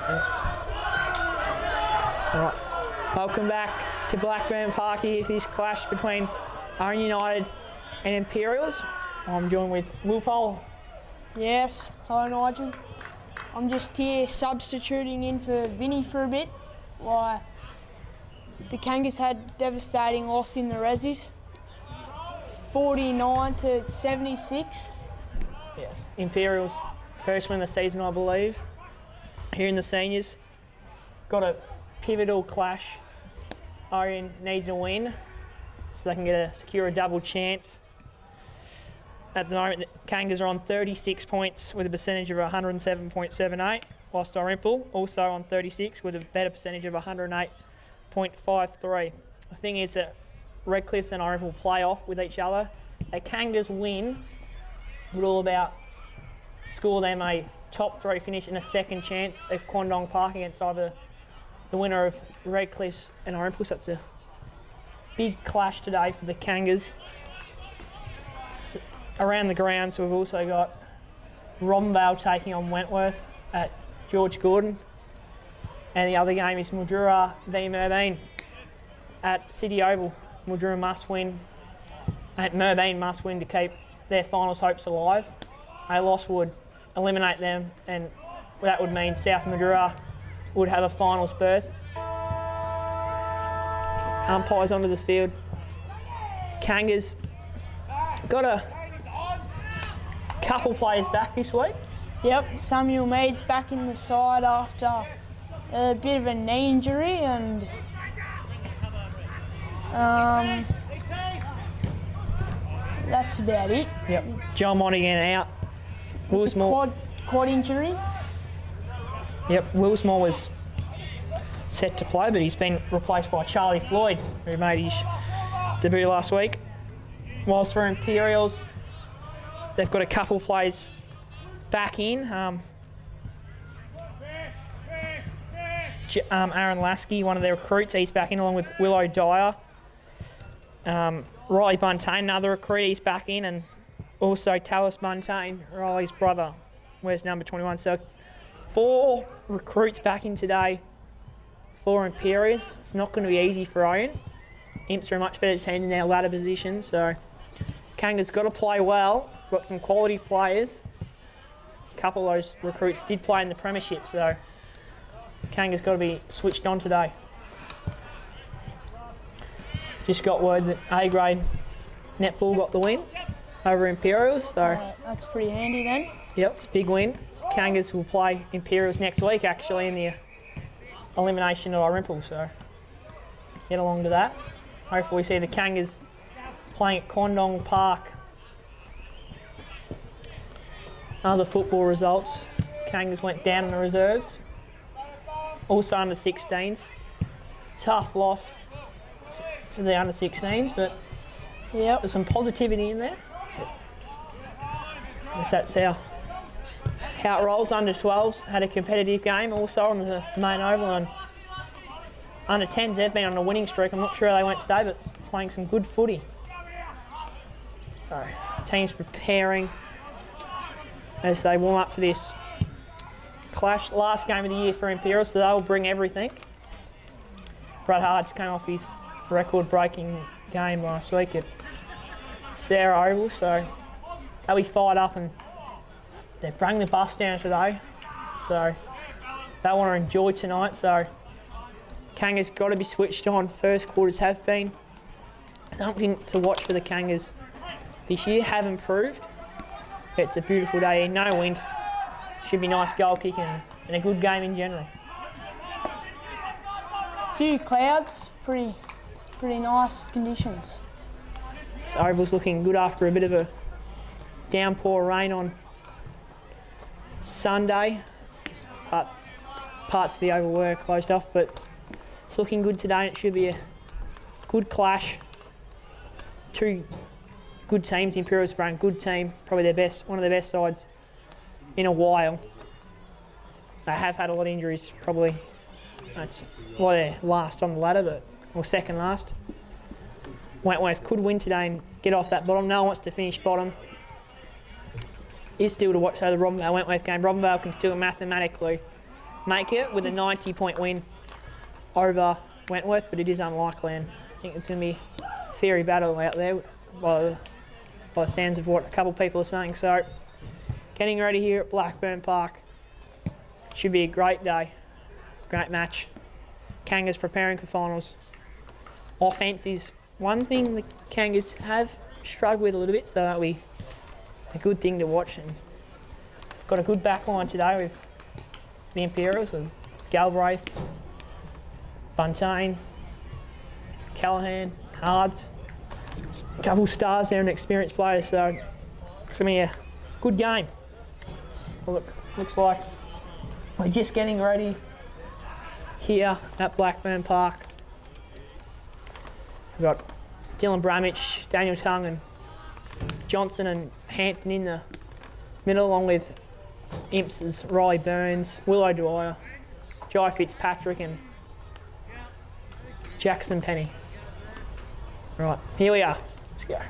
Right. Welcome back to Blackburn Park here for this clash between Ouyen United and Imperials. I'm joined with Will Pole. Yes, hi Nigel. I'm just here substituting in for Vinny for a bit. The Kangas had devastating loss in the Rezzies, 49-76. Yes, Imperials, first win of the season I believe. Here in the seniors, got a pivotal clash. Ouyen need to win so they can secure a double chance. At the moment, the Kangas are on 36 points with a percentage of 107.78, whilst Orimple also on 36 with a better percentage of 108.53. The thing is that Redcliffs and Orimple play off with each other. A Kangas win would all about score them a top three finish and a second chance at Quandong Park against either the winner of Redcliffs and Orimple. So it's a big clash today for the Kangas. Around the grounds, we've also got Robinvale taking on Wentworth at George Gordon. And the other game is Mildura v Merbeen at City Oval. Mildura must win, and Merbeen must win to keep their finals hopes alive. A loss would eliminate them, and that would mean South Mildura would have a finals berth. Umpires onto the field. Kangas got a couple players back this week. Yep, Samuel Mead's back in the side after a bit of a knee injury, and that's about it. Yep, John Monaghan out. Willsmore. Quad injury. Yep, Willsmore was set to play, but he's been replaced by Charlie Floyd, who made his debut last week. Whilst for Imperials, they've got a couple players back in. Aaron Lasky, one of their recruits, he's back in along with Willow Dyer. Riley Buntain, another recruit, he's back in, and also Tallis Buntain, Riley's brother, wears number 21. So 4 recruits back in today for Imperials. It's not going to be easy for Ouyen. Imps are a much better team in their ladder position, so Kangas got to play well. Got some quality players. A couple of those recruits did play in the premiership, so Kangas got to be switched on today. Just got word that A-grade netball got the win over Imperials, so that's pretty handy then. Yep, it's a big win. Kangas will play Imperials next week actually in the elimination of Orimple, so get along to that. Hopefully we see the Kangas playing at Quandong Park. Other football results, Kangas went down in the reserves, also under 16s. Tough loss for the under 16s, but yep, there's some positivity in there. I guess that's how it rolls. Under 12s had a competitive game also on the main oval, and under 10s they've been on a winning streak. I'm not sure how they went today, but playing some good footy. So, teams preparing as they warm up for this clash. Last game of the year for Imperials, so they'll bring everything. Brad Hards came off his record-breaking game last week at Sarah Oval, so they'll be fired up, and they've brought the bus down today, so they want to enjoy tonight. So Kangas got to be switched on. First quarters have been something to watch for the Kangas this year. Have improved. It's a beautiful day here, no wind. Should be nice goal kicking and a good game in general. Few clouds, pretty nice conditions. So Oval's looking good after a bit of a downpour rain on Sunday. Parts of the Oval were closed off, but it's looking good today. It should be a good clash. Two good teams. The Imperials are a good team, probably one of their best sides in a while. They have had a lot of injuries, probably. That's why they're last on the ladder, or second last. Wentworth could win today and get off that bottom. No one wants to finish bottom. Is still to watch the Robinvale Wentworth game. Robinvale can still mathematically make it with a 90-point win over Wentworth, but it is unlikely, and I think it's going to be a fiery battle out there by the sounds of what a couple of people are saying. So, getting ready here at Blackburn Park. Should be a great day, great match. Kangas preparing for finals. Offense is one thing the Kangas have struggled with a little bit, so that'll be a good thing to watch. And we've got a good back line today with the Imperials, with Galbraith, Buntain, Callahan, Hards. A couple of stars there and experienced players, so it's going to be a good game. Well, looks like we're just getting ready here at Blackburn Park. We've got Dylan Bramich, Daniel Tung and Johnson and Hampton in the middle, along with Imps' Riley Burns, Willow Dwyer, Jai Fitzpatrick and Jackson Penny. Right, here we are. Let's go.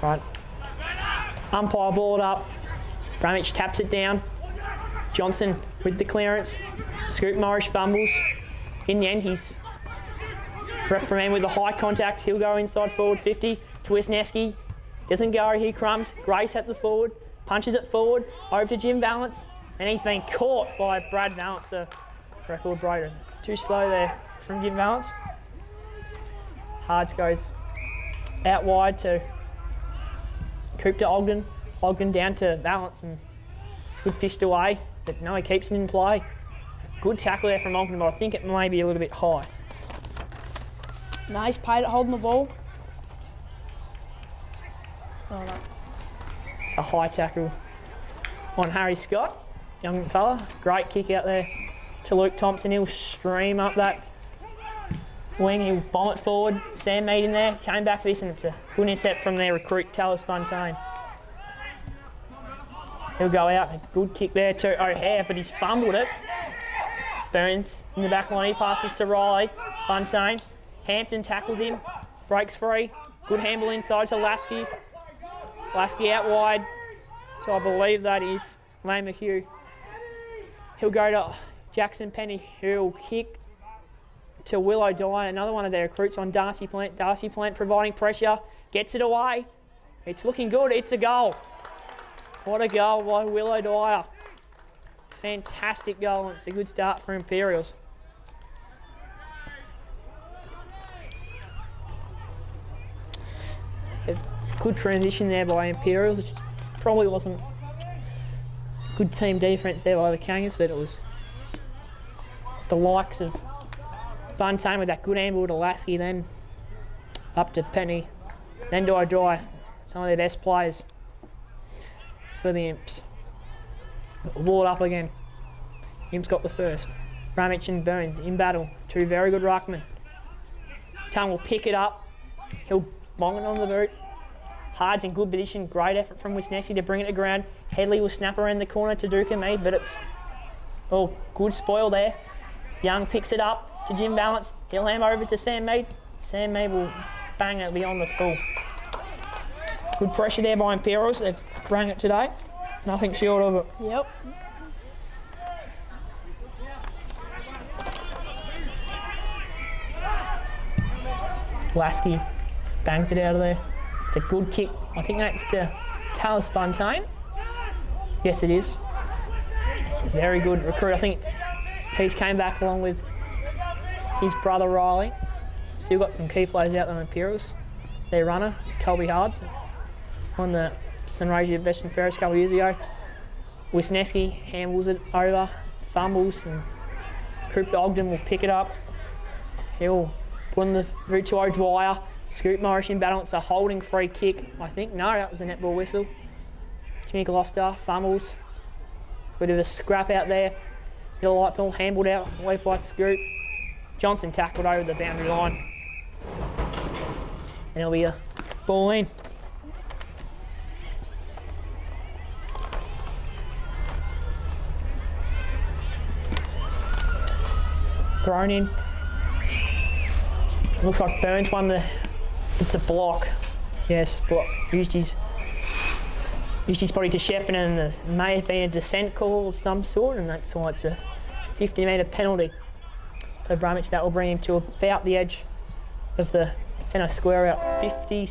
Right. Umpire ball it up. Bramich taps it down. Johnson with the clearance. Scoop Morris fumbles. In the end, he's reprimanded with a high contact. He'll go inside forward 50 to Wisniewski. Doesn't go, here Crumbs. Grace at the forward. Punches it forward. Over to Jim Valance. And he's been caught by Brad Valance, the record breaker. Too slow there from Jim Valance. Hards goes out wide to Coop to Ogden. Ogden down to Valance, and it's good fist away, but no, he keeps it in play. Good tackle there from Ogden, but I think it may be a little bit high. No, he's paid at holding the ball. Oh, no. It's a high tackle on Harry Scott, young fella. Great kick out there to Luke Thompson. He'll stream up that wing, he'll bomb it forward. Sam Mead in there, came back for this, and it's a good intercept from their recruit, Talis Buntain. He'll go out, a good kick there to O'Hare, but he's fumbled it. Burns in the back line, he passes to Riley. Buntain, Hampton tackles him, breaks free. Good handle inside to Lasky. Lasky out wide, so I believe that is Lane McHugh. He'll go to Jackson Penny, who'll kick to Willow Dwyer, another one of their recruits on Darcy Plant. Darcy Plant providing pressure, gets it away. It's looking good, it's a goal. What a goal by Willow Dwyer. Fantastic goal, and it's a good start for Imperials. A good transition there by Imperials, which probably wasn't good team defence there by the Kangas, but it was the likes of Buntain with that good handball to Lasky, then up to Penny, then to O'Dwyer, some of their best players for the Imps. Ball up again. Imps got the first. Bramich and Burns in battle. Two very good ruckmen. Tung will pick it up. He'll bong it on the boot. Hard's in good position. Great effort from Wisniewski to bring it to ground. Headley will snap around the corner to Duke and Mead, but it's good spoil there. Young picks it up to Jim Valance. He'll hand over to Sam Mead. Sam Mead will bang it beyond the full. Good pressure there by Imperials. They've rang it today. Nothing short of it. Yep. Lasky bangs it out of there. It's a good kick. I think that's to Talis Buntain. Yes, it is. It's a very good recruit. I think he's came back along with his brother Riley. Still got some key players out there on Imperials. Their runner, Colby Hards, on the Sunraysia Best and Ferris a couple of years ago. Wisniewski handles it over, fumbles, and Cooper Ogden will pick it up. He'll put in the route to O'Dwyer. Scoop Morris in battle. It's a holding free kick, I think. No, that was a netball whistle. Jimmy Gloucester fumbles. Bit of a scrap out there. Bit of light ball handled out, away by Scoop. Johnson tackled over the boundary line. And it'll be a ball in. Thrown in. Looks like Burns won the. It's a block. Yes, block. Used his Usually probably to Shepparton, and there may have been a descent call of some sort, and that's why it's a 50-metre penalty for Bromwich. That will bring him to about the edge of the centre square, out 50,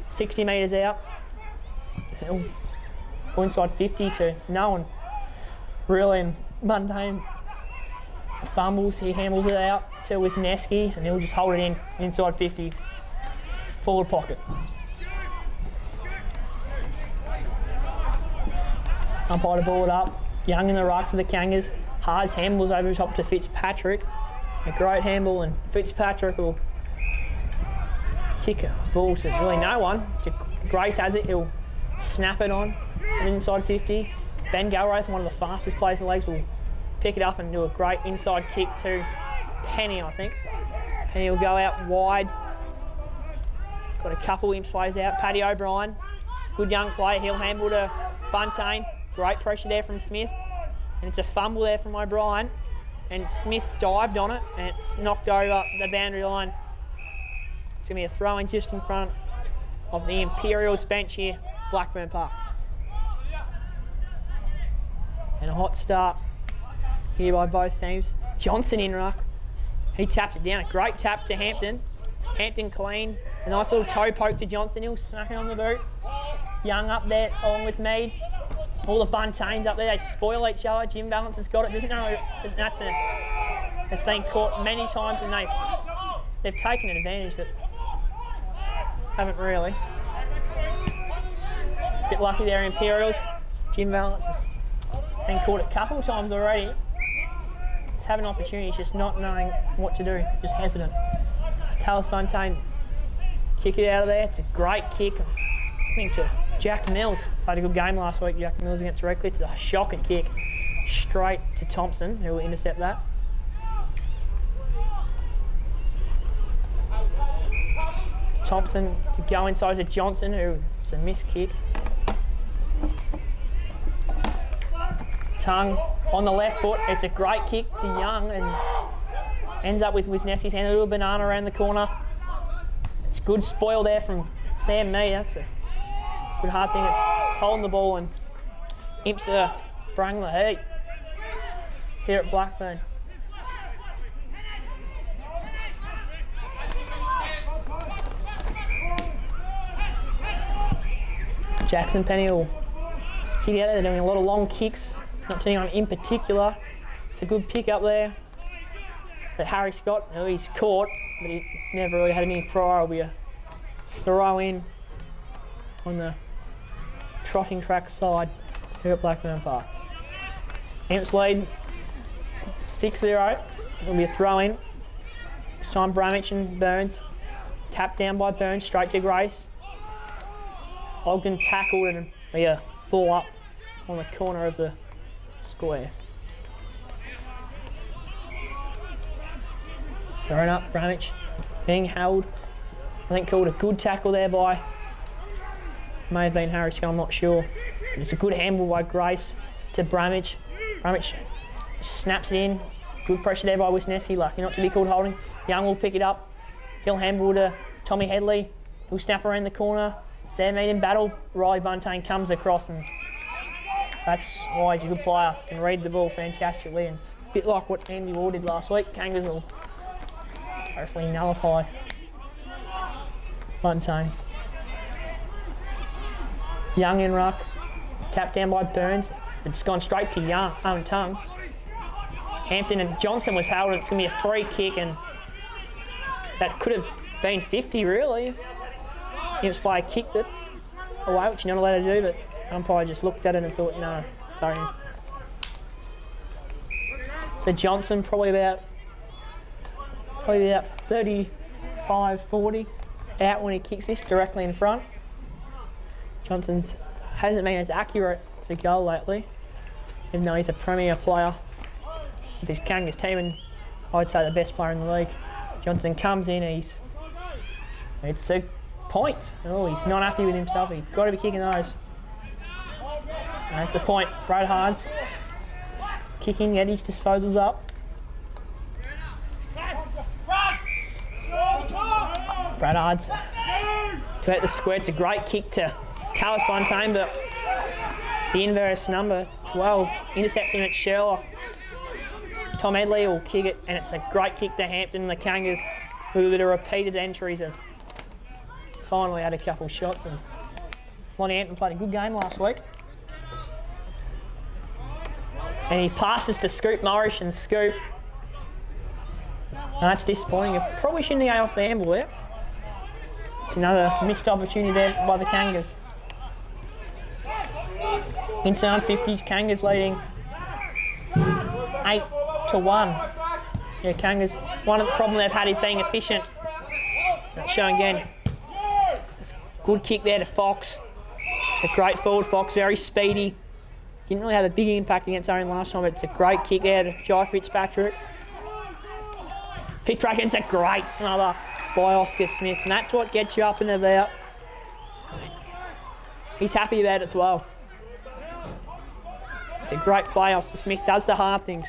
60 metres out. He'll go inside 50 to no one really, and mundane fumbles. He handles it out to Wisniewski, and he'll just hold it in inside 50, forward pocket. Umpire to ball it up. Young in the ruck for the Kangas. Hards handles over the top to Fitzpatrick. A great handball, and Fitzpatrick will kick a ball to really no one. Grace has it. He'll snap it on from inside 50. Ben Galbraith, one of the fastest players in the leagues, will pick it up and do a great inside kick to Penny, I think. Penny will go out wide. Got a couple in plays out. Paddy O'Brien, good young player. He'll handle to Buntain. Great pressure there from Smith. And it's a fumble there from O'Brien. And Smith dived on it, and it's knocked over the boundary line. It's going to be a throw-in just in front of the Imperials bench here, Blackburn Park. And a hot start here by both teams. Johnson in ruck. He taps it down. A great tap to Hampton. Hampton clean. A nice little toe poke to Johnson. He'll smack it on the boot. Young up there along with Mead. All the Buntains up there, they spoil each other. Jim Valance has got it. Doesn't know it's been caught many times, and they've taken an advantage, but haven't really. Bit lucky there, Imperials. Jim Valance has been caught a couple of times already. He's having opportunities, just not knowing what to do, just hesitant. Talis Buntain kick it out of there. It's a great kick, I think, to Jack Mills. Played a good game last week, Jack Mills against Redcliffe. It's a shocking kick straight to Thompson, who will intercept that. Thompson to go inside to Johnson, who it's a missed kick. Tongue on the left foot. It's a great kick to Young, and ends up with Wisniewski's hand. A little banana around the corner. It's good spoil there from Sam Mead. That's a good hard thing. It's holding the ball, and Imps are bringing the heat here at Blackburn. Jackson Penny will kick out there. They're doing a lot of long kicks, not turning on in particular. It's a good pick up there. But Harry Scott, oh, he's caught, but he never really had any prior. It'll be a throw in on the trotting track side here at Blackburn Park. Imps lead 6-0. It'll be a throw in. This time Bromwich and Burns. Tapped down by Burns, straight to Grace. Ogden tackled, and a ball up on the corner of the square. Going up, Bromwich being held. I think called a good tackle there by, may have been Harris, I'm not sure. But it's a good handball by Grace to Bromwich. Bromwich snaps it in. Good pressure there by Wisniewski, lucky not to be called holding. Young will pick it up. He'll handball to Tommy Headley. He'll snap around the corner. Sam Mead in battle. Riley Buntain comes across, and that's why he's a good player. Can read the ball fantastically, and it's a bit like what Andy Ward did last week. Kangas will hopefully nullify Buntain. Young in ruck. Tapped down by Burns. It's gone straight to Young, Tongue. Hampton and Johnson was held, and it's going to be a free kick, and that could have been 50 really. Imps player kicked it away, which you're not allowed to do, but umpire just looked at it and thought, no, sorry. So Johnson probably about 35, 40 out when he kicks this directly in front. Johnson hasn't been as accurate for goal lately, even though he's a premier player with his Kangas team, and I'd say the best player in the league. Johnson comes in, it's a point. Oh, he's not happy with himself. He's got to be kicking those. And that's a point. Brad Hards kicking at his disposals up. Brad Hards to hit the square. It's a great kick to Talis Buntain, but The inverse number 12 intercepts him at Sherlock. Tom Edley will kick it, and it's a great kick to Hampton. The Kangas, who with the repeated entries, have finally had a couple shots. And Lonnie Hampton played a good game last week. And he passes to Scoop Morris, and Scoop. And that's disappointing. You probably shouldn't have gone off the handball there. It's another missed opportunity there by the Kangas. Inside 50s, Kangas leading 8-1. Yeah, Kangas, one of the problems they've had is being efficient. That's shown again. Good kick there to Fox. It's a great forward Fox, very speedy. Didn't really have a big impact against Owen last time, but it's a great kick there to Jai Fitzpatrick. Fitzpatrick, it's a great smother by Oscar Smith, and that's what gets you up and about. He's happy about it as well. It's a great play. Oscar Smith does the hard things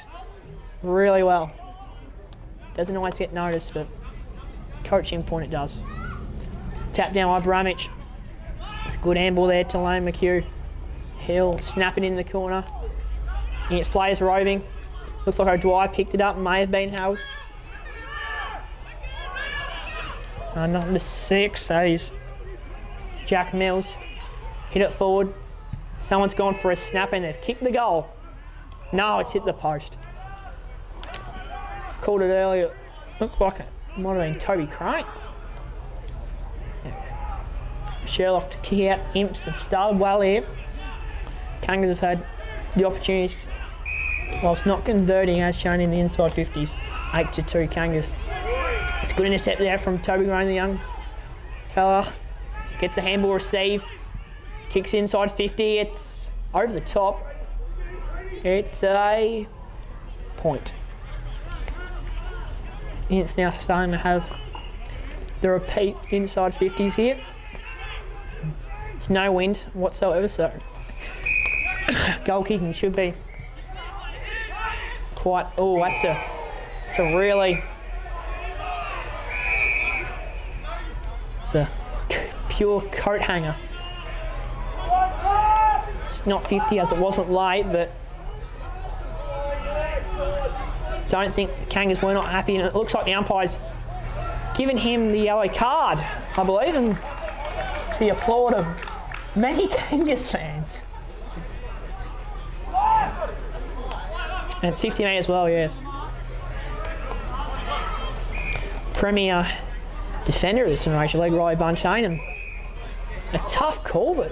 really well. Doesn't always get noticed, but coaching point it does. Tap down by Bramich. It's a good handball there to Lane McHugh. Hill snapping in the corner. He gets players roving. Looks like O'Dwyer picked it up, may have been held. Number 6, that is Jack Mills. Hit it forward. Someone's gone for a snap and they've kicked the goal. No, it's hit the post. I've called it earlier. Looked like it might have been Toby Crane. Sherlock to kick out. Imps have started well here. Kangas have had the opportunities whilst not converting, as shown in the inside 50s. 8-2 Kangas. It's a good intercept there from Toby Crane, the young fella. Gets the handball receive. Kicks inside 50. It's over the top. It's a point. It's now starting to have the repeat inside 50s here. There's no wind whatsoever, so goal kicking should be quite. Oh, it's a really. It's a pure coat hanger. It's not 50 as it wasn't late, but don't think the Kangas were not happy, and it looks like the umpire's given him the yellow card, I believe, and to the applaud of many Kangas fans. And it's 50 metres as well, yes. Premier defender of this generation, leg Riley Bunchain, and a tough call, but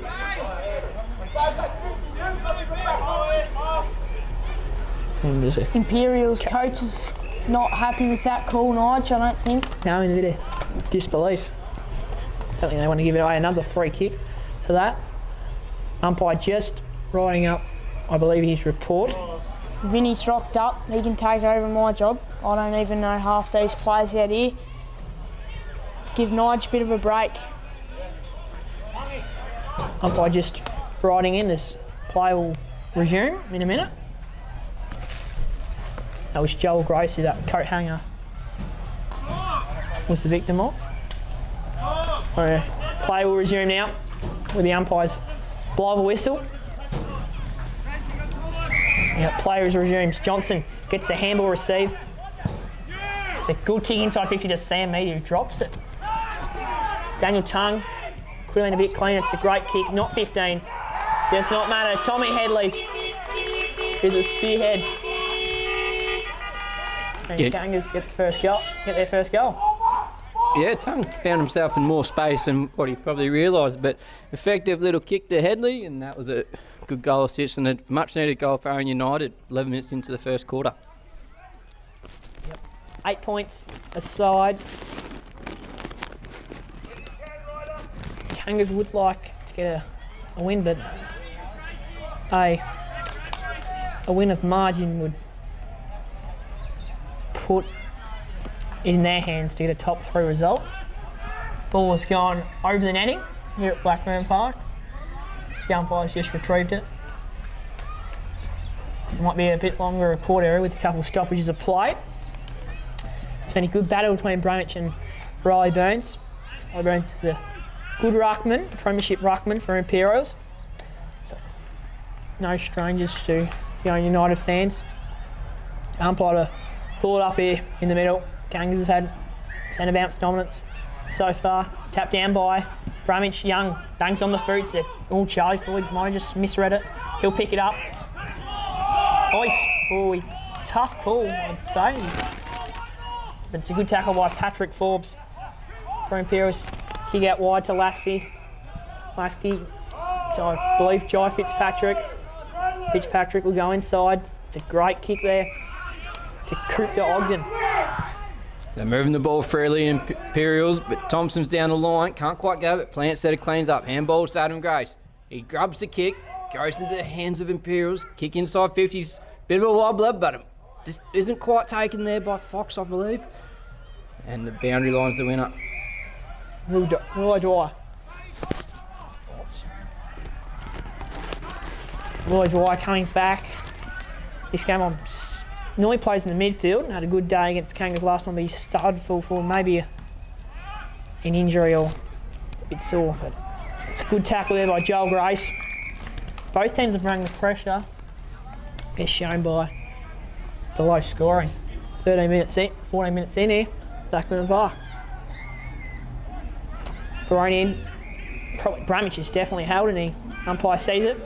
Imperials coach is not happy with that call, Nige, I don't think. No, in a bit of disbelief. Don't think they want to give it away another free kick for that. Umpire just writing up, I believe, his report. Vinny's rocked up, he can take over my job. I don't even know half these players out here. Give Nige a bit of a break. Umpire just writing in, this play will resume in a minute. That was Joel Gracie, that coat hanger was the victim of. Play will resume now with the umpires blow of a whistle. Yeah, play resumes. Johnson gets the handball receive. It's a good kick inside 50 to Sam Meady, who drops it. Daniel Tung could have been a bit cleaner. It's a great kick, not 15. Does not matter. Tommy Headley is a spearhead. And Kangas get their first goal. Yeah, Tung found himself in more space than what he probably realised, but effective little kick to Headley, and that was a good goal assist and a much needed goal for Ouyen Utd 11 minutes into the first quarter. Yep. 8 points aside. Kangas would like to get a win, but a win of margin would put in their hands to get a top 3 result. Ball has gone over the netting here at Blackburn Park. The umpire's just retrieved it. Might be a bit longer a quarter area with a couple of stoppages of play. It's been a good battle between Bramich and Riley Burns. Riley Burns is a good ruckman, premiership ruckman for Imperials. So no strangers to United fans. Umpire to pull it up here in the middle. Kangas have had centre bounce dominance so far. Tapped down by Brumich. Young bangs on the fruits. Charlie Floyd might have just misread it. He'll pick it up. Oh, tough call, I'd say. But it's a good tackle by Patrick Forbes for Imperials. Kick out wide to Lasky. I believe Jai Fitzpatrick. Fitzpatrick will go inside. It's a great kick there to Cooper Ogden. They're moving the ball freely, Imperials, but Thompson's down the line. Can't quite go, but Plant said it cleans up. Handball to Adam Grace. He grabs the kick, goes into the hands of Imperials. Kick inside 50s. Bit of a wobbler, but just isn't quite taken there by Fox, I believe. And the boundary line's the winner. Will Dwyer. Will Dwyer coming back. This game on normally plays in the midfield and had a good day against Kangas last time, but he started full forward. Maybe an injury or a bit sore, but it's a good tackle there by Joel Grace. Both teams are bringing the pressure, as shown by the low scoring. 14 minutes in here, Blackburn Park. Thrown in. Probably Brumich is definitely held, and he umpire sees it.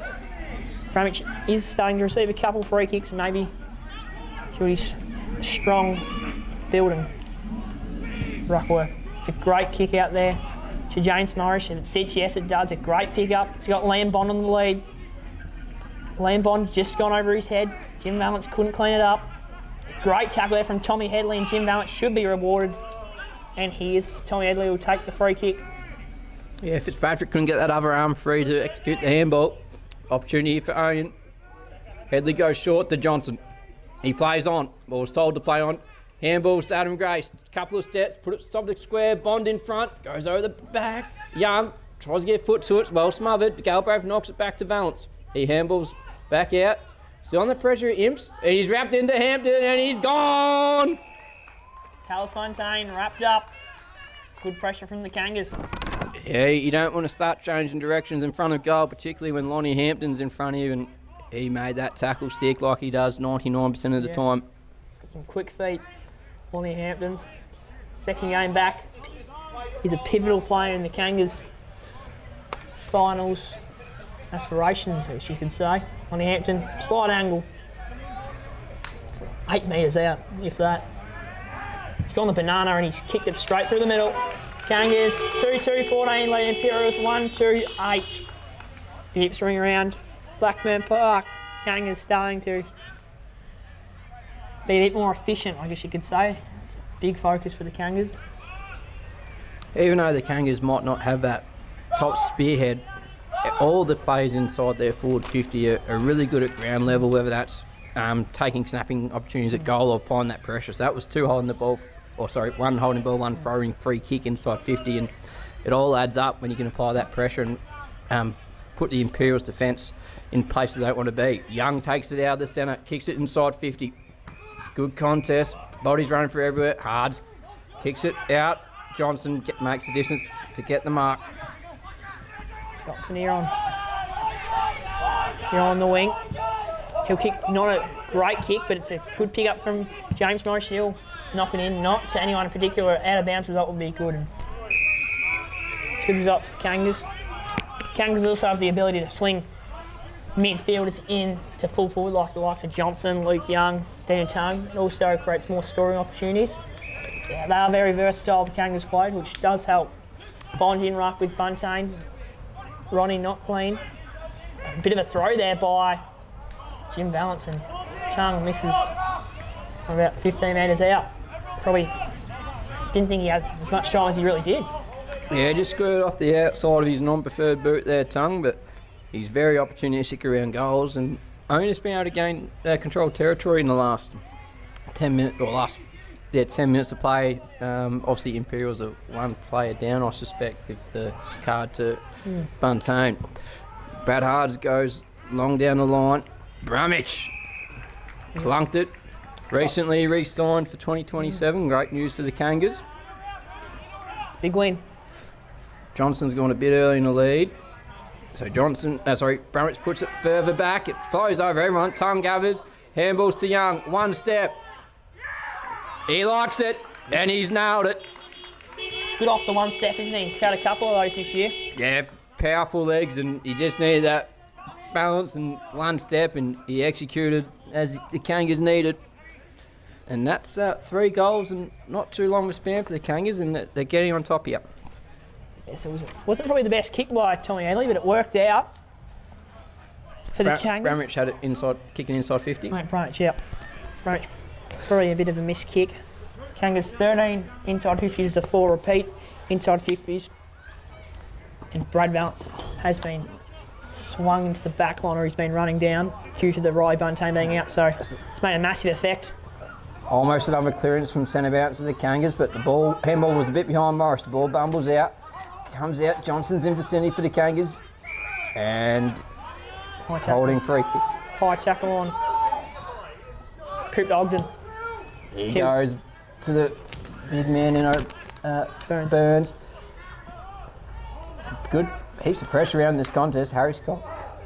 Brumich is starting to receive a couple free kicks, maybe through his strong building ruck work. It's a great kick out there to James Morris. If it sits, yes it does. A great pick up. It's got Liam Bond on the lead. Liam Bond just gone over his head. Jim Valance couldn't clean it up. Great tackle there from Tommy Headley, and Jim Valance should be rewarded. And he is. Tommy Headley will take the free kick. Yeah, Fitzpatrick couldn't get that other arm free to execute the handball. Opportunity for Ouyen. Headley goes short to Johnson. He plays on. Well, was told to play on. Handball to Adam Grace. Couple of steps, put it top of the square. Bond in front. Goes over the back. Young tries to get foot to it. Well smothered. Galbraith knocks it back to Valance. He handballs back out. Still under pressure, Imps. And he's wrapped into Hampton and he's gone. Carlos Fontaine wrapped up. Good pressure from the Kangas. Yeah, you don't want to start changing directions in front of goal, particularly when Lonnie Hampton's in front of you, and he made that tackle stick like he does 99% of the time. He's got some quick feet, Lonnie Hampton. Second game back. He's a pivotal player in the Kangas finals aspirations, as you could say. Lonnie Hampton, slight angle. 8 metres out, if that. He's gone the banana and he's kicked it straight through the middle. Kangas 2-2, 14 lead. Imperials 1-2-8. Keeps ring around Blackburn Park. Kangas starting to be a bit more efficient, I guess you could say. It's a big focus for the Kangas. Even though the Kangas might not have that top spearhead, all the players inside their forward 50 are really good at ground level, whether that's taking snapping opportunities at goal or applying that pressure. So that was two holding the ball. One holding ball, one throwing free kick inside 50, and it all adds up when you can apply that pressure and put the Imperials defence in places they don't want to be. Young takes it out of the centre, kicks it inside 50. Good contest, bodies running for everywhere. Hards kicks it out. Johnson makes the distance to get the mark. Johnson here on the wing. He'll kick, not a great kick, but it's a good pick up from James Morris. He'll knock it in, not to anyone in particular. Out of bounds result would be good. And it's a good result for the Kangas. Kangas also have the ability to swing midfielders in to full forward like the likes of Johnson, Luke Young, Daniel Tung. It also creates more scoring opportunities. So they are very versatile, the Kangas played, which does help. Bond in ruck with Buntain. Ronnie not clean. A bit of a throw there by Jim Valance, and Chung misses from about 15 metres out. Probably didn't think he had as much time as he really did. Yeah, just squared off the outside of his non-preferred boot there, Tung, but he's very opportunistic around goals, and only has been able to gain control territory in the last 10 minutes, or 10 minutes of play. Obviously, Imperials are one player down, I suspect, with the card to Buntain. Brad Hards goes long down the line. Brumich clunked it. Recently re-signed for 2027. Great news for the Kangas. It's a big win. Johnson's gone a bit early in the lead. So Brumwich puts it further back. It flows over everyone. Tongue gathers. Handballs to Young. One step. He likes it, and he's nailed it. It's good off the one step, isn't he? He's got a couple of those this year. Yeah, powerful legs, and he just needed that balance and one step, and he executed as the Kangas needed. And that's 3 goals and not too long of a span for the Kangas, and they're getting on top here. Yes, it wasn't probably the best kick by Tommy Headley, but it worked out for the Kangas. Brumwich had it inside, kicking inside 50. Right, Brumwich, yeah. Brumwich, probably a bit of a missed kick. Kangas 13 inside 50s to 4 repeat inside 50s. And Brad Valance has been swung into the back line, or he's been running down due to the Riley Buntain being out, so it's made a massive effect. Almost another clearance from centre bounce to the Kangas, but the handball was a bit behind Morris. The ball bumbles out, comes out. Johnson's in vicinity for the Kangas, and holding free kick. High tackle on Cooper Ogden. He goes to the big man in Burns. Good, heaps of pressure around this contest. Harry Scott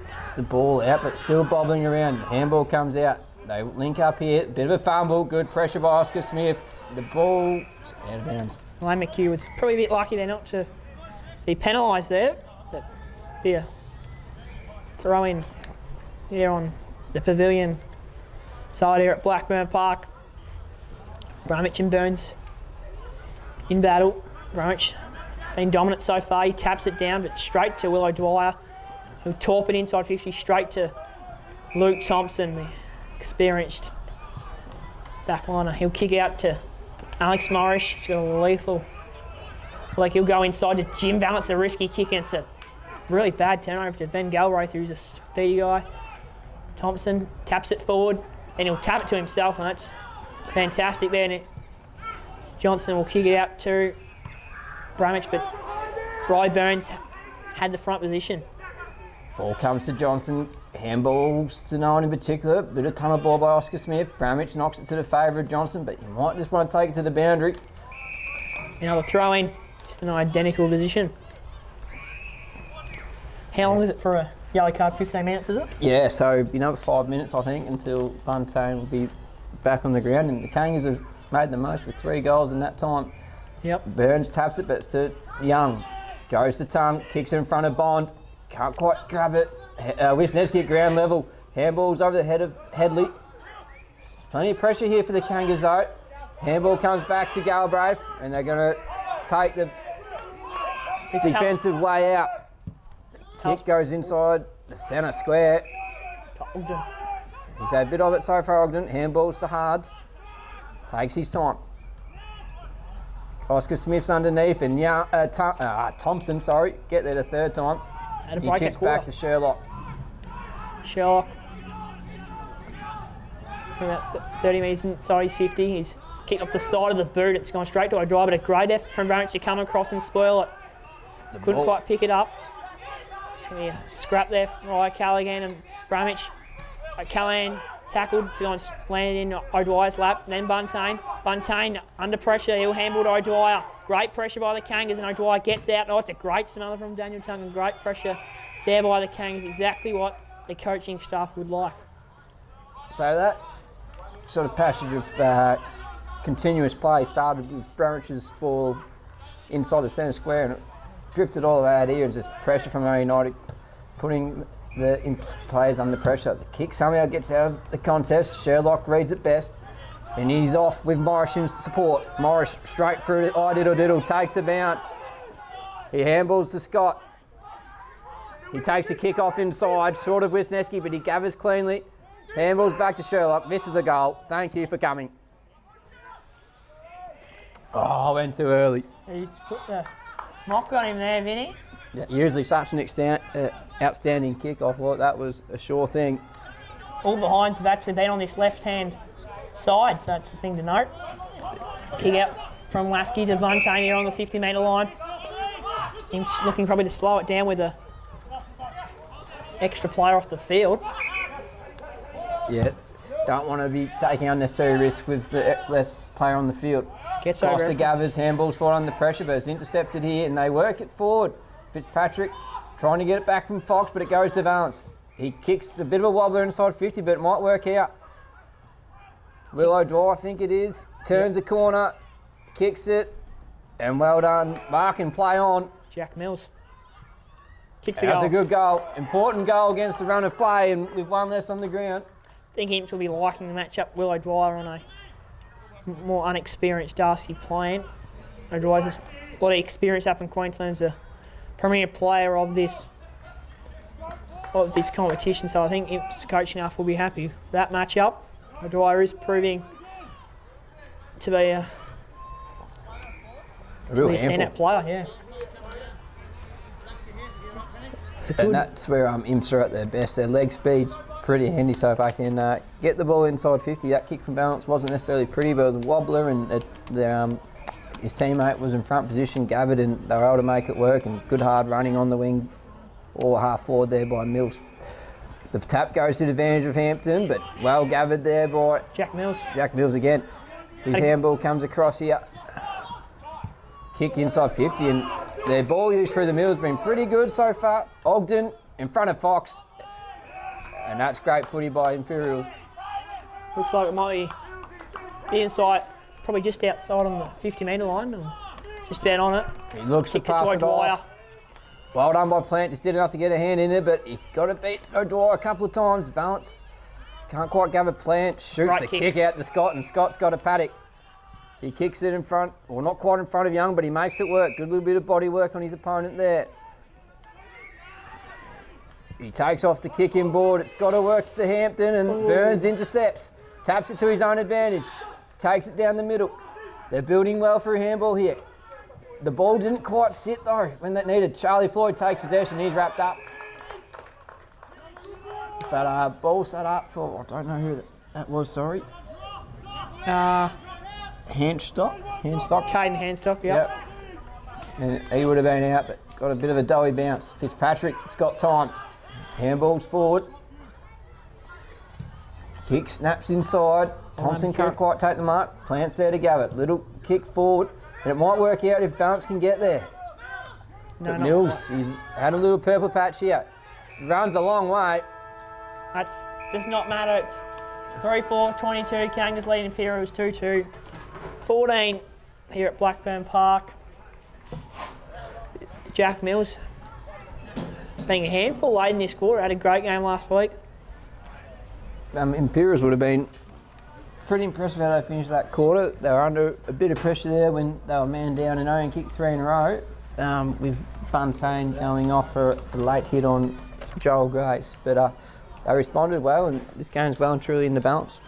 gets the ball out, but still bobbling around. Handball comes out. They link up here. Bit of a fumble. Good pressure by Oscar Smith. The ball out of bounds. Lane McHugh was probably a bit lucky there not to be penalised there. But be a throw in here on the pavilion side here at Blackburn Park. Brumwich and Burns in battle. Brumwich been dominant so far. He taps it down, but straight to Willow Dwyer, who'll torp it inside 50 straight to Luke Thompson, the experienced backliner. He'll kick out to Alex Morris. He's got a lethal. He'll go inside to Jim Valance, a risky kick, and it's a really bad turnover to Ben Galbraith, who's a speedy guy. Thompson taps it forward, and he'll tap it to himself, and that's fantastic there. And Johnson will kick it out to Brumwich, but Riley Burns had the front position. Ball comes to Johnson. Handballs to no one in particular. Bit of tunnel ball by Oscar Smith. Brumwich knocks it to the favour of Johnson, but you might just want to take it to the boundary. Another throw in, just an identical position. How long is it for a yellow card? 15 minutes, is it? Yeah, so another 5 minutes, I think, until Buntain will be back on the ground. And the Kangas have made the most with 3 goals in that time. Yep. Burns taps it, but it's to Young. Goes to Tongue, kicks it in front of Bond. Can't quite grab it. Wisniewski at ground level. Handballs over the head of Headley. Plenty of pressure here for the Kangas though. Handball comes back to Galbraith, and they're going to take the defensive way out. Kick goes inside the centre square. Ogden. He's had a bit of it so far, Ogden. Handballs to Hards. Takes his time. Oscar Smith's underneath, and Thompson, get there the third time. Had a He break chips at back to Sherlock. Sherlock from about 30 metres inside his 50. He's kicked off the side of the boot. It's gone straight to O'Dwyer, but a great effort from Brumwich to come across and spoil it. Couldn't quite pick it up. It's going to be a scrap there for Callaghan and Brumwich. Callaghan tackled, it's gone landed in O'Dwyer's lap. Then Buntain. Buntain under pressure. He'll handle to O'Dwyer. Great pressure by the Kangas, and O'Dwyer gets out. Oh, it's a great smother from Daniel Tongue, and great pressure there by the Kangas. Exactly what the coaching staff would like. So that sort of passage of continuous play started with Brumwich's ball inside the centre square, and it drifted all the way out here. It's just pressure from Ouyen Utd, putting the players under pressure. The kick somehow gets out of the contest. Sherlock reads it best, and he's off with Morris in support. Morris straight through to Diddle, takes a bounce. He handballs to Scott. He takes a kick off inside, short of Wisniewski, but he gathers cleanly. Handballs back to Sherlock. This is the goal. Thank you for coming. Oh, I went too early. He's put the mock on him there, Vinny. Yeah, usually such an outstanding kick. I thought that was a sure thing. All behinds have actually been on this left-hand side, so that's a thing to note. Kick out from Lasky to Buntain here on the 50-metre line. Him looking probably to slow it down with a extra player off the field. Yeah, don't want to be taking unnecessary risk with the less player on the field. Gets over Costa gathers, handballs forward under pressure, but it's intercepted here, and they work it forward. Fitzpatrick Trying to get it back from Fox, but it goes to Valence. He kicks a bit of a wobbler inside 50, but it might work out. Willow Dwyer, I think it is. Turns the corner, kicks it, and well done. Mark and play on. Jack Mills kicks a goal. That's a good goal. Important goal against the run of play, and with one less on the ground. I think Imps will be liking the matchup. Willow Dwyer on a more unexperienced Darcy playing. Dwyer has a lot of experience up in Queensland as a premier player of this competition, so I think Imps coaching staff will be happy with that matchup. Dwyer is proving to be a standout player, yeah. And that's where Imps are at their best. Their leg speed's pretty handy, so if I can get the ball inside 50, that kick from Valence wasn't necessarily pretty, but it was a wobbler, and his teammate was in front position, Gathered, and they were able to make it work, and good hard running on the wing or half forward there by Mills. The tap goes to the advantage of Hampton, but well gathered there by Jack Mills. Jack Mills again. His handball comes across here. Kick inside 50, and their ball use through the middle has been pretty good so far. Ogden in front of Fox, and that's great footy by Imperials. Looks like it might be inside, probably just outside on the 50-metre line, or just about on it. He looks to Kicked it pass to it O'Dwyer. off. Well done by Plant, just did enough to get a hand in there, but he got to beat O'Dwyer a couple of times. Valence can't quite gather Plant, shoots Right the kick. kick out to Scott, and Scott's got a paddock. He kicks it in front, or not quite in front of Young, but he makes it work. Good little bit of body work on his opponent there. He takes off the kicking board. It's got to work to Hampton, and Burns intercepts. Taps it to his own advantage. Takes it down the middle. They're building well for a handball here. The ball didn't quite sit though when that needed. Charlie Floyd takes possession. He's wrapped up. But ball set up for, I don't know who that was, sorry. Handstock. Caden Handstock, yep. And he would have been out, but got a bit of a doughy bounce. Fitzpatrick, it's got time. Handballs forward. Kick snaps inside. Thompson can't quite take the mark. Plants there to Gavitt. Little kick forward. And it might work out if Valence can get there. No, but Mills, he's had a little purple patch here. Runs a long way. Does not matter. It's 3-4, 22. Kangas leading Imperials 2-2. 14 here at Blackburn Park. Jack Mills being a handful late in this quarter. Had a great game last week. Imperials would have been pretty impressive how they finished that quarter. They were under a bit of pressure there when they were man down and and kicked 3 in a row. With Buntain going off for a late hit on Joel Grace. But they responded well, and this game's well and truly in the balance.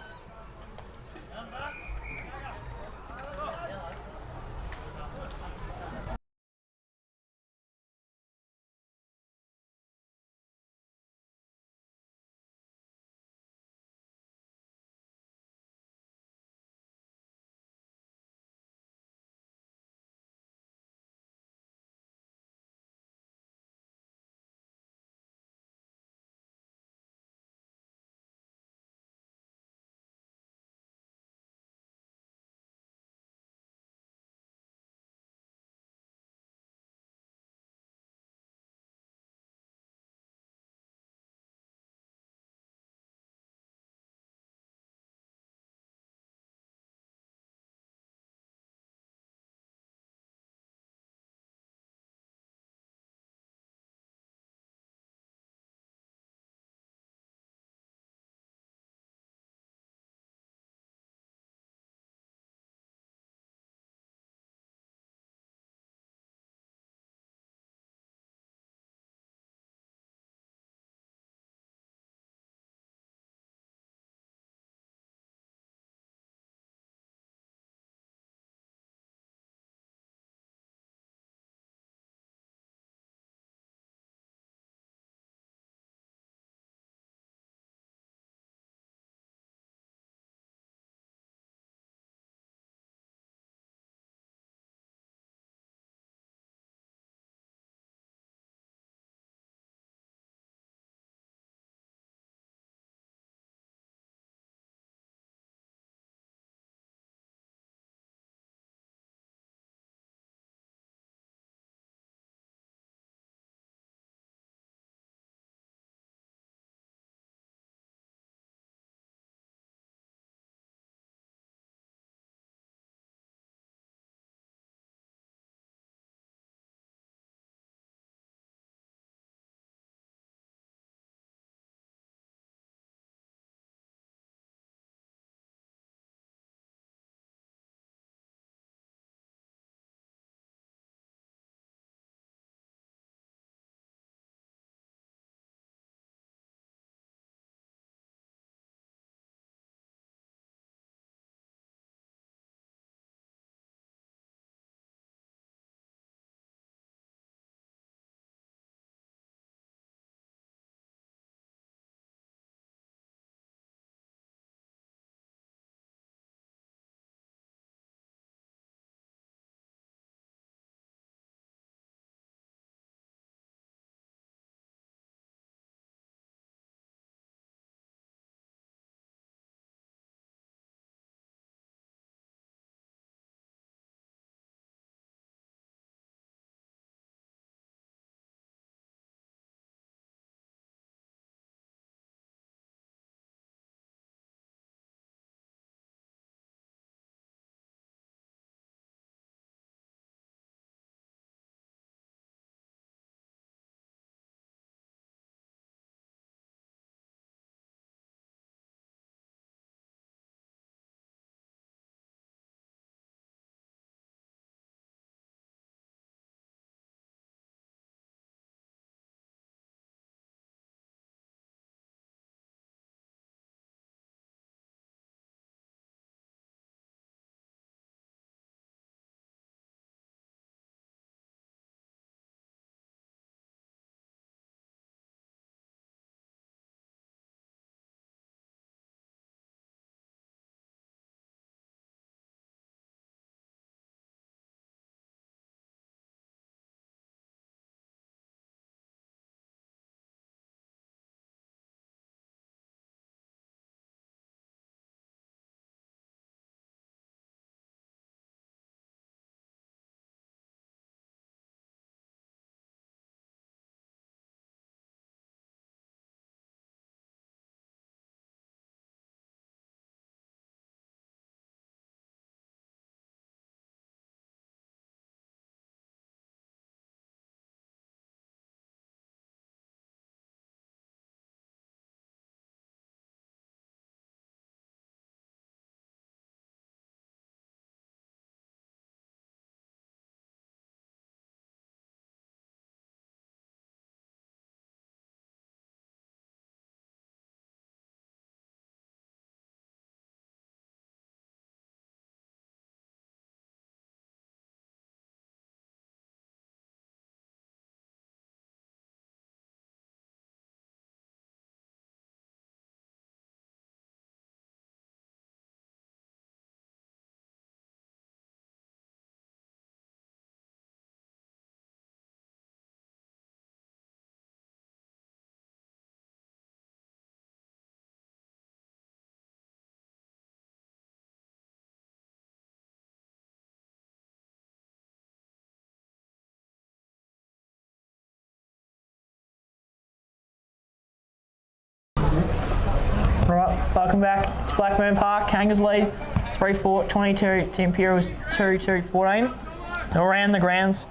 Right, welcome back to Blackburn Park. Kangas lead 3-4-22 to Imperials 2-2-14. Around the grounds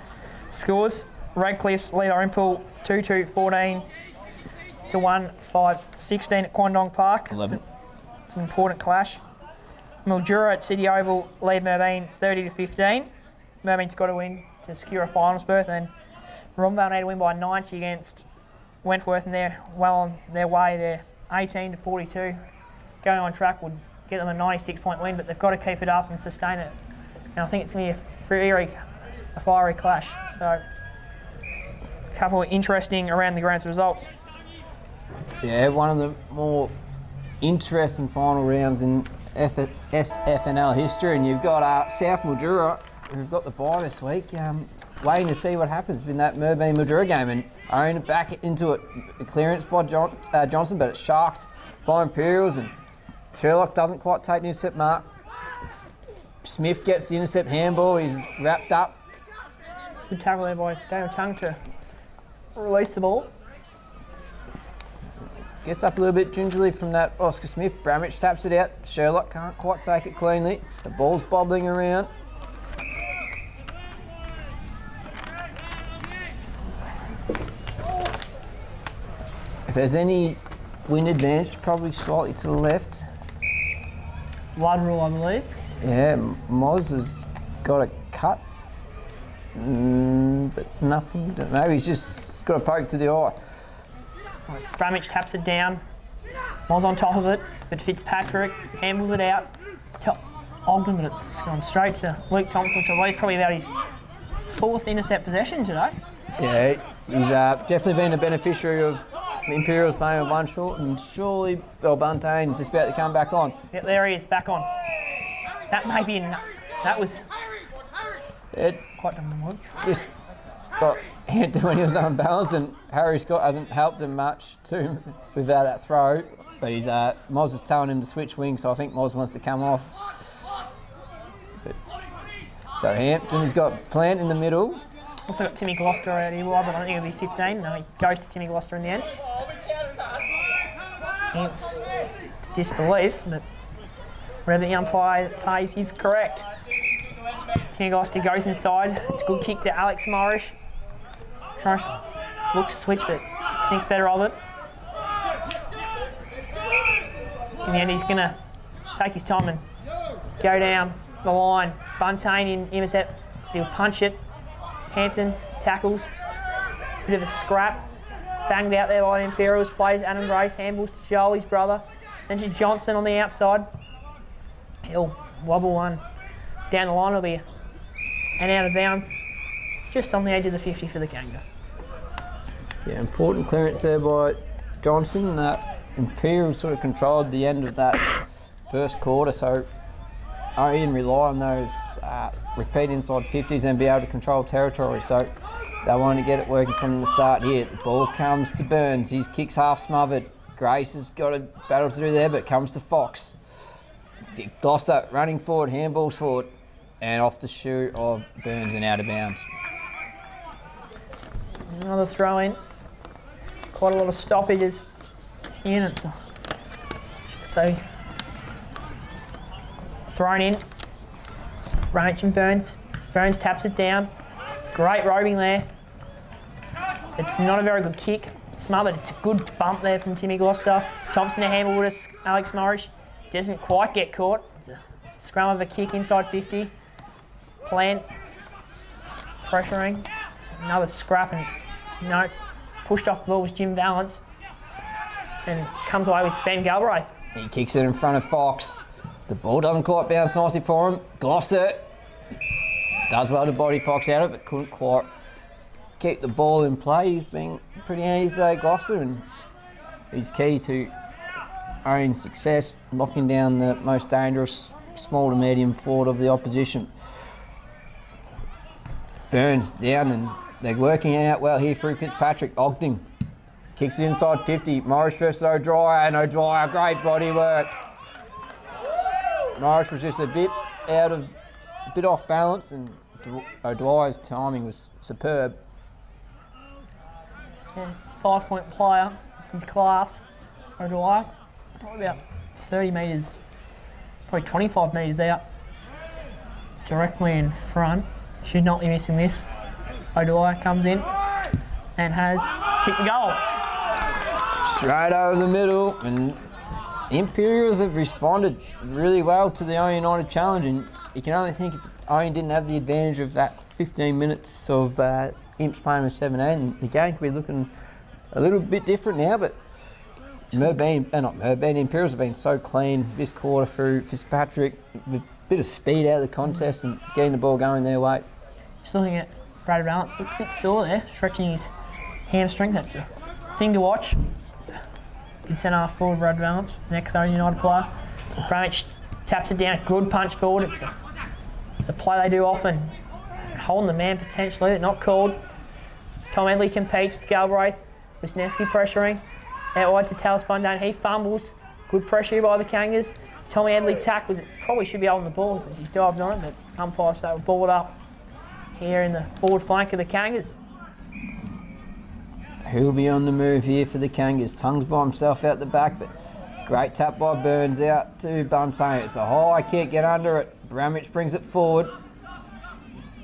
scores. Redcliffe's lead Orimpel 2-2-14 to 1-5-16 at Quandong Park. It's an important clash. Mildura at City Oval lead Merbein 30-15. Merbein's got to win to secure a finals berth, and Rombale need to win by 90 against Wentworth, and they're well on their way. They're 18-42. Going on track would get them a 96-point win, but they've got to keep it up and sustain it. And I think it's going to be a fiery clash. So, a couple of interesting around the grounds results. Yeah, one of the more interesting final rounds in SFNL history, and you've got South Mildura, who've got the bye this week, waiting to see what happens in that Merbein-Mildura game, and Ouyen back into it, a clearance by Johnson, but it's sharked by Imperials, and Sherlock doesn't quite take the intercept mark. Smith gets the intercept handball, he's wrapped up. Good tackle there by Daniel Tung to release the ball. Gets up a little bit gingerly from that Oscar Smith. Bramich taps it out. Sherlock can't quite take it cleanly. The ball's bobbling around. If there's any wind advantage, probably slightly to the left. Wide rule, I believe. Yeah, Moz has got a cut, but nothing. Maybe he's just got a poke to the eye. Bramich taps it down. Moz on top of it, but Fitzpatrick handles it out to Ogden, but it's gone straight to Luke Thompson, which I believe probably about his 4th intercept possession today. Yeah, he's definitely been a beneficiary of the Imperials playing with one short, and surely Buntane's just about to come back on. Yep, there he is, back on. That may be that was quite dumb. Just got Hampton when he was unbalanced, and Harry Scott hasn't helped him much too without that throw. But he's Moz is telling him to switch wings, so I think Moz wants to come off. So Hampton has got Plant in the middle. Also got Timmy Gloucester out here, but I don't think it'll be 15. No, he goes to Timmy Gloucester in the end. It's to disbelief, but whatever the umpire pays, he's correct. Timmy Gloucester goes inside. It's a good kick to Alex Morris. Morris looks to switch, but thinks better of it. In the end, he's going to take his time and go down the line. Buntain in intercept. He'll punch it. Hampton tackles. Bit of a scrap. Banged out there by the Imperials. Plays Adam Grace. Handballs to Joel, his brother. Then to Johnson on the outside. He'll wobble one down the line. It'll be an out of bounds. Just on the edge of the 50 for the Kangas. Yeah, important clearance there by Johnson. Imperials sort of controlled the end of that first quarter, so Ouyen rely on those repeat inside 50s and be able to control territory. So they want to get it working from the start here. The ball comes to Burns. His kick's half smothered. Grace has got a battle to do there, but comes to Fox. Gloucester running forward, handballs forward, and off the shoe of Burns and out of bounds. Another throw in. Quite a lot of stoppages in it. So thrown in. Ranch and Burns. Burns taps it down. Great roving there. It's not a very good kick. Smothered. It's a good bump there from Timmy Gloucester. Thompson to handle with Alex Morris. Doesn't quite get caught. It's a scrum of a kick inside 50. Plant. Pressuring. It's another scrap, and it's pushed off the ball with Jim Valance. And comes away with Ben Galbraith. He kicks it in front of Fox. The ball doesn't quite bounce nicely for him. Gloucester does well to body Fox out of it, but couldn't quite keep the ball in play. He's been pretty handy today, Gloucester, and he's key to Ouyen's success, locking down the most dangerous small to medium forward of the opposition. Burns down, and they're working out well here through Fitzpatrick. Ogden kicks it inside 50. Morris versus O'Dwyer, and O'Dwyer, great body work. Morris was just a bit off balance, and O'Dwyer's timing was superb. Yeah, 5-point player, it's his class, O'Dwyer. probably about 30 metres, probably 25 metres out, directly in front. Should not be missing this. O'Dwyer comes in and has kicked the goal. Straight over the middle, and Imperials have responded really well to the Ouyen Utd challenge, and you can only think if Ouyen didn't have the advantage of that 15 minutes of Imps playing with 17, and the game could be looking a little bit different now, but Imperials have been so clean this quarter through Fitzpatrick, with a bit of speed out of the contest and getting the ball going their way. Just looking at Brad Valance, looked a bit sore there, stretching his hamstring. That's a thing to watch. It's a good centre-half forward, Brad Valance, next Ouyen Utd player. Bramich taps it down, good punch forward. It's a play they do often. Holding the man potentially, not called. Tom Edley competes with Galbraith. Wisniewski pressuring. Out wide to Talis Bundane. He fumbles. Good pressure by the Kangas. Tommy Edley tackles it. Probably should be holding the ball since he's dived on it, but umpires say we're balled up here in the forward flank of the Kangas. Who'll be on the move here for the Kangas? Tongues by himself out the back, but great tap by Burns out to Buntain. It's a high kick, get under it. Bramich brings it forward.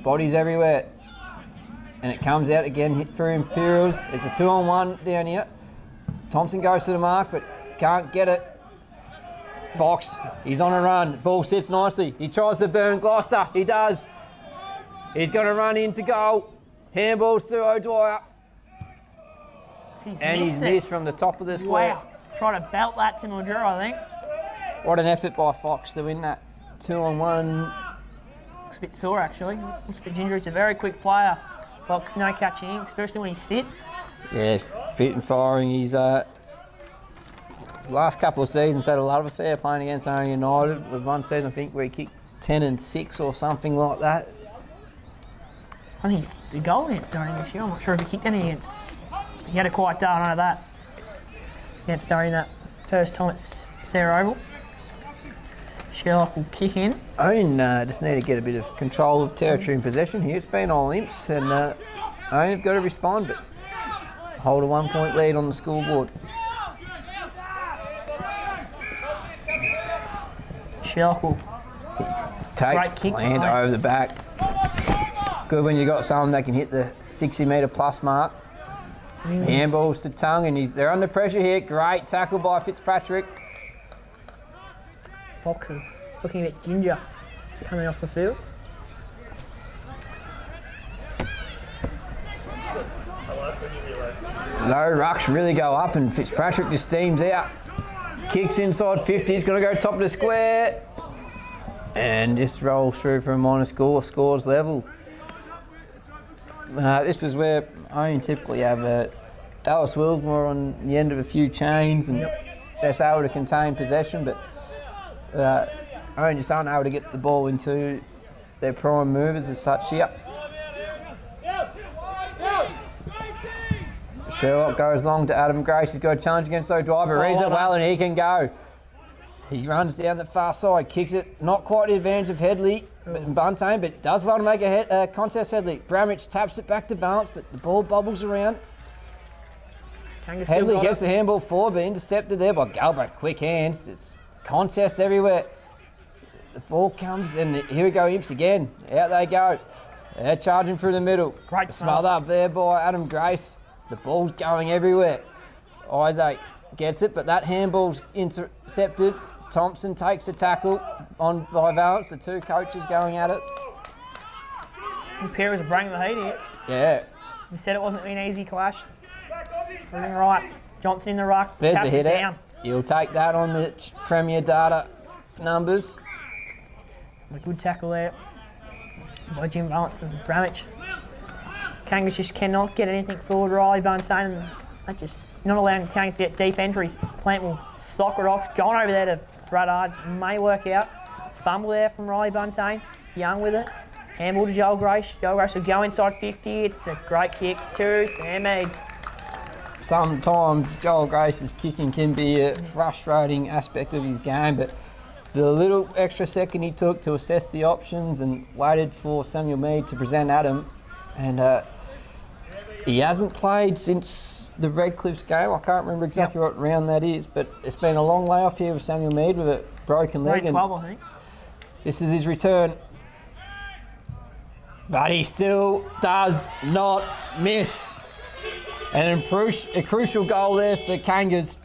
Bodies everywhere. And it comes out again, hit through Imperials. It's a 2-on-1 down here. Thompson goes to the mark, but can't get it. Fox, he's on a run. Ball sits nicely. He tries to burn Gloucester. He does. He's going to run into goal. Handballs to O'Dwyer. He's missed from the top of the square. Wow. Trying to belt that to Mildura, I think. What an effort by Fox to win that 2-on-1. Looks a bit sore, actually. Looks a bit gingery. It's a very quick player. Fox, no catching, especially when he's fit. Yeah, fit and firing. He's last couple of seasons had a lot of affair playing against Ouyen Utd. With one season, I think, where he kicked 10 and 6 or something like that. I think the goal against Ouyen this year, I'm not sure if he kicked any against us. He had a quiet day, I know that. Against Ouyen that first time at Sarah Oval. Sherlock will kick in. Ouyen just need to get a bit of control of territory and possession here. It's been all Imps, and Ouyen have got to respond, but hold a 1-point lead on the scoreboard. Sherlock will takes land over the back. It's good when you got someone that can hit the 60-metre plus mark. Handballs to Tongue, and they're under pressure here. Great tackle by Fitzpatrick. Fox is looking a bit ginger coming off the field. Low rucks really go up, and Fitzpatrick just steams out. Kicks inside 50, he's going to go top of the square. And just rolls through for a minor score, scores level. This is where Ouyen typically have Dallas Wilmore on the end of a few chains, and they're able to contain possession, but Ouyen just aren't able to get the ball into their prime movers as such here. Sherlock goes long to Adam Grace. He's got a challenge against O'Dwyer, but reads it well and he can go. He runs down the far side, kicks it. Not quite the advantage of Headley, Buntain, but does well to make a contest Headley. Bramich taps it back to Valance, but the ball bobbles around. Headley gets the handball forward, but intercepted there by Galbraith. Quick hands. It's contest everywhere. The ball comes, and here we go, Imps again. Out they go. They're charging through the middle. Great smother up there by Adam Grace. The ball's going everywhere. Isaac gets it, but that handball's intercepted. Thompson takes the tackle on by Valance. The two coaches going at it. Imperials are bringing the heat here. Yeah. We said it wasn't an easy clash. Moving right. Johnson in the ruck. There's taps the hit it down. You'll take that on the Premier Data numbers. A good tackle there by Jim Valance and Bramich. Kangas just cannot get anything forward. Riley Buntain, and that just not allowing the Kangas to get deep entries. Plant will sock it off. Going over there to Brad Ards, may work out. Fumble there from Riley Buntain. Young with it. Handball to Joel Grace. Joel Grace will go inside 50. It's a great kick to Sam Mead. Sometimes Joel Grace's kicking can be a frustrating aspect of his game, but the little extra second he took to assess the options and waited for Samuel Mead to present at him, and He hasn't played since the Redcliffs game. I can't remember exactly what round that is, but it's been a long layoff here with Samuel Mead with a broken leg. Grade 12, I think. This is his return. But he still does not miss. And a crucial goal there for Kangas.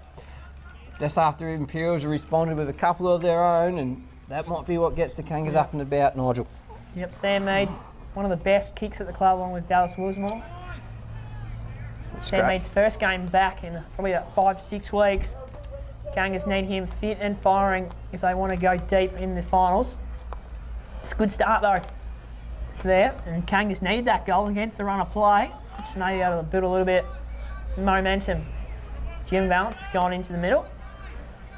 Just after Imperials responded with a couple of their own, and that might be what gets the Kangas up and about, Nigel. Yep, Sam Mead, one of the best kicks at the club along with Dallas Woolsmore. Sam Mead's first game back in probably about 5-6 weeks. Kangas need him fit and firing if they want to go deep in the finals. It's a good start though there, and Kangas needed that goal against the run of play. Just maybe able to build a little bit of momentum. Jim Valance has gone into the middle,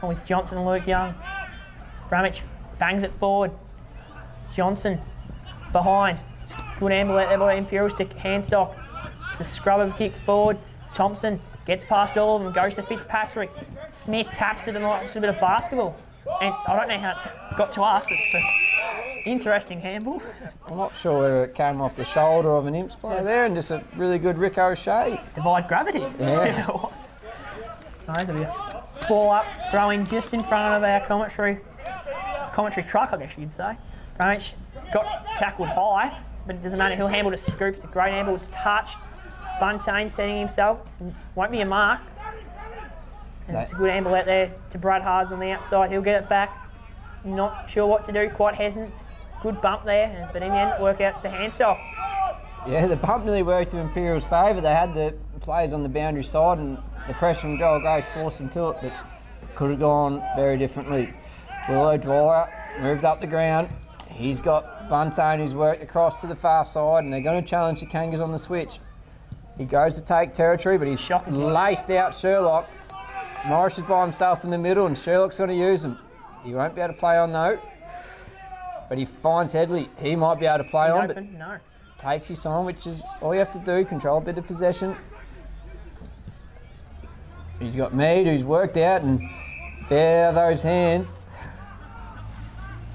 and with Johnson and Luke Young. Bramich bangs it forward. Johnson behind. Good amble out there by Imperials to Handstock. It's a scrub of a kick forward. Thompson gets past all of them, goes to Fitzpatrick. Smith taps it and likes a bit of basketball. And I don't know how it's got to us. It's an interesting handball. I'm not sure whether it came off the shoulder of an Imps player there, and just a really good Rick O'Shea. Divide gravity. Yeah. It was. Nice of you. Ball up, throw in just in front of our commentary truck, I guess you'd say. Bramich got tackled high, but it doesn't matter. He'll handle the scoop. It's a great handle. It's touched. Buntain setting himself. It won't be a mark. And it's a good handle out there to Brad Hards on the outside. He'll get it back. Not sure what to do. Quite hesitant. Good bump there, but in the end, it worked out the handstop. Yeah, the bump nearly worked to Imperials' favour. They had the players on the boundary side, and the pressure from Joel Grace forced them to it, but could have gone very differently. Willow Dwyer moved up the ground. He's got Buntain who's worked across to the far side, and they're going to challenge the Kangas on the switch. He goes to take territory, but he's laced out Sherlock. Morris is by himself in the middle, and Sherlock's going to use him. He won't be able to play on though, but he finds Headley. He might be able to play on, but no. Takes his time, which is all you have to do, control a bit of possession. He's got Mead, who's worked out, and there are those hands.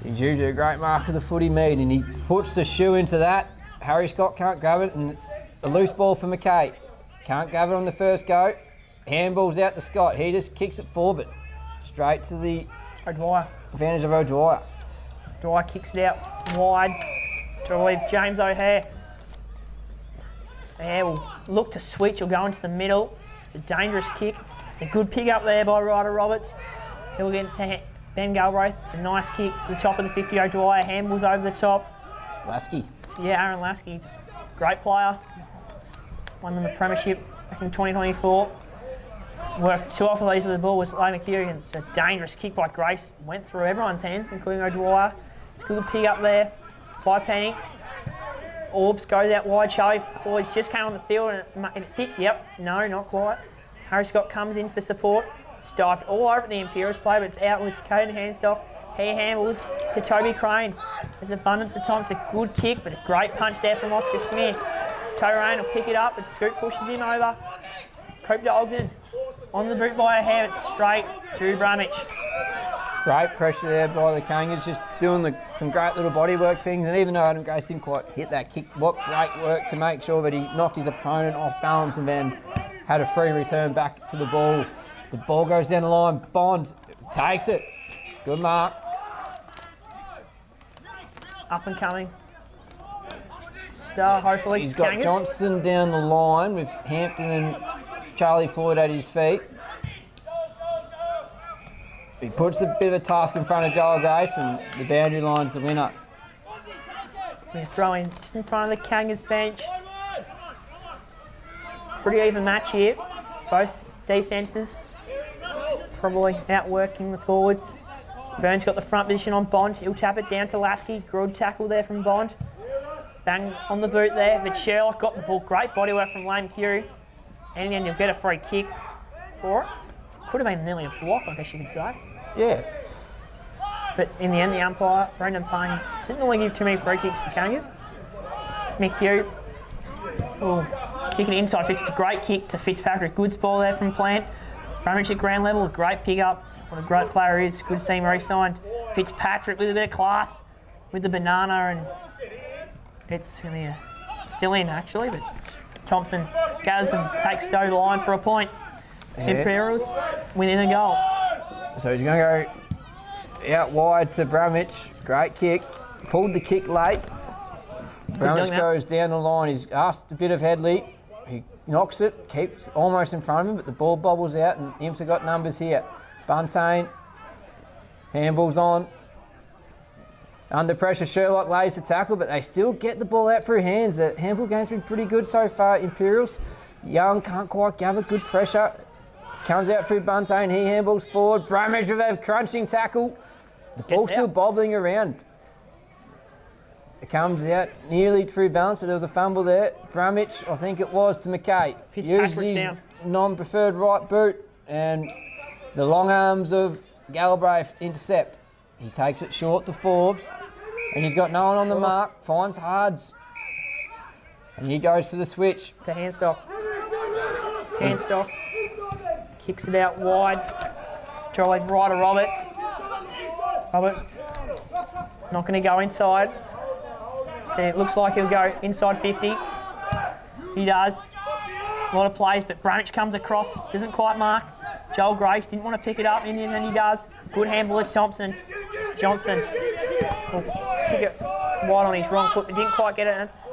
He's usually a great mark of the footy, Mead, and he puts the shoe into that. Harry Scott can't grab it, and it's a loose ball for McKay. Can't grab it on the first go. Handball's out to Scott. He just kicks it forward, straight to the advantage of O'Dwyer. Dwyer kicks it out wide to leave James O'Hare. O'Hare will look to switch. He'll go into the middle. It's a dangerous kick. It's a good pick up there by Ryder Roberts. He'll get to Ben Galbraith. It's a nice kick to the top of the 50. O'Dwyer handballs over the top. Lasky. Yeah, Aaron Lasky. Great player. Won them the premiership back in 2024. Worked two off of these with the ball was Lane McCurry. It's a dangerous kick by Grace. Went through everyone's hands, including O'Dwyer. It's a good pick up there by Penny. Orbs goes out wide. Charlie Floyd's just came on the field, and if it sits, yep, no, not quite. Harry Scott comes in for support. It's dived all over the Imperials play, but it's out with Caden Handstock. He handles to Toby Crane. There's abundance of time. It's a good kick, but a great punch there from Oscar Smith. Toby Crane will pick it up, but Scoop pushes him over. Cope to Ogden. On the boot by a hair, it's straight to Bramich. Great pressure there by the Kangas, just doing some great little bodywork things. And even though Adam Grace didn't quite hit that kick, what great work to make sure that he knocked his opponent off balance and then had a free return back to the ball. The ball goes down the line. Bond takes it. Good mark. Up and coming. Star, hopefully. He's got Kangas. Johnson down the line with Hampton and Charlie Floyd at his feet. He puts a bit of a task in front of Joel Grace, and the boundary line's the winner. We're throwing just in front of the Kangas bench. Pretty even match here. Both defences probably outworking the forwards. Burns got the front position on Bond. He'll tap it down to Lasky. Good tackle there from Bond. Bang on the boot there, but Sherlock got the ball. Great body work from Lane Curie. And then you'll get a free kick for it. Could have been nearly a block, I guess you could say. Yeah. But in the end, the umpire, Brendan Payne, didn't really give too many free kicks to Kangas. McHugh will kick it inside 50. It's a great kick to Fitzpatrick. Good spot there from Plant. Bramich at ground level, a great pick up. What a great player he is. Good to see him re-signed. Fitzpatrick with a bit of class with the banana, and it's going to be still in actually, but it's Thompson gathers and takes it over the line for a point. Yeah. Imperials within a goal. So he's going to go out wide to Bramich. Great kick. Pulled the kick late. Bramich goes down the line. He's asked a bit of Headley. He knocks it, keeps almost in front of him, but the ball bobbles out and Imps have got numbers here. Buntain, handballs on. Under pressure, Sherlock lays the tackle, but they still get the ball out through hands. The handball game's been pretty good so far, Imperials. Young can't quite gather good pressure. Comes out through Buntain, he handballs forward. Bramich with a crunching tackle. The ball's still bobbling around. It comes out nearly through balance, but there was a fumble there. Bramich, I think it was, to McKay. Uses his non-preferred right boot, and the long arms of Galbraith intercept. He takes it short to Forbes, and he's got no one on the mark. Finds Hards, and he goes for the switch. To Handstock. Handstock. Kicks it out wide. Try to leave right to Roberts. Roberts. Not going to go inside. So it looks like he'll go inside 50. He does. A lot of plays, but Bramich comes across, doesn't quite mark. Joel Grace didn't want to pick it up, and then he does. Good handball to Thompson. Johnson will kick it wide on his wrong foot, but didn't quite get it. It's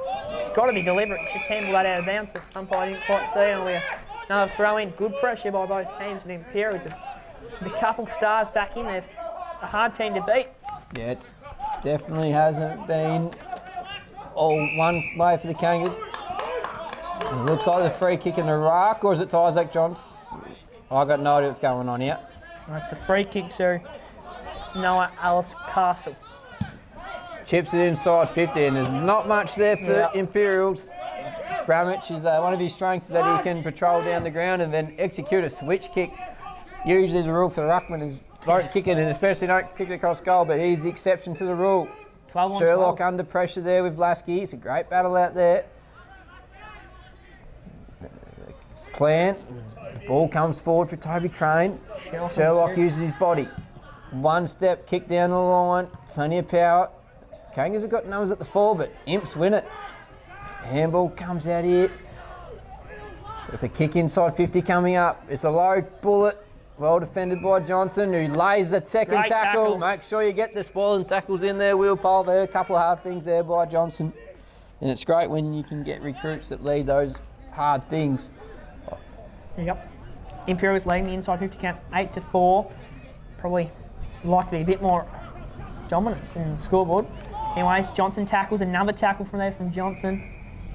got to be deliberate. It's just handballed that out of bounds, but umpire didn't quite see it. Another throw in. Good pressure by both teams, and Imperials. The couple stars back in there. A hard team to beat. Yeah, it definitely hasn't been all one way for the Kangas. It looks like the free kick in the ruck, or is it to Isaac Johns? I got no idea what's going on here. That's a free kick to Noah Alice Castle. Chips it inside 50, and there's not much there for the Imperials. Bramich is one of his strengths that he can patrol down the ground and then execute a switch kick. Usually the rule for ruckman is don't kick it, and especially don't kick it across goal, but he's the exception to the rule. 12 on Sherlock 12. under pressure there with Lasky. It's a great battle out there. Plant. The ball comes forward for Toby Crane. Sherlock uses his body. One step, kick down the line. Plenty of power. Kangas have got numbers at the fall, but Imps win it. Handball comes out here. With a kick inside 50 coming up. It's a low bullet. Well defended by Johnson, who lays the second tackle. Make sure you get the spoiling tackles in there, Will Pole there. A couple of hard things there by Johnson. And it's great when you can get recruits that lead those hard things. Yep. Imperials leading the inside 50 count 8-4. Probably like to be a bit more dominance in the scoreboard. Anyways, Johnson tackles, another tackle from there from Johnson.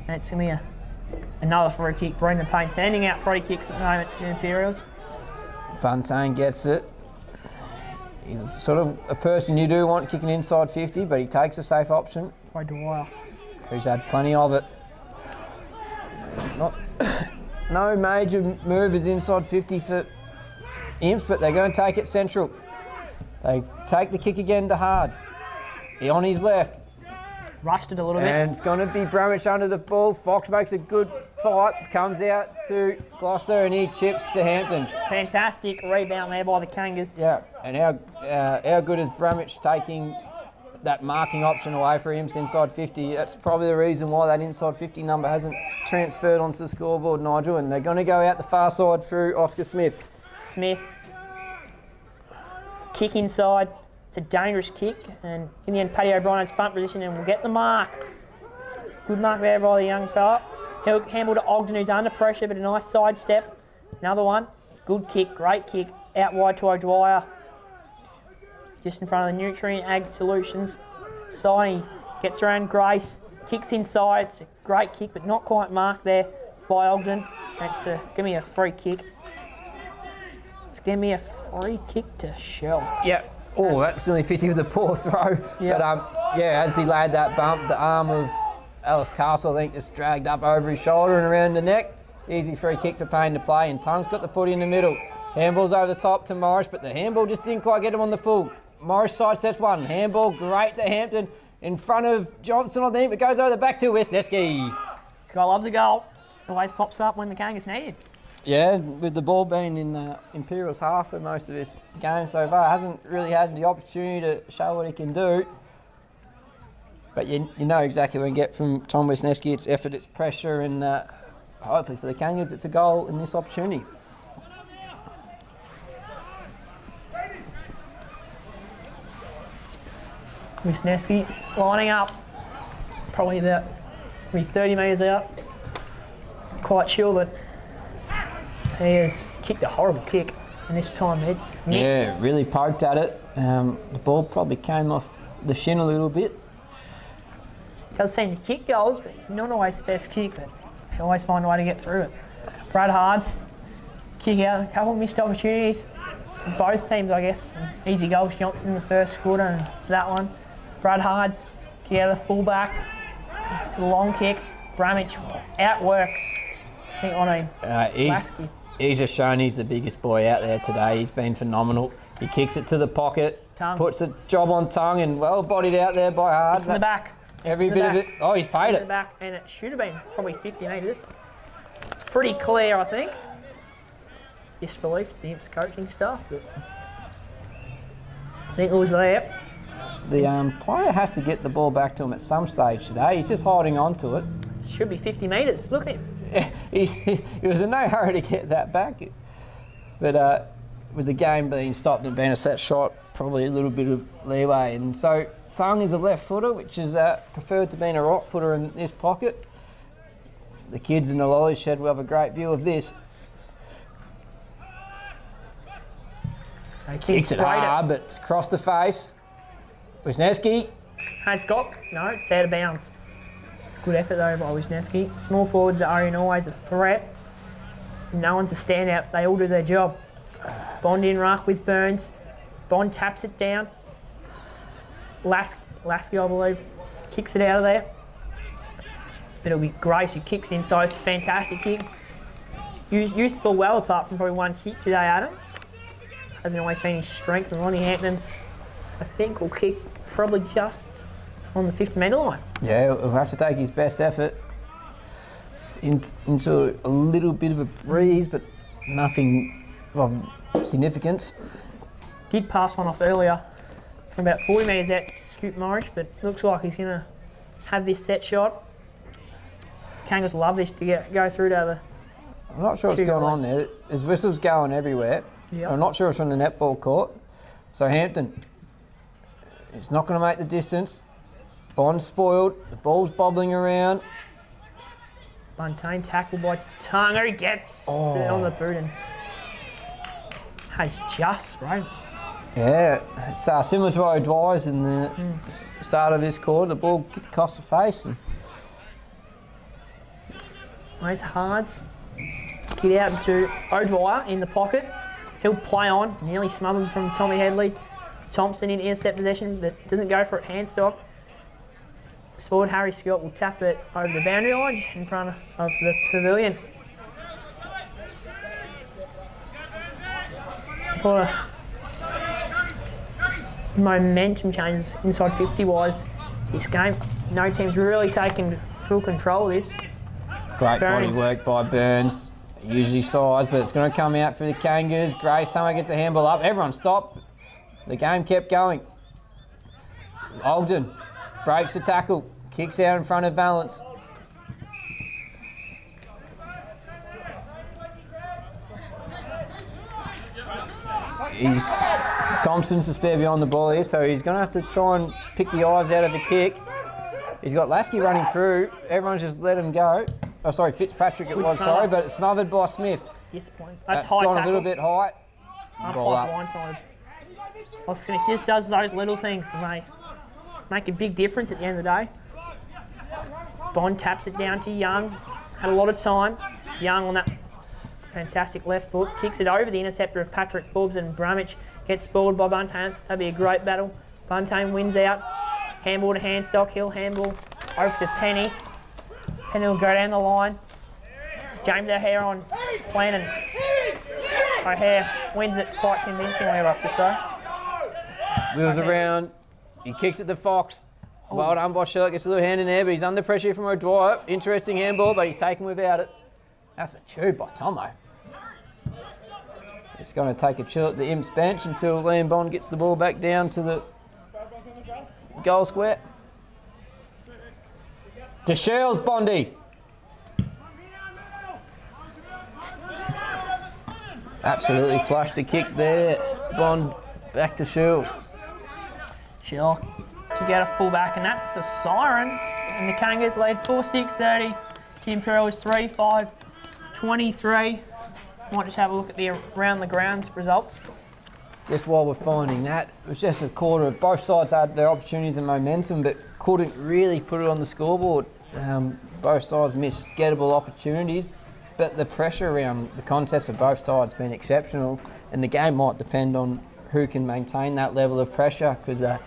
And it's going to be another free kick. Brendan Payne sending out free kicks at the moment, the Imperials. Buntain gets it. He's sort of a person you do want kicking inside 50, but he takes a safe option. By Dwyer. He's had plenty of it. No major movers inside 50 for Imps, but they're going to take it central. They take the kick again to Hards. He on his left. Rushed it a little bit. And it's going to be Bramich under the ball. Fox makes a good fight, comes out to Gloucester, and he chips to Hampton. Fantastic rebound there by the Kangas. Yeah, and how good is Bramich taking that marking option away for Imps inside 50? That's probably the reason why that inside 50 number hasn't transferred onto the scoreboard, Nigel, and they're going to go out the far side through Oscar Smith. Smith. Kick inside. It's a dangerous kick, and in the end, Paddy O'Brien's front position and will get the mark. Good mark there by the young fella. He'll handle to Ogden, who's under pressure, but a nice sidestep. Another one. Good kick, great kick. Out wide to O'Dwyer. Just in front of the Nutrient Ag Solutions side. He gets around Grace, kicks inside. It's a great kick, but not quite marked there by Ogden. It's give me a free kick. It's give me a free kick to Shell. Yep. Oh, that's nearly 50 with the poor throw. Yep. But yeah, as he laid that bump, the arm of Alice Castle, I think, just dragged up over his shoulder and around the neck. Easy free kick for Payne to play, and Tongue's got the footy in the middle. Handball's over the top to Morris, but the handball just didn't quite get him on the full. Morris sidesteps one. Handball great to Hampton in front of Johnson, I think, but goes over the back to Wisniewski. This guy loves a goal. Always pops up when the Kangas need him. Yeah, with the ball being in Imperials half for most of this game so far, hasn't really had the opportunity to show what he can do. But you know exactly what you get from Tom Wisniewski. It's effort, it's pressure, and hopefully for the Kangas, it's a goal in this opportunity. Wisniewski lining up, probably about 30 metres out. Quite sure, but he has kicked a horrible kick, and this time it's missed. Yeah, really poked at it. The ball probably came off the shin a little bit. Does seem to kick goals, but he's not always the best kick, but he always find a way to get through it. Brad Hards, kick out, a couple of missed opportunities for both teams, I guess. Easy goal for Johnson in the first quarter, and for that one, Brad Hards, kick out of the fullback. It's a long kick. Bramage outworks. He's just shown he's the biggest boy out there today. He's been phenomenal. He kicks it to the pocket, puts the job on Tongue, and well bodied out there by Hards. It's in the back. Every bit of it. Oh, he's paid it. In the back, and it should have been probably 50 metres. It's pretty clear, I think. Disbelief, the Imps coaching staff, but I think it was there. The player has to get the ball back to him at some stage today. He's just holding on to it. It should be 50 metres. Look at him. He was in no hurry to get that back. But with the game being stopped and being a set shot, probably a little bit of leeway. And so Tongue is a left footer, which is preferred to being a right footer in this pocket. The kids in the lolly shed will have a great view of this. Kicks it hard, but it's across the face. Wisniewski. It's got, no, it's out of bounds. Good effort though by Wisniewski. Small forwards are always a threat. No one's a standout. They all do their job. Bond in ruck with Burns. Bond taps it down. Lasky, I believe, kicks it out of there. But it'll be Grace who kicks inside. It's a fantastic kick. Used the ball well apart from probably one kick today, Adam. Hasn't always been his strength. And Lonnie Hampton, I think, will kick probably just on the 50-metre line. Yeah, he'll have to take his best effort into a little bit of a breeze, but nothing of significance. Did pass one off earlier from about 40 metres out to Scoot Morris, but looks like he's going to have this set shot. Kangas love this to go through to the... I'm not sure what's going on there. There's whistles going everywhere. Yep. I'm not sure it's from the netball court. So Hampton, it's not going to make the distance. Bond spoiled. The ball's bobbling around. Buntain tackled by Tongue. He gets it on the boot and has just sprayed. Yeah, it's similar to O'Dwyer's in the start of this quarter. The ball kicked across the face. And Nice Hards. Get out to O'Dwyer in the pocket. He'll play on, nearly smothered from Tommy Headley. Thompson in intercept possession, but doesn't go for it, handstock. Sport Harry Scott will tap it over the boundary line in front of the pavilion. What a momentum changes inside 50-wise this game. No team's really taken full control of this. Great body work by Burns. Usually size, but it's going to come out for the Kangas. Gray somehow gets a handball up. Everyone stopped. The game kept going. Ogden breaks the tackle. Kicks out in front of Valence. Thompson's to spare beyond the ball here, so he's going to have to try and pick the eyes out of the kick. He's got Lasky running through. Everyone's just let him go. Oh, sorry, Fitzpatrick it was, sorry, but it's smothered by Smith. Disappointing. That's high gone tackle. A little bit high. Ball up. Blindsided. Well, Smith just does those little things and they make a big difference at the end of the day. Bond taps it down to Young. Had a lot of time. Young on that fantastic left foot. Kicks it over the interceptor of Patrick Forbes and Bramage. Gets spoiled by Buntain. That'd be a great battle. Buntain wins out. Handball to Handstock. He'll handball over to Penny. Penny will go down the line. It's James O'Hare on plan and O'Hare wins it quite convincingly, I have to say. Wheels around. He kicks at the Fox. Well done by Sherlock. Gets a little hand in there, but he's under pressure from O'Dwyer. Interesting handball, but he's taken without it. That's a tube by Tomo. It's going to take a chill at the Imps bench until Liam Bond gets the ball back down to the goal square. DeShirl's Bondy. Absolutely flushed the kick there. Bond back to Shields. She'll to get a fullback, and that's a siren. And the Kangas lead 4-6-30. The Imperials 3-5-23. Might just have a look at the around the grounds results. Just while we're finding that, it was just a quarter. Both sides had their opportunities and momentum, but couldn't really put it on the scoreboard. Both sides missed gettable opportunities, but the pressure around the contest for both sides has been exceptional, and the game might depend on who can maintain that level of pressure, because I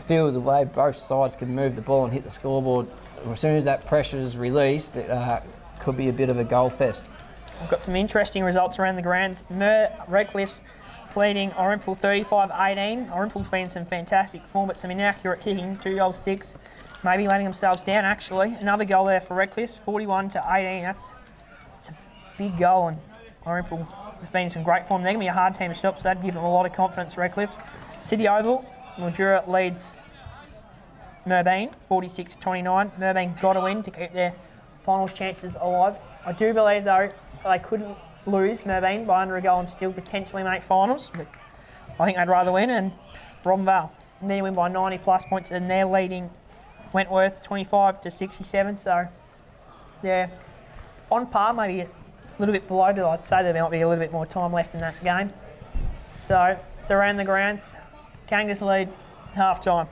feel the way both sides can move the ball and hit the scoreboard, as soon as that pressure is released, it could be a bit of a goal fest. We've got some interesting results around the grounds. Redcliffe's leading Orimple 35-18. Orimple's been in some fantastic form, but some inaccurate kicking, 2 goals 6, maybe letting themselves down actually. Another goal there for Redcliffe, 41-18. That's a big goal, and Orimple has been in some great form. They're going to be a hard team to stop, so that'd give them a lot of confidence, Redcliffe's. City Oval, Mildura leads Merbeen 46-29. Merbeen got a win to keep their finals chances alive. I do believe though they couldn't lose Merbeen by under a goal and still potentially make finals, but I think they'd rather win. And Robinvale, they win by 90 plus points, and they're leading Wentworth 25-67. So they're on par, maybe a little bit below, but I'd say there might be a little bit more time left in that game. So it's around the grounds. Kangas lead half time.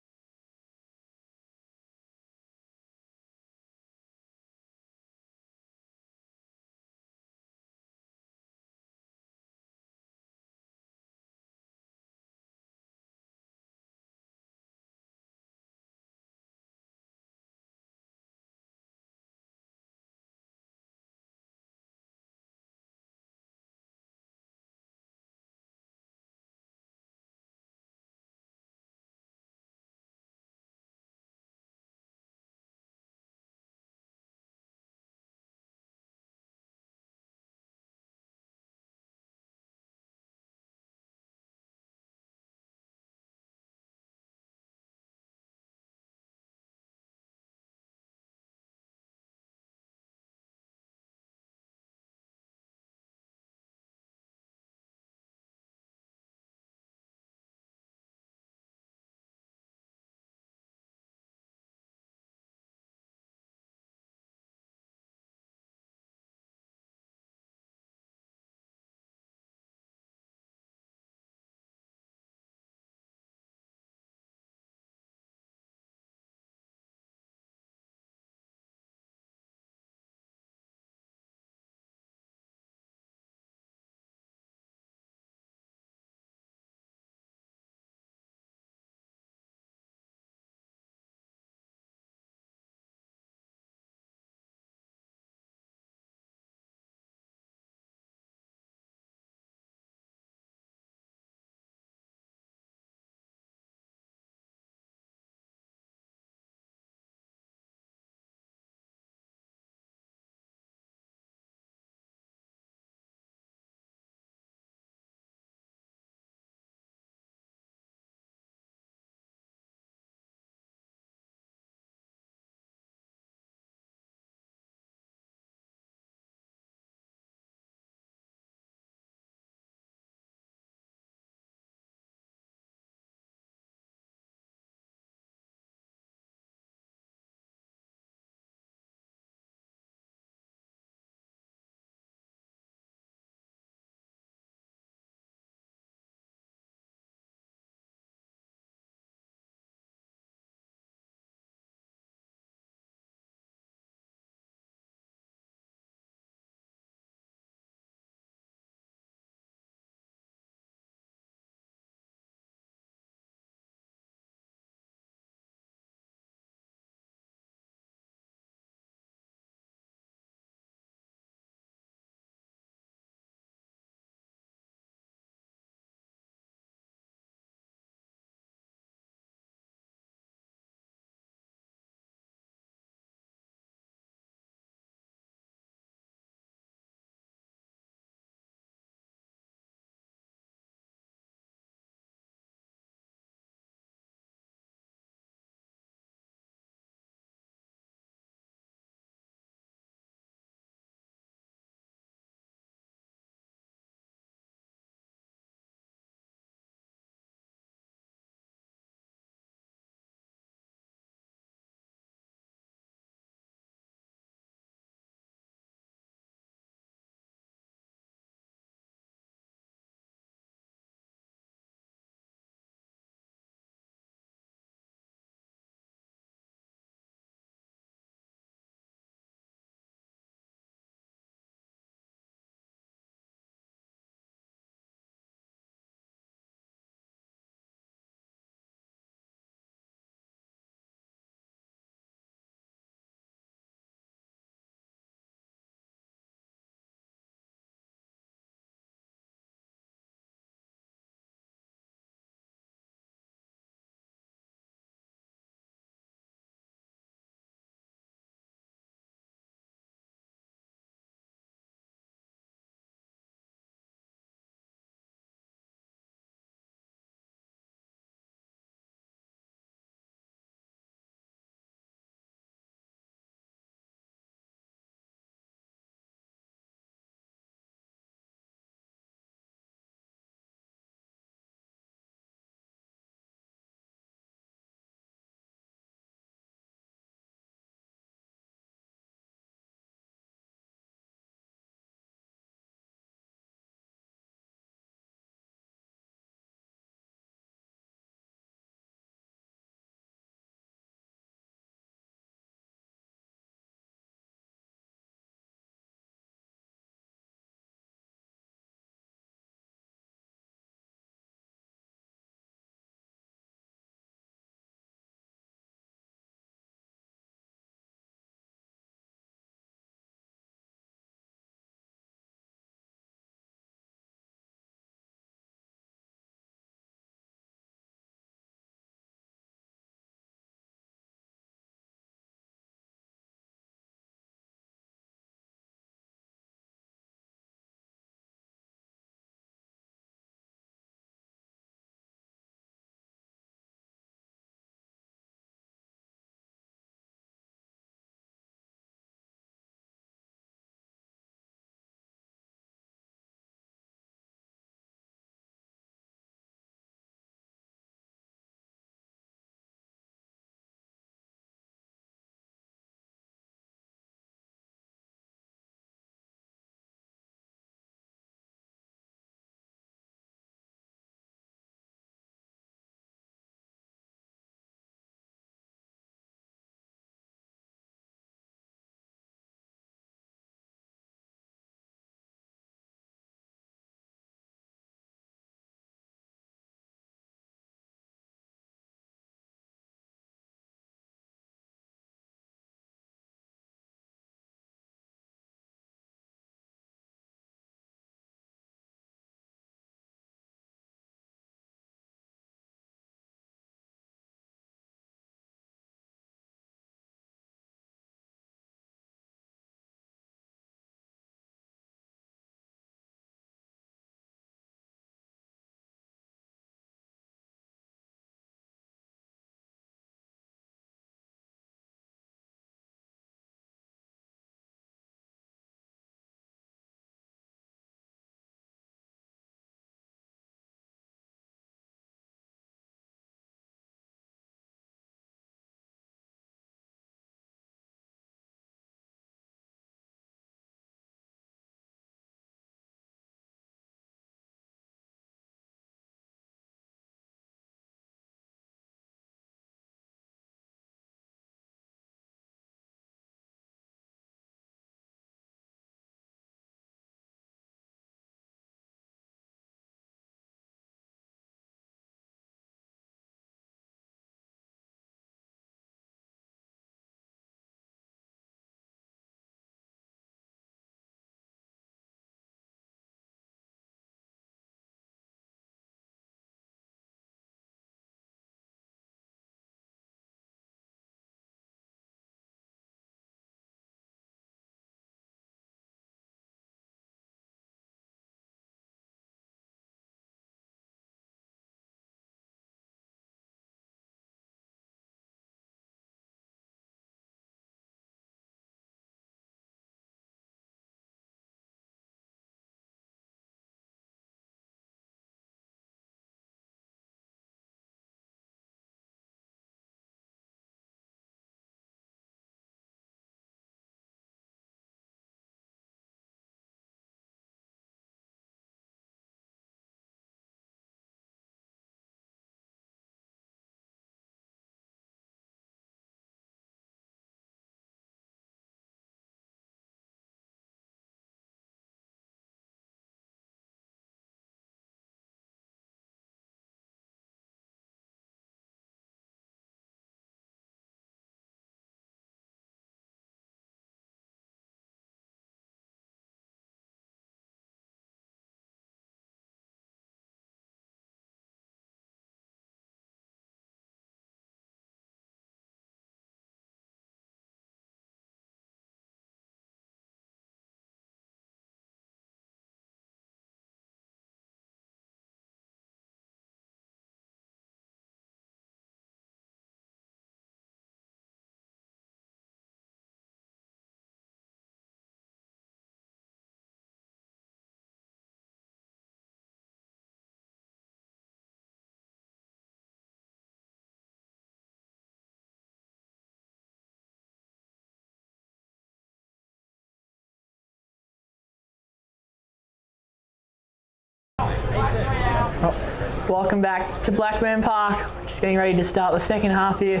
Welcome back to Blackburn Park. Just getting ready to start the second half here.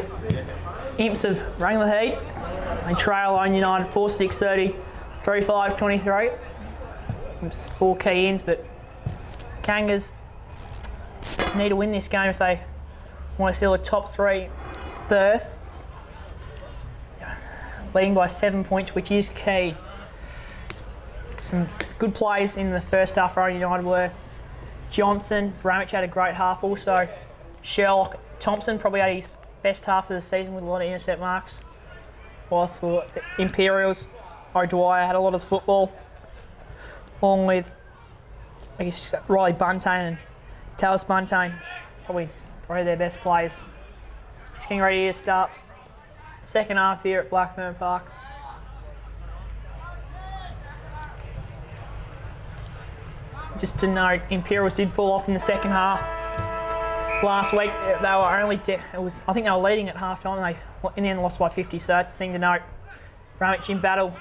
Imps have rang the heat. They trail Ouyen United 4-6-30, 3-5-23. Imps 4 key ins, but Kangas need to win this game if they want to steal a top 3 berth. Leading by 7 points, which is key. Some good plays in the first half for Ouyen United were Johnson, Bramich had a great half also. Sherlock, Thompson probably had his best half of the season with a lot of intercept marks. Whilst for Imperials, O'Dwyer had a lot of football. Along with, I guess, Riley Buntain and Talis Buntain, probably 3 of their best players. Just getting ready to start second half here at Blackburn Park. Just to note, Imperials did fall off in the second half. Last week, they were only, I think they were leading at half time and they in the end lost by 50, so that's the thing to note. Bramich in battle.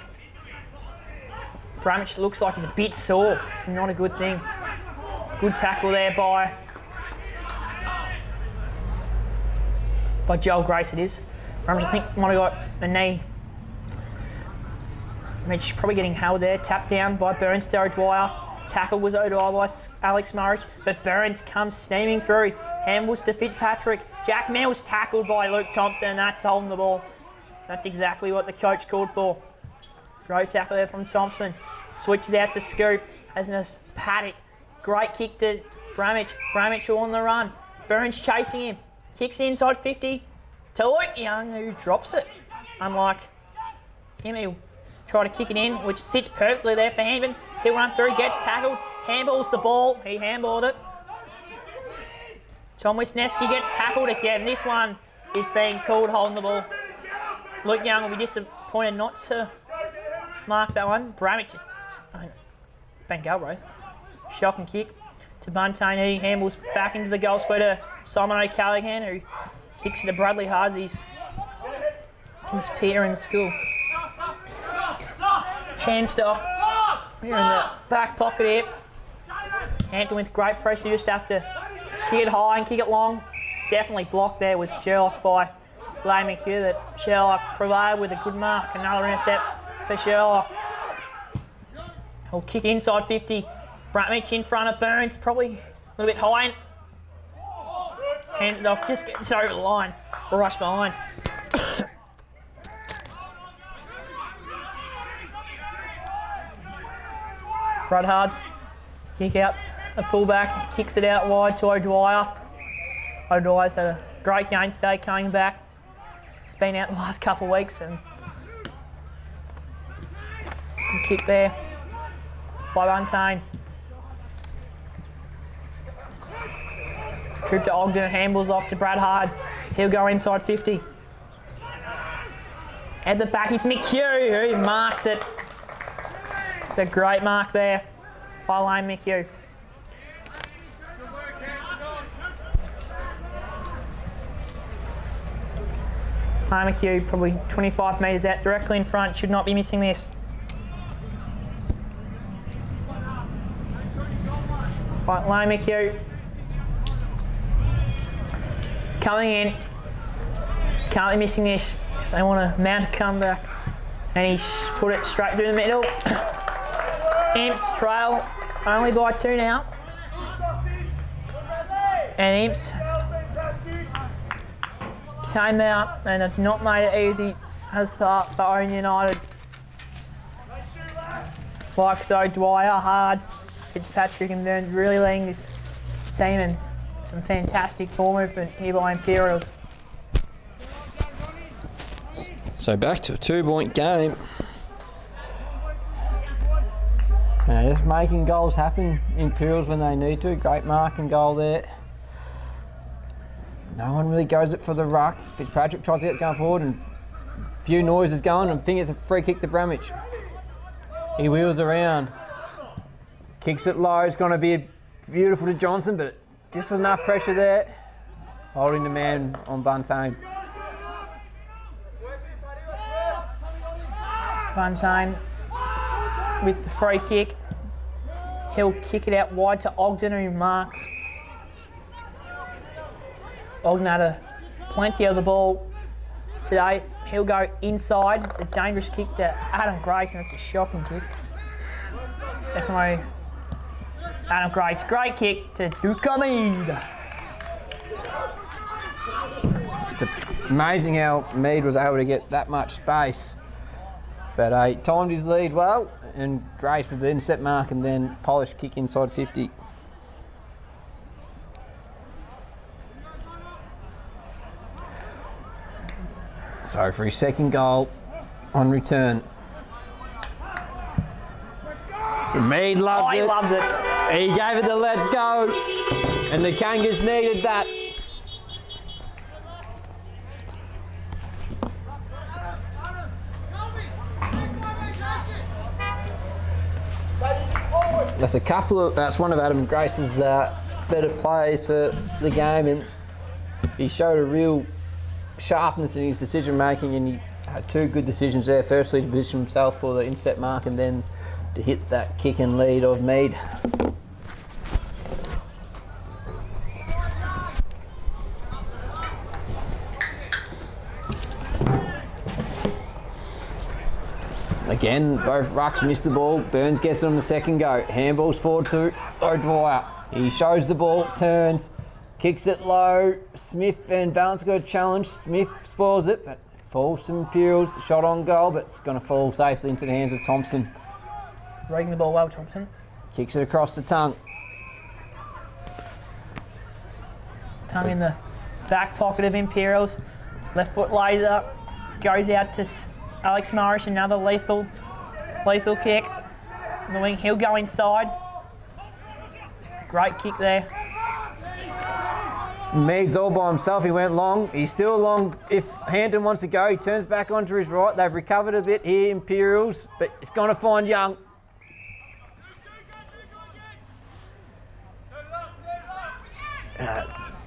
Bramich looks like he's a bit sore. It's not a good thing. Good tackle there by Joel Grace it is. Bramich, I think, might have got a knee. Bramich probably getting held there. Tapped down by Burns to O'Dwyer. Tackle was O'Dwyer by Alex Murray, but Burns comes steaming through. Handballs to Fitzpatrick. Jack Mills tackled by Luke Thompson. That's holding the ball. That's exactly what the coach called for. Great tackle there from Thompson. Switches out to Scoop. Has a Paddock. Great kick to Bramich. Bramich on the run. Burns chasing him. Kicks the inside 50 to Luke Young, who drops it. Unlike him, he'll try to kick it in, which sits perfectly there for Handman. He'll run through, gets tackled, handballs the ball. He handballed it. Tom Wisniewski gets tackled again. This one is being called holding the ball. Luke Young will be disappointed not to mark that one. Bramich, Ben Galbraith, shocking kick to Buntain. He handballs back into the goal square to Simon O'Callaghan, who kicks it to Bradley Harzeys, his peer in school. Hand stop. Here in the back pocket here. Hampton with great pressure, just have to kick it high and kick it long. Definitely blocked there was Sherlock by Blay McHugh, that Sherlock prevailed with a good mark. Another intercept for Sherlock. He'll kick inside 50. Bramich in front of Burns, probably a little bit high. Hands it off, just gets over the line for rush behind. Brad Hards, kick out a fullback, kicks it out wide to O'Dwyer. O'Dwyer's had a great game today coming back. He's been out the last couple of weeks and good kick there by Buntain. Troop to Ogden, handballs off to Brad Hards. He'll go inside 50. At the back, it's McHugh who marks it. It's a great mark there by Lane McHugh. Lane McHugh probably 25 metres out, directly in front, should not be missing this. Right, Lane McHugh coming in, can't be missing this if they want to mount a comeback. And he's put it straight through the middle. Imps trail only by 2 now. And Imps came out and have not made it easy as start for Ouyen United. Like so, Dwyer, Hards, Fitzpatrick and Burns really leading this team, and some fantastic ball movement here by Imperials. So back to a 2-point game. Now just making goals happen, Imperials, when they need to. Great marking goal there. No one really goes it for the ruck. Fitzpatrick tries to get going forward and a few noises going, and think it's a free kick to Bramich. He wheels around, kicks it low. It's going to be beautiful to Johnson, but just with enough pressure there, holding the man on Buntain. Buntain with the free kick. He'll kick it out wide to Ogden, who marks Ogden had plenty of the ball today. He'll go inside. It's a dangerous kick to Adam Grace, and it's a shocking kick. Definitely Adam Grace. Great kick to Dukamid. It's amazing how Mead was able to get that much space. But he timed his lead well, and Grace with the intercept mark and then polished kick inside 50. So for his second goal on return. Mead loves it. He loves it. He gave it the let's go. And the Kangas needed that. That's one of Adam Grace's better plays to the game, and he showed a real sharpness in his decision making, and he had two good decisions there. Firstly, to position himself for the inset mark, and then to hit that kick and lead of Mead. Again, both rucks miss the ball. Burns gets it on the second go. Handballs forward to O'Dwyer. He shows the ball, turns, kicks it low. Smith and Valence got a challenge. Smith spoils it, but falls to Imperials. Shot on goal, but it's going to fall safely into the hands of Thompson. Reading the ball well, Thompson. Kicks it across the tongue. Tongue in the back pocket of Imperials. Left foot laser. Goes out to Alex Marish, another lethal kick. On the wing, he'll go inside. Great kick there. Mead's all by himself. He went long. He's still long. If Hampton wants to go, he turns back onto his right. They've recovered a bit here, Imperials, but it's going to find Young.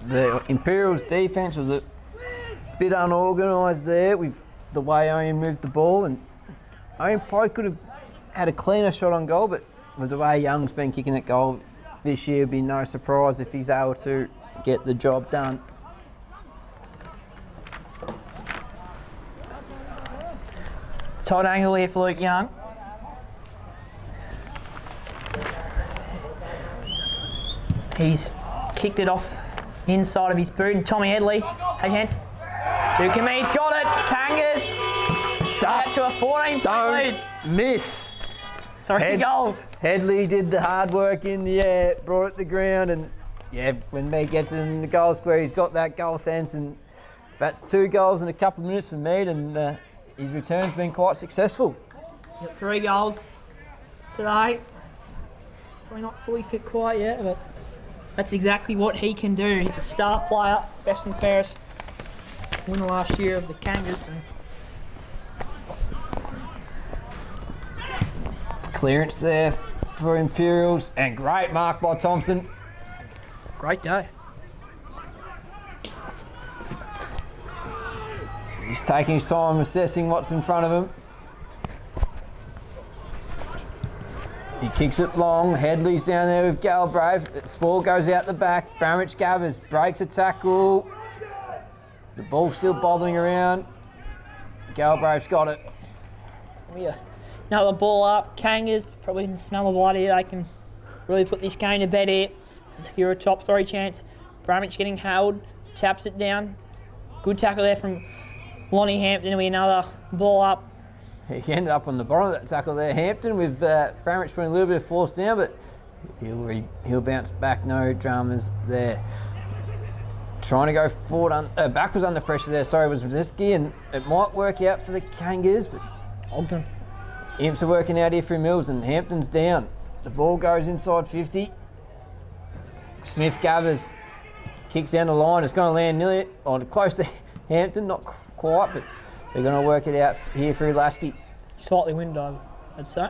The Imperials' defence was a bit unorganised there with the way Ouyen moved the ball, and Ouyen probably could have had a cleaner shot on goal, but with the way Young's been kicking at goal this year, it'd be no surprise if he's able to get the job done. Tight angle here for Luke Young. He's kicked it off the inside of his boot, and Tommy Headley has a chance. Dukamid's got it. Kangas out to a 14-point lead. Miss. 3 goals. Headley did the hard work in the air, brought it to the ground, and yeah, when Mead gets it in the goal square, he's got that goal sense, and that's 2 goals in a couple of minutes for Mead, and his return's been quite successful. Got 3 goals today. It's probably not fully fit quite yet, but that's exactly what he can do. He's a star player, best and fairest winner last year of the Kangas. Clearance there for Imperials, and great mark by Thompson. Great day. He's taking his time assessing what's in front of him. He kicks it long. Headley's down there with Galbraith. The ball goes out the back. Bramwich Gathers breaks a tackle. The ball's still bobbling around. Galbraith's got it. Yeah. Another ball up. Kangas probably can smell the blood here. They can really put this game to bed here and secure a top 3 chance. Bramwich getting held. Taps it down. Good tackle there from Lonnie Hampton. We another ball up. He ended up on the bottom of that tackle there. Hampton with Bramwich putting a little bit of force down, but he'll bounce back. No dramas there. Trying to go forward, backwards under pressure there. Sorry, was Rosiski, and it might work out for the Kangas, but Ogden. Imps are working out here for Mills, and Hampton's down. The ball goes inside 50. Smith gathers, kicks down the line. It's going to land nearly close to Hampton, not quite, but they're going to work it out here for Lasky. Slightly windowed, I'd say.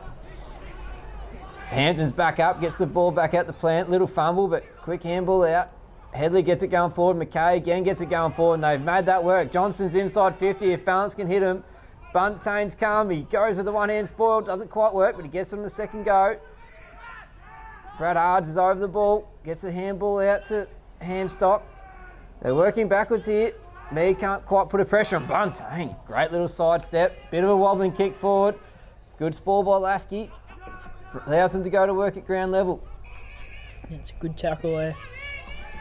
Hampton's back up, gets the ball back out the plant. Little fumble, but quick handball out. Headley gets it going forward. McKay again gets it going forward, and they've made that work. Johnson's inside 50. If Valence can hit him, Buntane's come. He goes with the one-hand spoil. Doesn't quite work, but he gets it on the second go. Brad Hards is over the ball. Gets the handball out to Handstock. They're working backwards here. Mead can't quite put a pressure on Bunting. Great little side step. Bit of a wobbling kick forward. Good spoil by Lasky. Allows them to go to work at ground level. It's a good tackle there.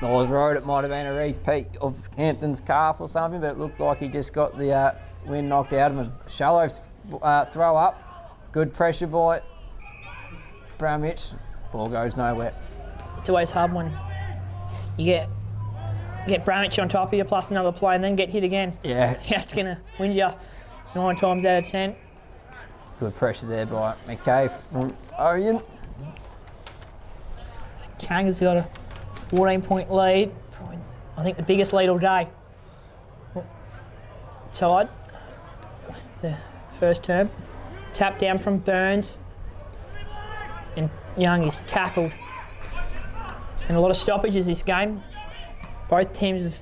I was worried it might have been a repeat of Hampton's calf or something, but it looked like he just got the wind knocked out of him. Shallow throw up. Good pressure by Bramich. Ball goes nowhere. It's always hard when you get Bramich on top of you plus another play and then get hit again. Yeah. Yeah, it's going to win you 9 times out of 10. Good pressure there by McKay from Ouyen. Kangas got a 14-point lead. Probably, I think the biggest lead all day. Tied. The first term. Tap down from Burns. And Young is tackled. There's been a lot of stoppages this game. Both teams have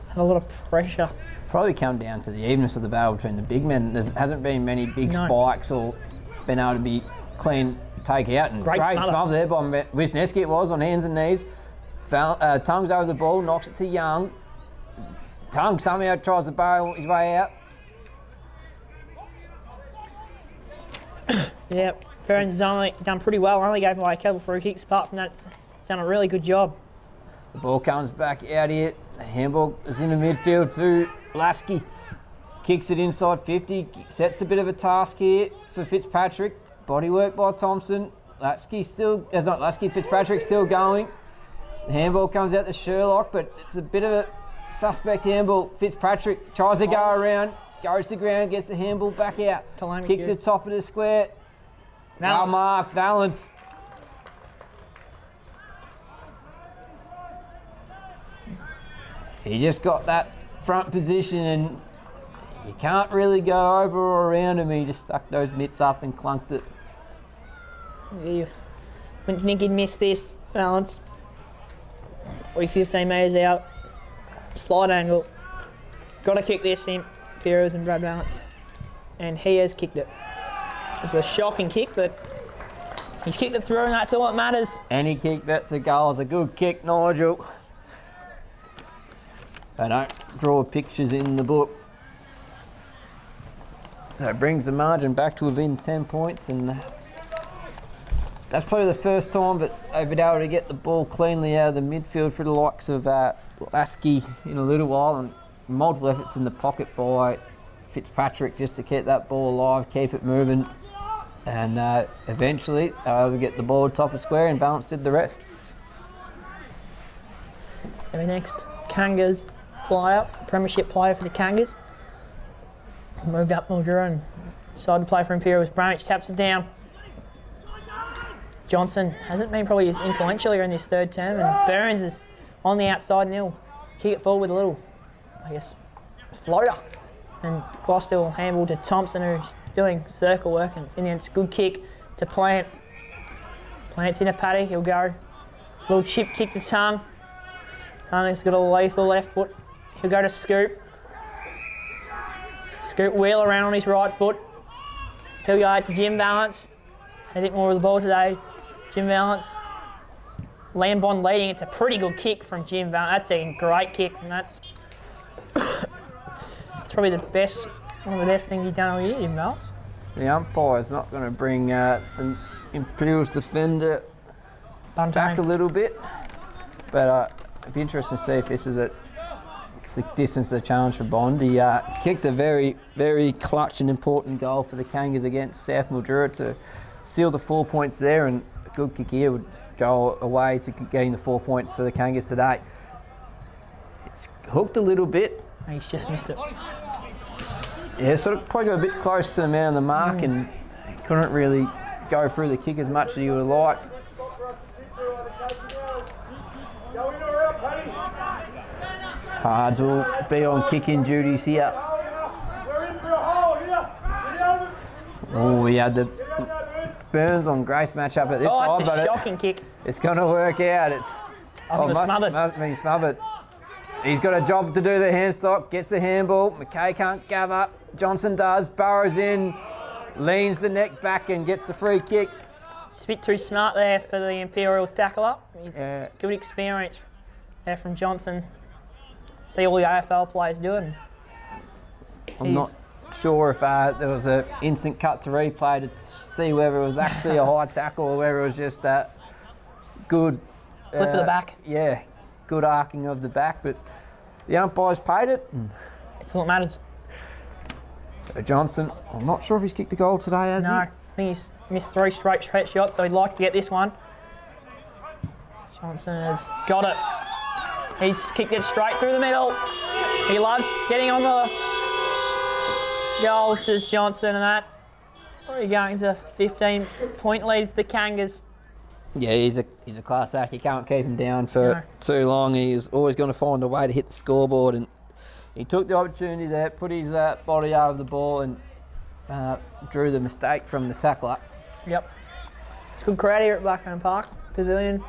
had a lot of pressure. Probably come down to the evenness of the battle between the big men. There hasn't been many big spikes or been able to be clean take out. And great smother there by Wisniewski it was on hands and knees. Tongue's over the ball, knocks it to Young. Tongue somehow tries to barrel his way out. Yeah, Burns has only done pretty well. Only gave away a couple free kicks. Apart from that, it's done a really good job. The ball comes back out here. The handball is in the midfield through Lasky. Kicks it inside 50. Sets a bit of a task here for Fitzpatrick. Body work by Thompson. Fitzpatrick still going. The handball comes out to Sherlock, but it's a bit of a suspect handball. Fitzpatrick tries to go around, goes to the ground, gets the handball back out. Kicks it top of the square. Well marked, Valance. He just got that front position and you can't really go over or around him. He just stuck those mitts up and clunked it. Yeah, wouldn't think he'd miss this, Valance. 15 metres out, slide angle. Got to kick this, Imperials and Brad Valance. And he has kicked it. It's a shocking kick, but he's kicked it through and that's all that matters. Any kick that's a goal is a good kick, Nigel. They don't draw pictures in the book. So it brings the margin back to within 10 points, and that's probably the first time that they've been able to get the ball cleanly out of the midfield for the likes of Lasky in a little while, and multiple efforts in the pocket by Fitzpatrick just to keep that ball alive, keep it moving, and eventually they were able to get the ball top of square and Valance did the rest. Next, Kangas player, premiership player for the Kangas. Moved up Mildura and decided to play for Imperials. Bramich taps it down. Johnson hasn't been probably as influential here in this third term, and Burns is on the outside and he'll kick it forward with a little, floater. And Gloucester will handball to Thompson, who's doing circle work, and in the end it's a good kick to Plant. Plant's in a paddock, he'll go. Little chip kick to Tongue. Tongue's got a lethal left foot. He'll go to Scoop. Scoop wheel around on his right foot. He'll go out to Jim Valance. A bit more of the ball today. Jim Valance. Lambon leading. It's a pretty good kick from Jim Valance. That's a great kick, and that's it's probably one of the best things he's done all year, Jim Valance. The umpire's not going to bring the Imperials defender back a little bit, but it'd be interesting to see if this is the distance of the challenge for Bond. He kicked a very, very clutch and important goal for the Kangas against South Mildura to seal the 4 points there, and a good kick here would go away to getting the 4 points for the Kangas today. It's hooked a little bit. He's just missed it. Yeah, sort of probably got a bit close to the man on the mark and couldn't really go through the kick as much as he would have liked. Hards will be on kicking duties here. Oh, we had the Burns on Grace matchup at this side, but it's a shocking kick. It's going to work out. I think it was smothered. Must be smothered. He's got a job to do, the hand stock, gets the handball. McKay can't gather. Johnson does, burrows in, leans the neck back and gets the free kick. Just a bit too smart there for the Imperials tackle up. It's good experience there from Johnson. see all the AFL players do it. I'm not sure if there was an instant cut to replay to see whether it was actually a high tackle or whether it was just a good Flip of the back. Yeah, good arcing of the back, but the umpires paid it. That's all that matters. So Johnson, I'm not sure if he's kicked a goal today, has No, he? I think he's missed 3 straight shots, so he'd like to get this one. Johnson has got it. He's kicked it straight through the middle. He loves getting on the goals, does Johnson, and that. We're going to a 15-point lead for the Kangas. Yeah, he's a class act. You can't keep him down for too long. He's always going to find a way to hit the scoreboard, and he took the opportunity there, put his body over the ball, and drew the mistake from the tackler. Yep. It's a good crowd here at Blackburn Park Pavilion.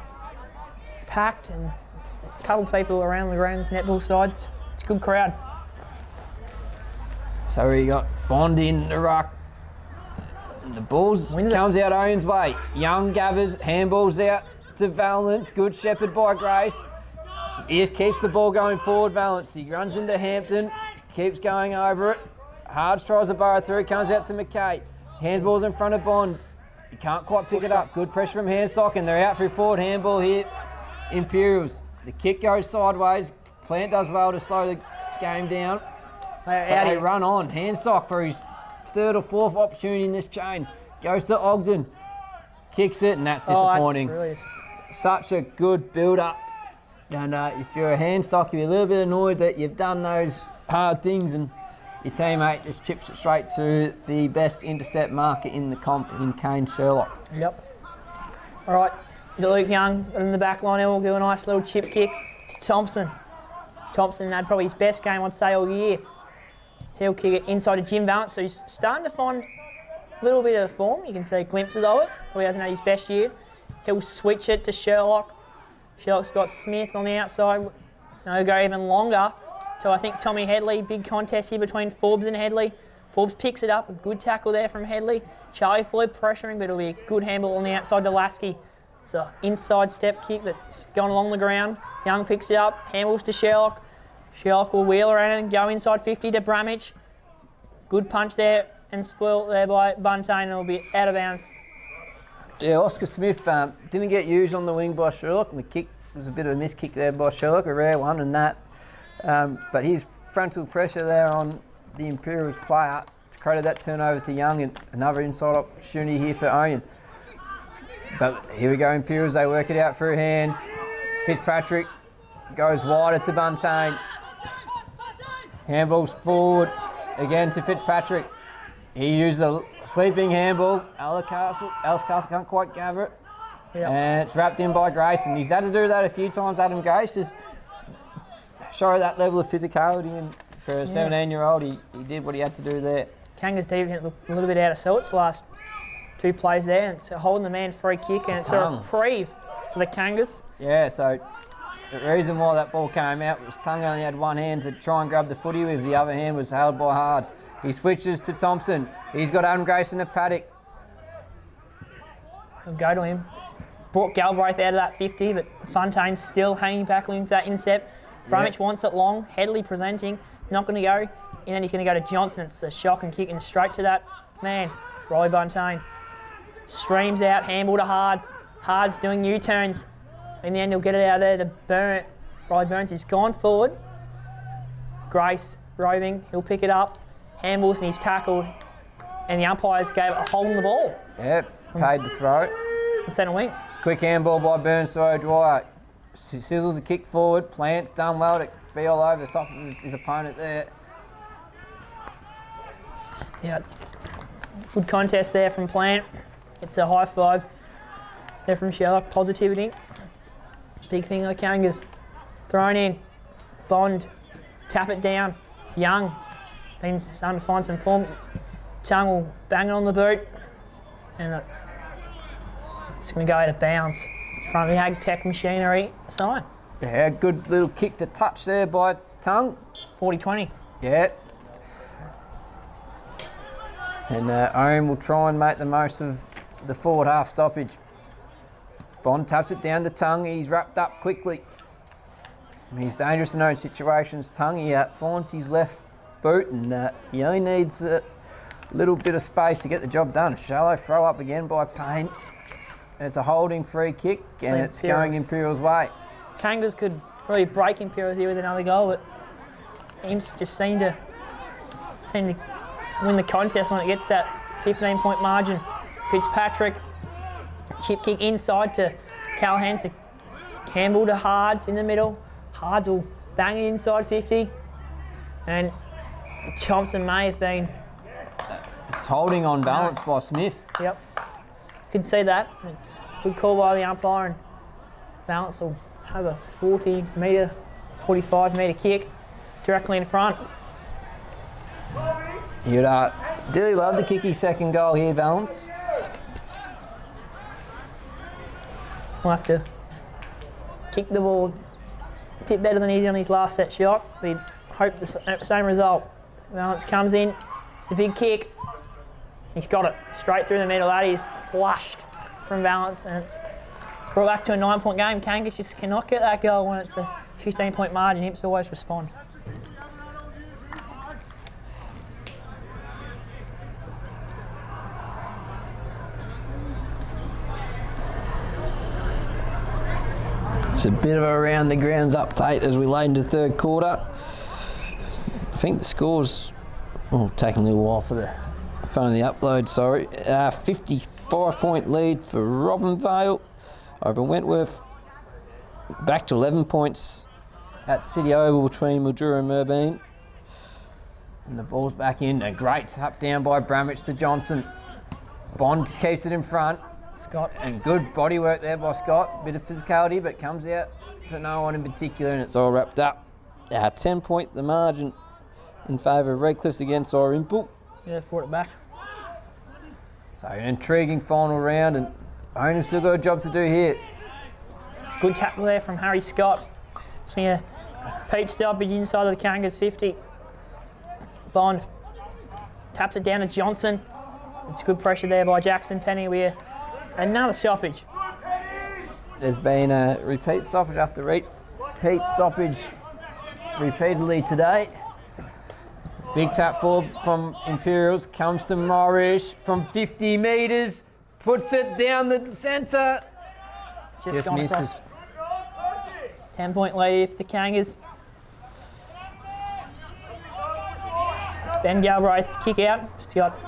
Packed, and a couple of people around the grounds, netball sides. It's a good crowd. So we got Bond in the ruck. And the balls comes out Ouyen's way. Young gathers, handballs out to Valence. Good shepherd by Grace. He just keeps the ball going forward, Valence. He runs into Hampton, keeps going over it. Hards tries to burrow through, comes out to McKay. Handball's in front of Bond. He can't quite pick it up. Good pressure from Handstock, and they're out for a forward handball here. Imperials. The kick goes sideways. Plant does well to slow the game down. They run on. Handstock for his 3rd or 4th opportunity in this chain. Goes to Ogden. Kicks it, and that's disappointing. That's really... Such a good build-up. And if you're a Handstock, you'll be a little bit annoyed that you've done those hard things and your teammate just chips it straight to the best intercept marker in the comp, in Kane Sherlock. Yep. All right, Luke Young in the back line. He'll do a nice little chip kick to Thompson. Thompson had probably his best game, I'd say, all year. He'll kick it inside to Jim Valance, so he's starting to find a little bit of form. You can see glimpses of it. Probably hasn't had his best year. He'll switch it to Sherlock. Sherlock's got Smith on the outside. He'll go even longer to, I think, Tommy Headley. Big contest here between Forbes and Headley. Forbes picks it up. A good tackle there from Headley. Charlie Floyd pressuring, but it'll be a good handball on the outside to Lasky. It's an inside step kick that's gone along the ground. Young picks it up. Handballs to Sherlock. Sherlock will wheel around and go inside 50 to Bramich. Good punch there and spoilt there by Buntain, and it'll be out of bounds. Yeah, Oscar Smith didn't get used on the wing by Sherlock, and the kick was a bit of a miss kick there by Sherlock, a rare one, and that. But his frontal pressure there on the Imperials player created that turnover to Young, and another inside opportunity here for Ouyen. But here we go, Imperials, they work it out through hands. Fitzpatrick goes wider to Buntain. Handballs forward again to Fitzpatrick. He used a sweeping handball. Alice Castle can't quite gather it. Yep. And it's wrapped in by Grace, and he's had to do that a few times. Adam Grace just show that level of physicality, and for a 17-year-old, he did what he had to do there. Kangas defense looked a little bit out of sorts last 2 plays there, and it's holding the man free kick, and it's a reprieve for the Kangas. Yeah, so the reason why that ball came out was Tongue only had one hand to try and grab the footy with, the other hand was held by Hards. He switches to Thompson. He's got Adam Grace in the paddock. He'll go to him. Brought Galbraith out of that 50, but Fontaine's still hanging back looking for that intercept. Bramich wants it long. Headley presenting, not going to go. And then he's going to go to Johnson. It's a shock and kicking straight to that man, Riley Buntain. Streams out, handball to Hards. Hards doing U-turns. In the end, he'll get it out there to Burnt. Riley Burns has gone forward. Grace roving, he'll pick it up. Handballs and he's tackled. And the umpires gave it a hole in the ball. Yep, paid the throw. In centre wing. Quick handball by Burns to O'Dwyer. Sizzles a kick forward. Plant's done well to be all over the top of his opponent there. Yeah, it's a good contest there from Plant. It's a high five there from Sherlock. Positivity. Big thing of the Kangas. Thrown in. Bond. Tap it down. Young. Been starting to find some form. Tongue will bang it on the boot. And it's going to go out of bounds. Front of the Ag Tech machinery side. Yeah, good little kick to touch there by Tongue. 40-20. Yeah. And Ouyen will try and make the most of the forward half stoppage. Bond taps it down to Tongue. He's wrapped up quickly. He's dangerous in those situations. Tungy out, finds his left boot, and he only needs a little bit of space to get the job done. Shallow throw up again by Payne. It's a holding free kick, and it's going Imperials' way. Kangas could really break Imperials here with another goal, but Imps just seemed to win the contest when it gets that 15-point margin. Fitzpatrick, chip kick inside to Callahan, to Campbell to Hards in the middle. Hards will bang it inside 50, and Thompson may have been. It's holding on balance by Smith. Yep, could see that. It's a good call by the umpire, and balance will have a 40-metre, 45-metre kick directly in front. You'd really love to kick his second goal here, Valence. We'll have to kick the ball a bit better than he did on his last set shot. We'd hope the same result. Valence comes in, it's a big kick. He's got it straight through the middle. That is flushed from Valence, and it's brought back to a 9-point game. Kangas just cannot get that goal when it's a 15-point margin. Imps always respond. It's a bit of a round the grounds update as we lay into third quarter. I think the score's taking a little while for the phone the upload, sorry. 55-point lead for Robinvale over Wentworth. Back to 11 points at City Oval between Mildura and Merbein. And the ball's back in. A great tap down by Bramwich to Johnson. Bond keeps it in front. Scott. And good body work there by Scott. Bit of physicality, but comes out to no one in particular, and it's all wrapped up. 10-point the margin in favour of Redcliffs against Orimple. Yeah, they've brought it back. So an intriguing final round, and Owen's still got a job to do here. Good tackle there from Harry Scott. It's been a Pete stoppage inside of the Kangas 50. Bond taps it down to Johnson. It's good pressure there by Jackson Penny. We're another stoppage. There's been a repeat stoppage after repeat stoppage repeatedly today. Big tap forward from Imperials, comes to Morrish from 50 metres, puts it down the centre. Just misses. 10-point lead here for the Kangas. Ben Galbraith to kick out. He's got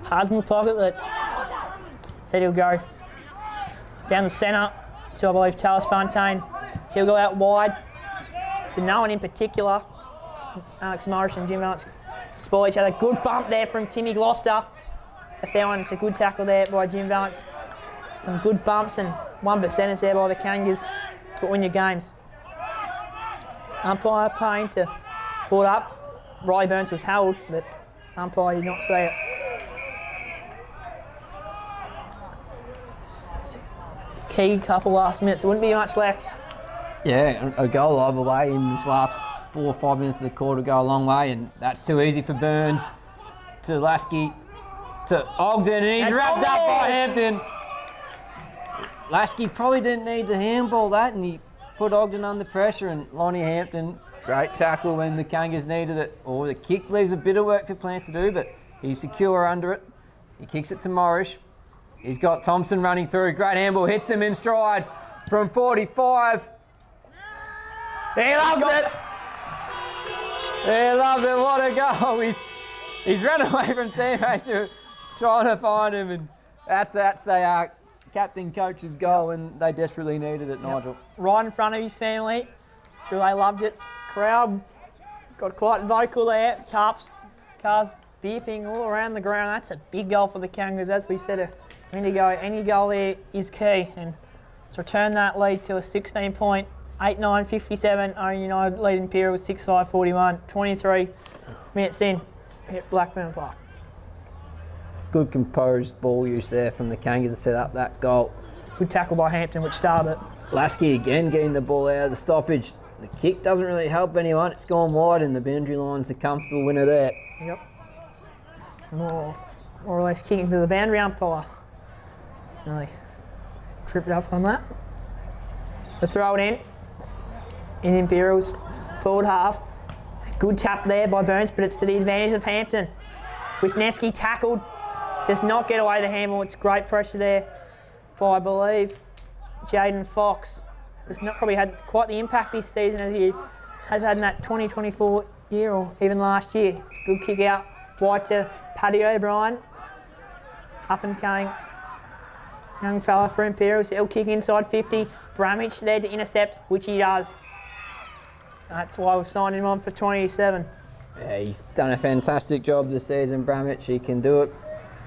Hards in the pocket, but said he'll go down the centre to, I believe, Taylor Spontaine. He'll go out wide to no one in particular. Alex Morris and Jim Valance spoil each other. Good bump there from Timmy Gloucester. A fair one. It's a good tackle there by Jim Valance. Some good bumps and 1%ers there by the Kangas to win your games. Umpire Payne to pull it up. Riley Burns was held, but umpire did not see it. Key couple last minutes. There wouldn't be much left. Yeah, a goal either way in this last 4 or 5 minutes of the quarter go a long way, and that's too easy for Burns. To Lasky, to Ogden, and he's wrapped up by Hampton. Lasky probably didn't need to handball that, and he put Ogden under pressure, and Lonnie Hampton, great tackle when the Kangas needed it. Or the kick leaves a bit of work for Plant to do, but he's secure under it. He kicks it to Morrish. He's got Thompson running through. Great handball, hits him in stride from 45. He loves it. He loves it. What a goal. He's run away from teammates who are trying to find him, and that's a captain coach's goal, and they desperately needed it, Nigel. Right in front of his family. Sure they loved it. Crowd got quite vocal there. Cars beeping all around the ground. That's a big goal for the Kangas, as we said a minute ago. Any goal there is key, and let's return that lead to a 16-point, 8-9-57. Ouyen Utd lead Imperial with 6-5-41. 23 minutes in at Blackburn Park. Good composed ball use there from the Kangas to set up that goal. Good tackle by Hampton, which started it. Lasky again getting the ball out of the stoppage. The kick doesn't really help anyone. It's gone wide, and the boundary line's a comfortable winner there. Yep. More or less kicking to the boundary umpire. Really tripped up on that. The throw it in. in Imperials forward half. Good tap there by Burns, but it's to the advantage of Hampton. Wisniewski tackled, does not get away the handball. It's great pressure there by, I believe, Jaden Fox. Has not probably had quite the impact this season as he has had in that 2024 year or even last year. It's a good kick out wide to Paddy O'Brien. Up and coming young fella for Imperials. He'll kick inside 50. Bramich there to intercept, which he does. That's why we've signed him on for 27. Yeah, he's done a fantastic job this season, Bramich. He can do it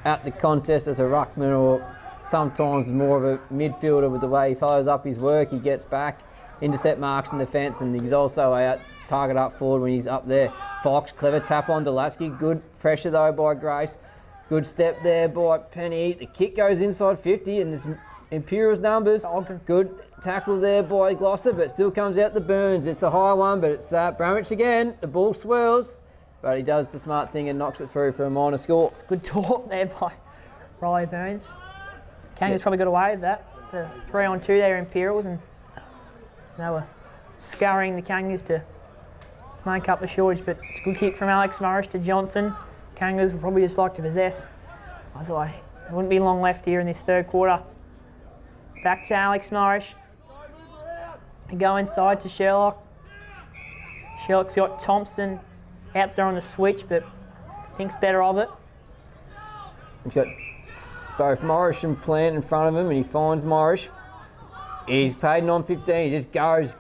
at the contest as a ruckman or sometimes more of a midfielder with the way he follows up his work. He gets back, intercept marks in defence, and he's also out target up forward when he's up there. Fox, clever tap on Delaski. Good pressure though by Grace. Good step there by Penny. The kick goes inside 50 and there's Imperials numbers. Good tackle there by Glosser, but still comes out the Burns. It's a high one, but it's Bramich again. The ball swirls, but he does the smart thing and knocks it through for a minor score. It's a good talk there by Riley Burns. Kangas probably got away with that. The 3-on-2 there, Imperials, and they were scurrying the Kangas to make up the shortage, but it's a good kick from Alex Morris to Johnson. Kangas would probably just like to possess. Otherwise, there wouldn't be long left here in this third quarter. Back to Alex Morris. Go inside to Sherlock. Sherlock's got Thompson out there on the switch, but thinks better of it. He's got both Morris and Plant in front of him, and he finds Morris. He's paid on 15. He just goes,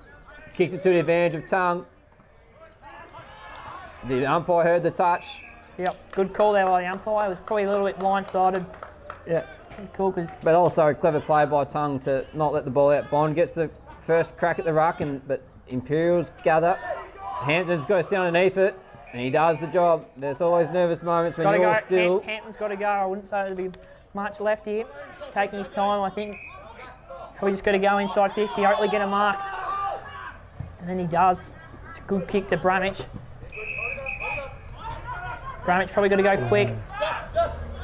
kicks it to the advantage of Tongue. The umpire heard the touch. Yep, good call there by the umpire. It was probably a little bit blindsided. Yeah. Cool, but also clever play by Tongue to not let the ball out. Bond gets the first crack at the ruck, but Imperials gather. Hampton's got to sit underneath it, and he does the job. There's always nervous moments when you're still. Hampton's got to go. I wouldn't say there'd be much left here. He's taking his time, I think. Probably just got to go inside 50, hopefully get a mark. And then he does. It's a good kick to Bramich. Bramich probably got to go quick.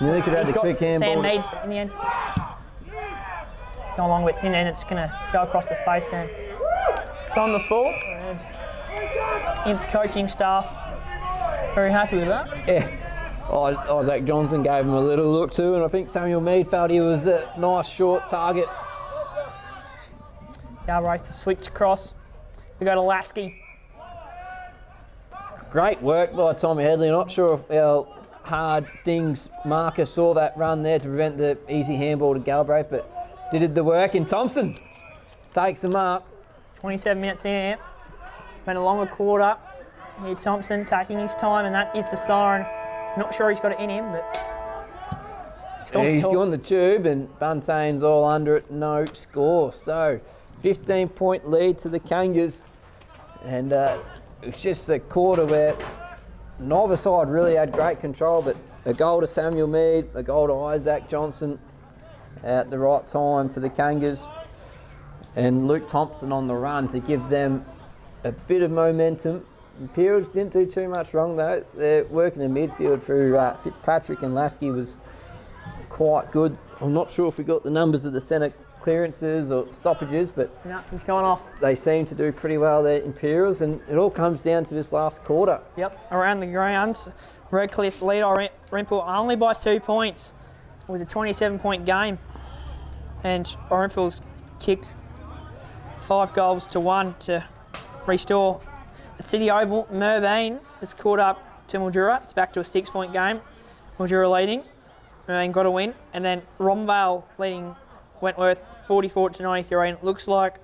Nearly could have the quick handball. Sam Mead in the end. It's gone long, but it's in and it's going to go across the face and it's on the full. And Imp's coaching staff very happy with that. Yeah. Isaac Johnson gave him a little look too, and I think Samuel Mead felt he was a nice short target. Galbraith to switch across. We go to Lasky. Great work by Tommy Headley. Not sure if our hard things marker saw that run there to prevent the easy handball to Galbraith, but did the work, and Thompson takes the mark. 27 minutes in. Been a longer quarter. Here Thompson taking his time, and that is the siren. Not sure he's got it in him, but he's gone the tube, and Buntane's all under it, no score. So 15-point lead to the Kangas, and it's just a quarter where neither side really had great control, but a goal to Samuel Mead, a goal to Isaac Johnson at the right time for the Kangas, and Luke Thompson on the run to give them a bit of momentum. Imperials didn't do too much wrong though. Their work in the midfield through Fitzpatrick and Lasky was quite good. I'm not sure if we got the numbers of the centre clearances or stoppages, but no, he's going off. They seem to do pretty well there, Imperials, and it all comes down to this last quarter. Yep, around the grounds, Redcliffe's lead Orimple only by 2 points. It was a 27-point game, and Orimple's kicked 5 goals to 1 to restore. At City Oval, Mervyn has caught up to Mildura. It's back to a 6-point game. Mildura leading. Mervyn got a win, and then Romvale leading Wentworth 44-93, and it looks like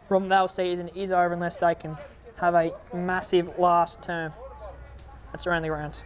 Romvale's season is over unless they can have a massive last term. That's around the grounds.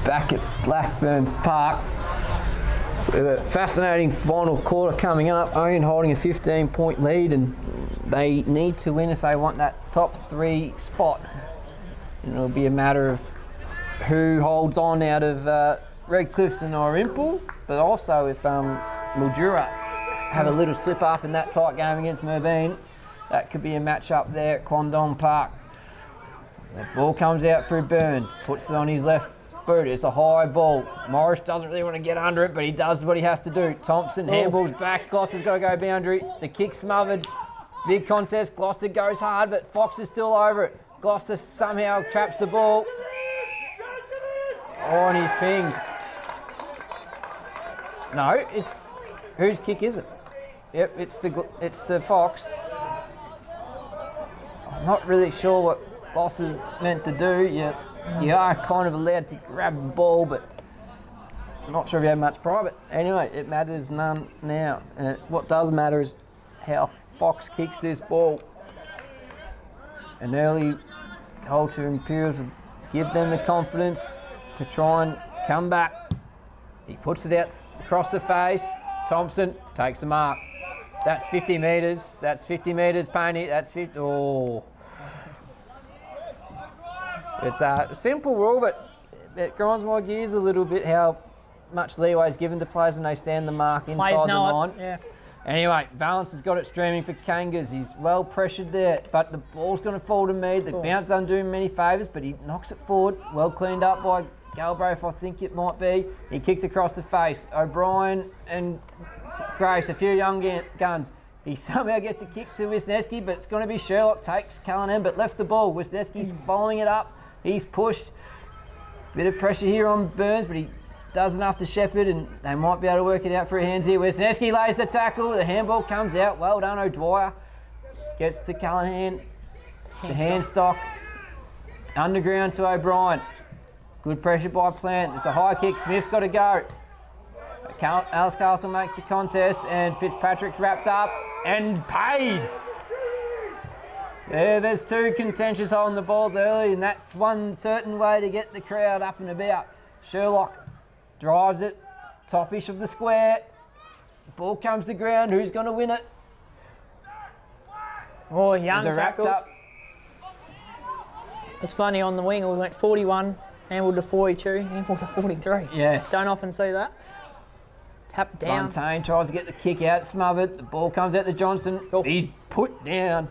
back at Blackburn Park. We have a fascinating final quarter coming up. Ouyen holding a 15-point lead, and they need to win if they want that top 3 spot. And it'll be a matter of who holds on out of Redcliffs and Orimple, but also if Mildura have a little slip up in that tight game against Merbein, that could be a match up there at Quandong Park. The ball comes out through Burns, puts it on his left boot. It's a high ball. Morris doesn't really want to get under it, but he does what he has to do. Thompson handballs back. Gloucester's got to go boundary. The kick smothered. Big contest. Gloucester goes hard, but Fox is still over it. Gloucester somehow traps the ball. Oh, and he's pinged. No, it's whose kick is it? Yep, it's the Fox. I'm not really sure what Gloucester's meant to do. You are kind of allowed to grab the ball, but I'm not sure if you have much private. Anyway, it matters none now. What does matter is how Fox kicks this ball. An early goal to Imperials will give them the confidence to try and come back. He puts it out across the face. Thompson takes the mark. That's 50 metres. That's 50 metres, Pony. That's 50. Oh. It's a simple rule, but it grinds my gears a little bit how much leeway is given to players when they stand the mark inside the line. Yeah. Anyway, Valence has got it streaming for Kangas. He's well pressured there, but the ball's going to fall to me. The bounce doesn't do him many favours, but he knocks it forward. Well cleaned up by Galbraith, I think it might be. He kicks across the face. O'Brien and Grace, a few young guns. He somehow gets the kick to Wisniewski, but it's going to be Sherlock. Takes Callanan, but left the ball. Wisniewski's following it up. He's pushed. Bit of pressure here on Burns, but he does enough to Shepherd, and they might be able to work it out for a hands here. Wisniewski lays the tackle. The handball comes out. Well done, O'Dwyer. Gets to Callanan. To Handstock. Underground to O'Brien. Good pressure by Plant. It's a high kick. Smith's got to go. Alice Castle makes the contest, and Fitzpatrick's wrapped up and paid. Yeah, there's 2 contentious holding the balls early, and that's one certain way to get the crowd up and about. Sherlock drives it, top-ish of the square. Ball comes to ground. Who's going to win it? Oh, young tackles. Up. It's funny, on the wing we went 41, handball to 42, handball to 43. Yes. Don't often see that. Tap down. Fontaine tries to get the kick out, smothered. The ball comes out to Johnson. Oh. He's put down.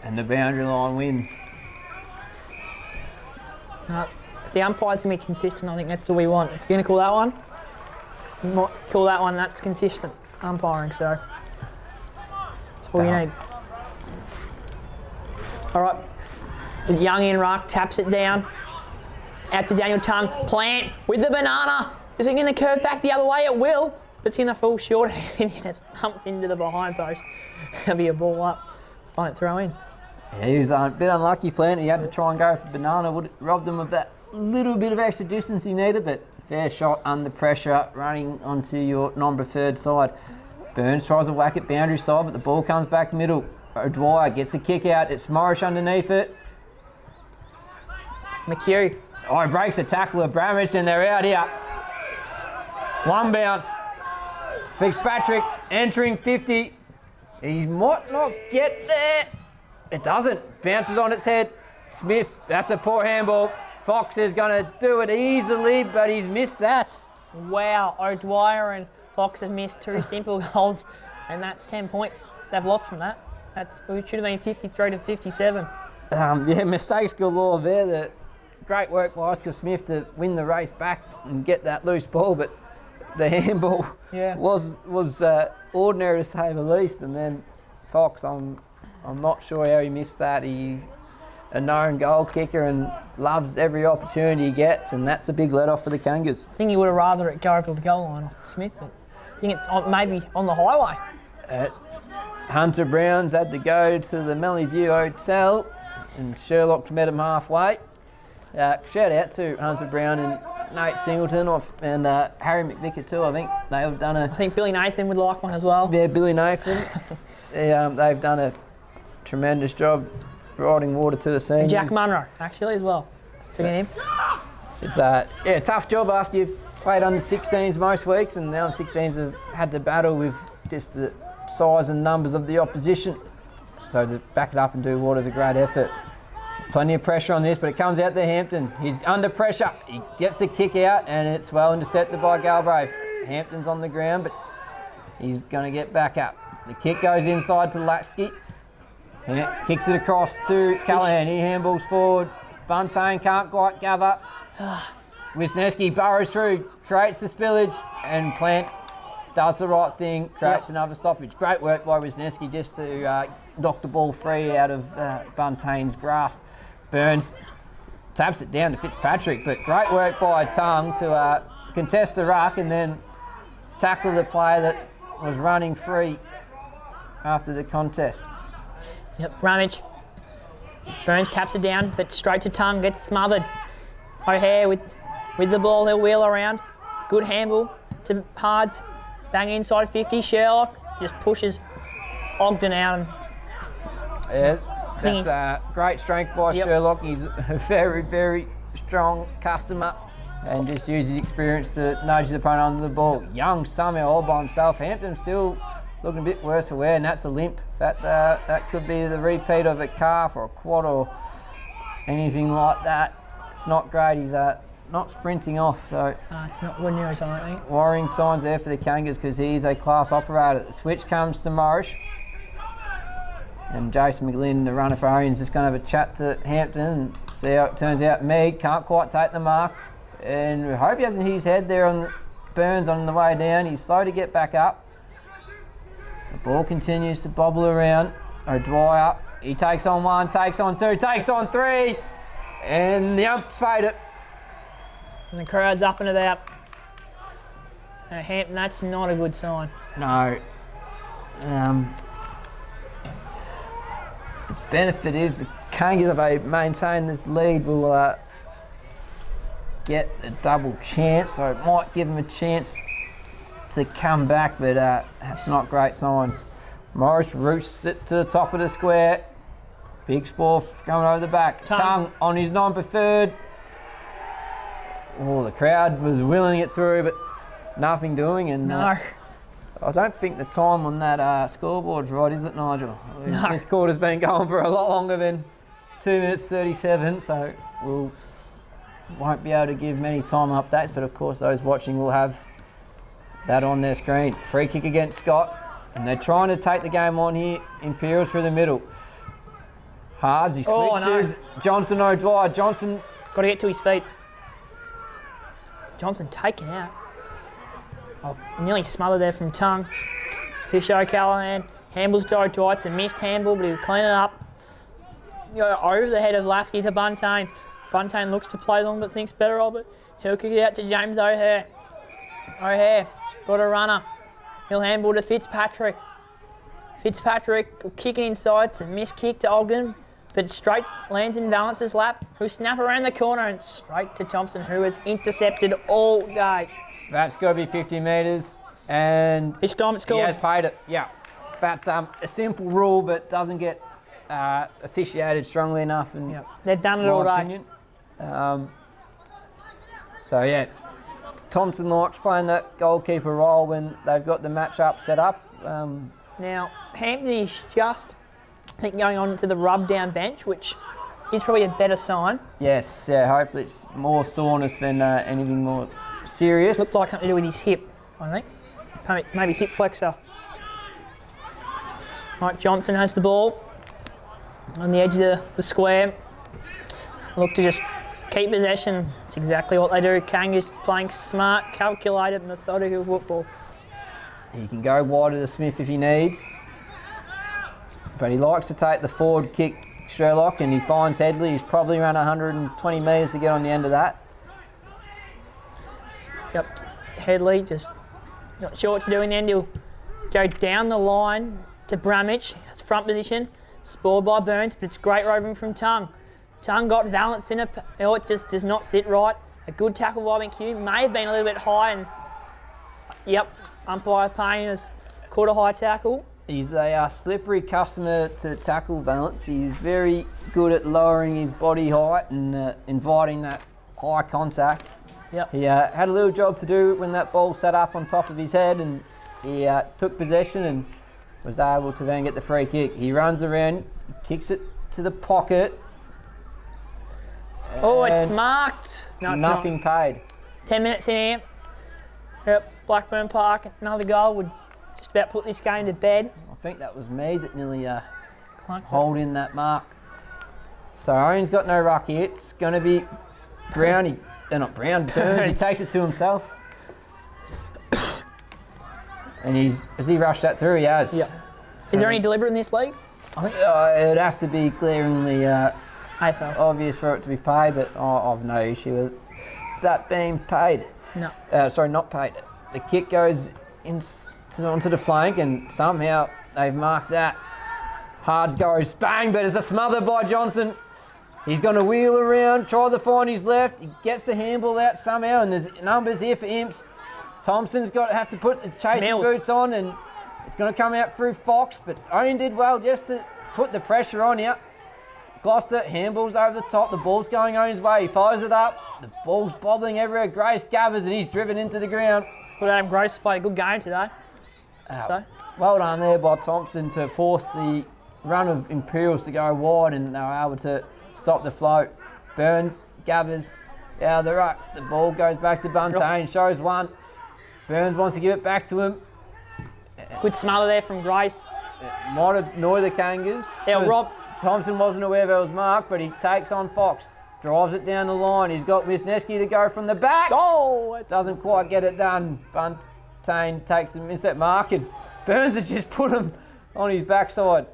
And the boundary line wins. No, if the umpire's going to be consistent, I think that's all we want. If you're going to call that one, you might call that one, that's consistent umpiring, so that's all you need. All right, the young in ruck taps it down. Out to Daniel Tongue. Plant with the banana. Is it going to curve back the other way? It will. But it's going to fall short and it thumps into the behind post. That'll be a ball up. Won't throw in. Yeah, he was a bit unlucky, Plant. He had to try and go for banana. Would have robbed him of that little bit of extra distance he needed, but fair shot under pressure, running onto your non-preferred side. Burns tries to whack it boundary side, but the ball comes back middle. O'Dwyer gets a kick out. It's Morris underneath it. McHugh. Oh, he breaks a tackle of Bramage, and they're out here. One bounce. Fitzpatrick entering 50. He might not get there. It doesn't. Bounces on its head. Smith, that's a poor handball. Fox is going to do it easily, but he's missed that. Wow, O'Dwyer and Fox have missed 2 simple goals, and that's 10 points. They've lost from that. We should have been 53 to 57. Yeah, mistakes galore there. The great work by Oscar Smith to win the race back and get that loose ball, but the handball was ordinary to say the least. And then Fox, I'm not sure how he missed that. He's a known goal kicker and loves every opportunity he gets, and that's a big let-off for the Kangas. I think he would have rather it go over the goal line off Smith, but I think it's maybe on the highway. Hunter Brown's had to go to the Melly View Hotel, and Sherlock's met him halfway. Shout out to Hunter Brown and Nate Singleton and Harry McVicker too. I think they have done I think Billy Nathan would like one as well. Yeah, Billy Nathan. They've done a tremendous job providing water to the seniors. And Jack Munro, actually, as well. Look at him. It's a tough job after you've played under 16s most weeks, and now 16s have had to battle with just the size and numbers of the opposition. So to back it up and do what is a great effort. Plenty of pressure on this, but it comes out to Hampton. He's under pressure. He gets the kick out, and it's well intercepted by Galbraith. Hampton's on the ground, but he's going to get back up. The kick goes inside to Latsky. Kicks it across to Callahan. He handballs forward. Buntain can't quite gather. Wisniewski burrows through, creates the spillage, and Plant does the right thing, creates another stoppage. Great work by Wisniewski just to knock the ball free out of Buntain's grasp. Burns taps it down to Fitzpatrick, but great work by Tongue to contest the ruck and then tackle the player that was running free after the contest. Yep, Ramage. Burns taps it down, but straight to Tongue, gets smothered. O'Hare with the ball, he'll wheel around. Good handball to Hards. Bang inside 50, Sherlock just pushes Ogden out. Yeah, that's great strength by Sherlock. He's a very, very strong customer and just uses experience to nudge his opponent under the ball. Young somehow all by himself. Hampton still looking a bit worse for wear, and that's a limp. That could be the repeat of a calf or a quad or anything like that. It's not great. He's not sprinting off, so it's not good news, I don't think. Worrying signs there for the Kangas because he's a class operator. The switch comes to Morris. And Jason McGlynn, the runner for Orion, is just going to have a chat to Hampton and see how it turns out. Mead can't quite take the mark. And we hope he hasn't hit his head there on Burns on the way down. He's slow to get back up. The ball continues to bobble around. O'Dwyer, he takes on one, takes on two, takes on three. And the umps paid it. And the crowd's up and about. Hampton, that's not a good sign. No. The benefit is the Kangas, if they maintain this lead, will get a double chance, so it might give them a chance to come back, but that's not great signs. Morris roots it to the top of the square. Big Sporf coming over the back. Tongue on his non-preferred. Oh, the crowd was willing it through, but nothing doing. And no. I don't think the time on that scoreboard's right, is it, Nigel? No. This quarter's been going for a lot longer than 2 minutes 37, so we won't be able to give many time updates, but of course those watching will have that on their screen. Free kick against Scott, and they're trying to take the game on here. Imperials through the middle. Hards, he switches. No. Johnson, O'Dwyer. Johnson. Got to get to his feet. Johnson taken out. Oh, nearly smothered there from Tongue. Fisher O'Callaghan. Handballs to O'Dwyer. It's a missed handball, but he'll clean it up. Go over the head of Lasky to Buntain. Buntain looks to play long, but thinks better of it. He'll kick it out to James O'Hare. O'Hare got a runner. He'll handball to Fitzpatrick. Fitzpatrick will kick it inside. It's a missed kick to Ogden, but it straight lands in Valance's lap, who snap around the corner and straight to Thompson, who has intercepted all day. That's got to be 50 metres, and this time it's scored. He has paid it. Yeah, that's a simple rule, but doesn't get officiated strongly enough. And yep. They've done it all day. So yeah, Thompson likes playing that goalkeeper role when they've got the match-up set up. Now, Hampton is just, I think, going on to the rub-down bench, which is probably a better sign. Yes, yeah, hopefully it's more soreness than anything more serious. Looked like something to do with his hip, I think. Maybe hip flexor. Right, Johnson has the ball on the edge of the square. Look to just keep possession. It's exactly what they do. Kang is playing smart, calculated, methodical football. He can go wide to the Smith if he needs, but he likes to take the forward kick, Sherlock, and he finds Headley. He's probably around 120 metres to get on the end of that. Yep, Headley just not sure what to do in the end. He'll go down the line to Bramage. It's front position, spoiled by Burns, but it's great roving from Tongue. Tongue got Valance in it. Oh, it just does not sit right. A good tackle by McHugh. May have been a little bit high, and yep, umpire Payne has caught a high tackle. He's a slippery customer to tackle, Valence. He's very good at lowering his body height and inviting that high contact. Yep. He had a little job to do when that ball sat up on top of his head, and he took possession and was able to then get the free kick. He runs around, kicks it to the pocket. Oh, it's marked. No, it's nothing paid. 10 minutes in here. Yep, Blackburn Park, another goal would just about put this game to bed. I think that was me that nearly Clunked hold in that mark. So Ouyen's got no ruck here. It's going to be Brownie. Not Brown, Burns. He takes it to himself. And has he rushed that through? He has. Yeah. Is there any deliberate in this league? I think it'd have to be glaringly AFL. obvious for it to be paid, but I've no issue with that being paid. No. Sorry, not paid. The kick goes onto the flank, and somehow they've marked that. Hards goes bang, but it's a smother by Johnson. He's going to wheel around, try to find his left. He gets the handball out somehow, and there's numbers here for Imps. Thompson's got to have to put the chasing boots on, and it's going to come out through Fox, but Ouyen did well just to put the pressure on here. Gloucester handballs over the top, the ball's going Ouyen's way, he fires it up, the ball's bobbling everywhere. Grace gathers and he's driven into the ground. Good Adam Grace played a good game today. So. Well done there by Thompson to force the run of Imperials to go wide, and they were able to stop the flow. Burns gathers out of the ruck, the ball goes back to Buntain, shows one. Burns wants to give it back to him. Good smother there from Grace. It might annoy the Kangas. Yeah, Rob. Thompson wasn't aware that it was marked, but he takes on Fox. Drives it down the line. He's got Wisniewski to go from the back. Oh! Doesn't quite get it done. Buntain takes the miss that mark, and Burns has just put him on his backside.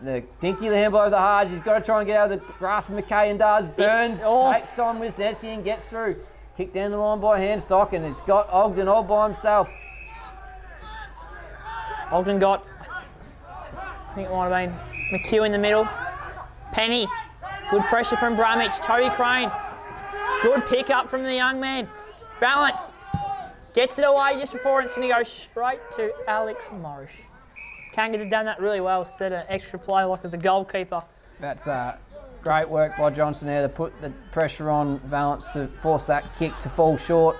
The dinky handball over the Hards. He's got to try and get out of the grasp of McKay, and does. Burns takes on Wisniewski and gets through. Kicked down the line by Handstock, and it's got Ogden all by himself. Ogden got, I think it might have been McHugh in the middle. Penny, good pressure from Brumich. Toby Crane, good pick up from the young man. Valence gets it away just before it's going to go straight to Alex Morris. Kangas has done that really well, set an extra play like as a goalkeeper. That's great work by Johnson there to put the pressure on Valence to force that kick to fall short.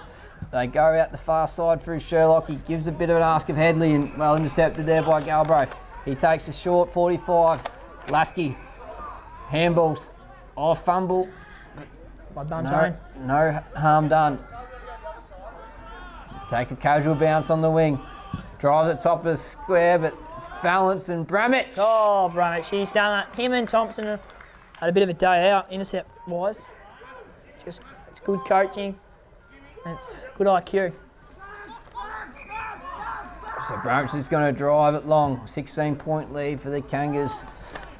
They go out the far side through Sherlock. He gives a bit of an ask of Headley, and well intercepted there by Galbraith. He takes a short 45. Lasky handballs off fumble. By Buntain. No harm done. Take a casual bounce on the wing. Drives at top of the square, but it's Valence and Brumich. Oh, Brumich, he's done that. Him and Thompson had a bit of a day out, intercept-wise. Just, it's good coaching, and it's good IQ. So Brumich is going to drive it long. 16-point lead for the Kangas.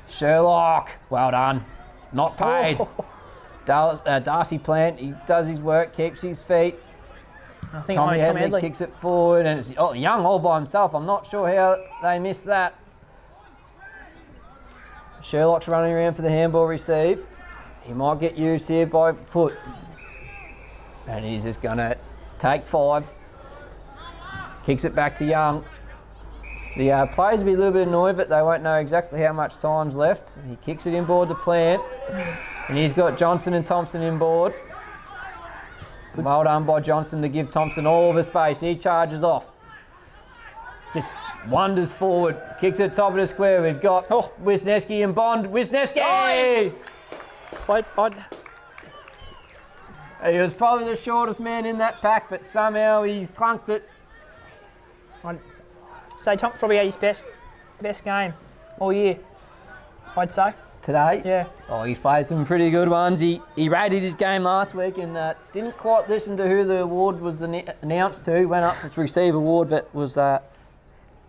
Sherlock, well done. Not paid. Darcy Plant, he does his work, keeps his feet. I think Tommy Headley Headley kicks it forward, and it's Young all by himself. I'm not sure how they missed that. Sherlock's running around for the handball receive. He might get used here by foot. And he's just going to take 5. Kicks it back to Young. The players will be a little bit annoyed, but they won't know exactly how much time's left. He kicks it inboard to Plant. And he's got Johnson and Thompson inboard. Well done by Johnson to give Thompson all the space. He charges off. Just wanders forward. Kicks at the top of the square. We've got Wisniewski and Bond. Wisniewski! He was probably the shortest man in that pack, but somehow he's clunked it. I'd say Tom probably had his best game all year, I'd say. Today? Yeah. Oh, he's played some pretty good ones. He rated his game last week and didn't quite listen to who the award was announced to. Went up to receive an award that was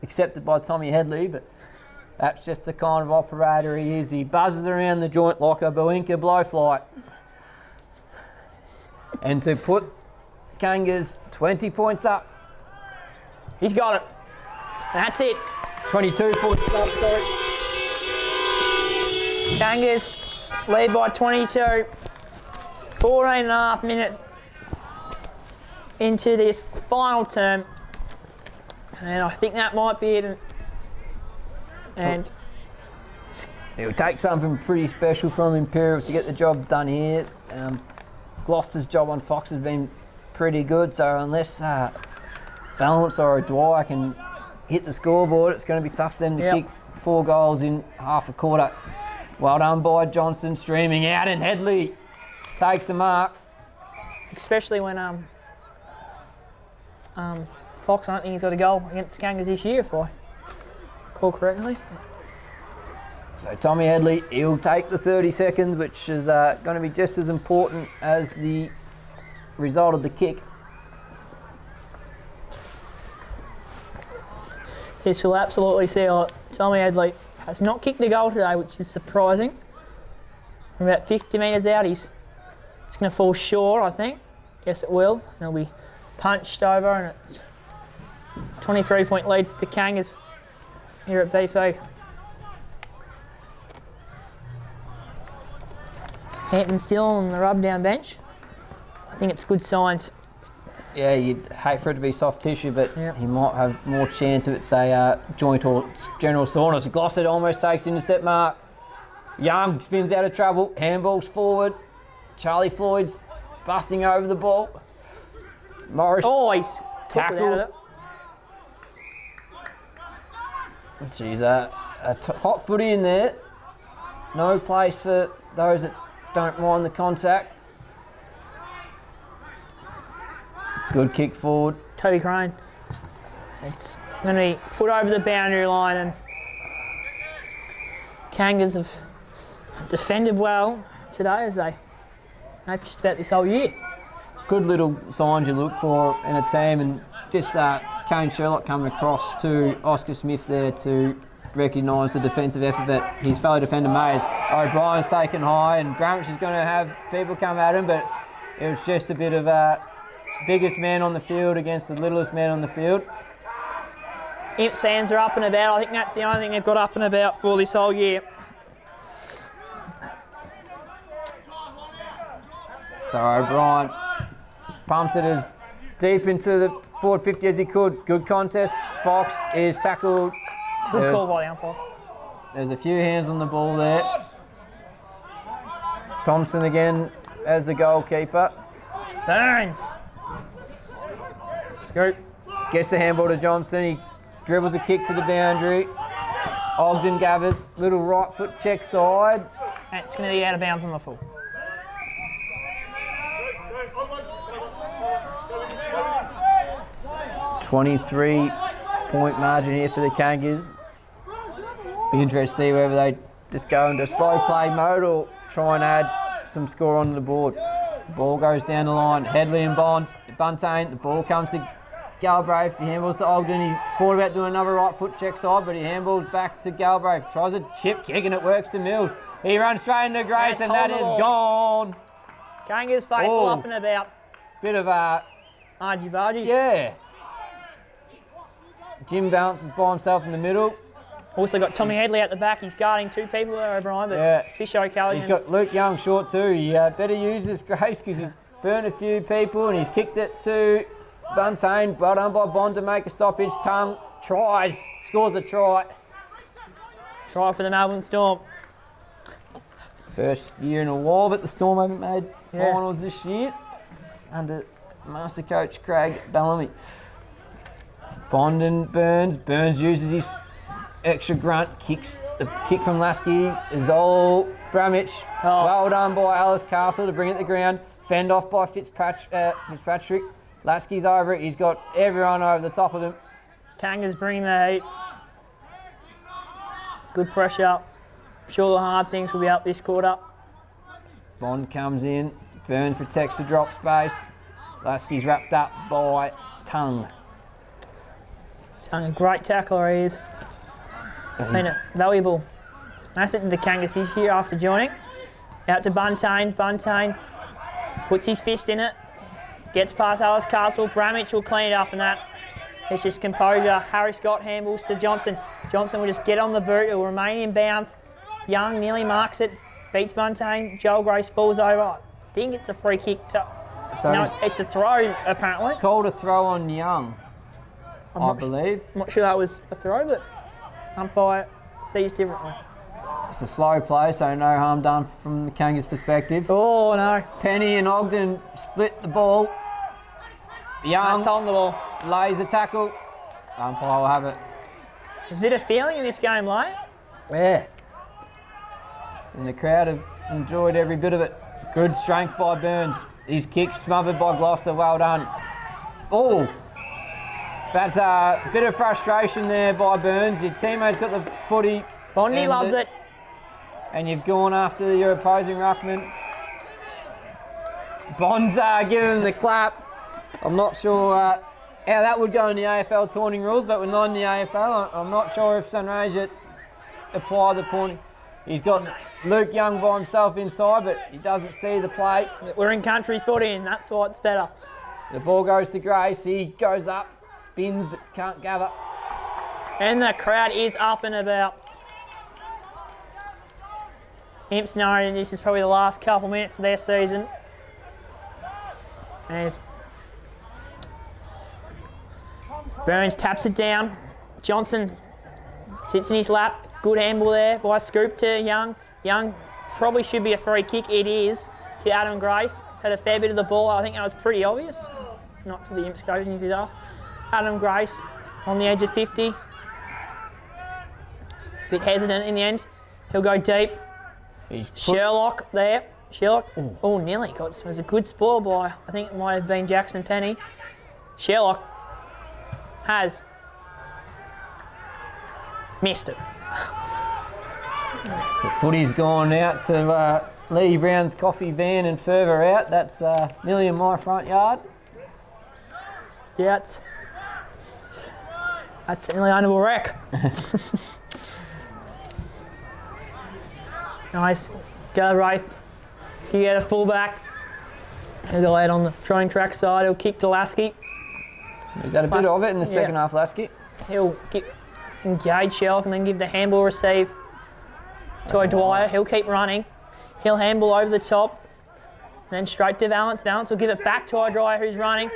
accepted by Tommy Headley, but that's just the kind of operator he is. He buzzes around the joint like a Boinka blowfly. And to put Kangas 20 points up. He's got it. That's it. 22 points up, sorry. Kangas lead by 22. 14 and a half minutes into this final term. And I think that might be it. And it would take something pretty special from Imperials to get the job done here. Gloucester's job on Fox has been pretty good, so unless Valence or Dwyer can hit the scoreboard, it's going to be tough for them to kick 4 goals in half a quarter. Well done by Johnson, streaming out, and Headley takes the mark. especially when Fox, I don't think he's got a goal against the Kangas this year, if I recall correctly. So Tommy Headley, he'll take the 30 seconds, which is going to be just as important as the result of the kick. Yes, you'll absolutely see Tommy Headley has not kicked a goal today, which is surprising. From about 50 metres out, it's going to fall short, I think. Yes, it will. And it'll be punched over, and it's 23-point lead for the Kangas here at BP. Hampton still on the rub-down bench. I think it's good signs. Yeah, you'd hate for it to be soft tissue, but he might have more chance of it, say, joint or general soreness. Glossett almost takes intercept mark. Young spins out of trouble, handballs forward. Charlie Floyd's busting over the ball. Morris he's tackled. She's hot footy in there. No place for those that don't mind the contact. Good kick forward. Toby Crane. It's going to be put over the boundary line, and Kangas have defended well today, as they have just about this whole year. Good little signs you look for in a team, and just Kane Sherlock coming across to Oscar Smith there to recognise the defensive effort that his fellow defender made. O'Brien's taken high, and Bramwich is going to have people come at him, but it was just a bit of biggest man on the field against the littlest man on the field. Imps fans are up and about. I think that's the only thing they've got up and about for this whole year. So O'Brien pumps it as deep into the forward 50 as he could. Good contest. Fox is tackled. It's a good call by the umpire. There's a few hands on the ball there. Thompson again as the goalkeeper. Burns. Scoop. Gets the handball to Johnson. He dribbles a kick to the boundary. Ogden gathers. Little right foot check side. That's going to be out of bounds on the full. .23 margin here for the Kangas. Be interested to see whether they just go into slow play mode or try and add some score onto the board. The ball goes down the line. Headley and Buntain. The ball comes to Galbraith. He handballs to Ogden. He thought about doing another right foot check side, but he handballs back to Galbraith. Tries a chip kick and it works to Mills. He runs straight into Grace, and that is gone. Kangas faithful up and about. Bit of argy-bargy. Yeah. Jim Valence is by himself in the middle. Also got Tommy Headley at the back. He's guarding 2 people there, O'Brien, but Fish O'Callaghan. He's got Luke Young short too. He better use this Grace because he's burnt a few people, and he's kicked it to Buntain. Well done by Bond to make a stoppage. Tongue tries, scores a try. Try for the Melbourne Storm. First year in a while, but the Storm haven't made finals this year under Master Coach Craig Bellamy. Bond and Burns. Burns uses his extra grunt, kicks the kick from Lasky is all Bramwich. Well done by Alice Castle to bring it to the ground. Fend off by Fitzpatrick. Lasky's over it. He's got everyone over the top of him. Kangas bringing the heat. Good pressure. I'm sure the hard things will be up this quarter. Bond comes in. Burns protects the drop space. Lasky's wrapped up by Tongue. Tongue, a great tackler he is. It's been a valuable asset to the Kangas this year after joining. Out to Buntain. Buntain puts his fist in it. Gets past Alice Castle. Bramwich will clean it up, and that is just composure. Harry Scott handballs to Johnson. Johnson will just get on the boot. It will remain in bounds. Young nearly marks it. Beats Buntain. Joel Grace falls over. I think it's a free kick. No, it's a throw, apparently. Called a throw on Young, I believe. I'm not sure that was a throw, but umpire sees differently. It's a slow play, so no harm done from the Kangas' perspective. Oh no. Penny and Ogden split the ball. Young That's on the ball. lays a tackle. Umpire will have it. There's a bit of feeling in this game, late. Yeah. And the crowd have enjoyed every bit of it. Good strength by Burns. His kick smothered by Gloucester. Well done. Oh, that's a bit of frustration there by Burns. Your teammate's got the footy. Bondi loves it. And you've gone after your opposing ruckman. Bonza giving him the clap. I'm not sure how that would go in the AFL taunting rules, but we're not in the AFL. I'm not sure if Sunraysia apply the taunting. He's got Luke Young by himself inside, but he doesn't see the play. We're in country footy, and that's why it's better. The ball goes to Grace. He goes up, spins, but can't gather. And the crowd is up and about. Imps know this is probably the last couple minutes of their season. And Burns taps it down. Johnson sits in his lap. Good handball there by Scoop to Young. Young probably should be a free kick. It is to Adam Grace. He's had a fair bit of the ball. I think that was pretty obvious. Not to the Imps coach, he did off. Adam Grace on the edge of 50. Bit hesitant in the end. He'll go deep. Sherlock there. Sherlock. Oh, nearly got. It was a good spoil by, I think it might have been Jackson Penny. Sherlock has missed it. The footy's gone out to Lee Brown's coffee van and further out. That's nearly in my front yard. Yeah, that's nearly under a wreck. Nice. Go Wraith. Kick out a fullback. He'll go out on the throwing track side. He'll kick to Lasky. He's had a bit of it in the second half, Lasky. He'll engage Sherlock and then give the handball receive to O'Dwyer. He'll keep running. He'll handball over the top. Then straight to Valance. Valance will give it back to O'Dwyer, who's running.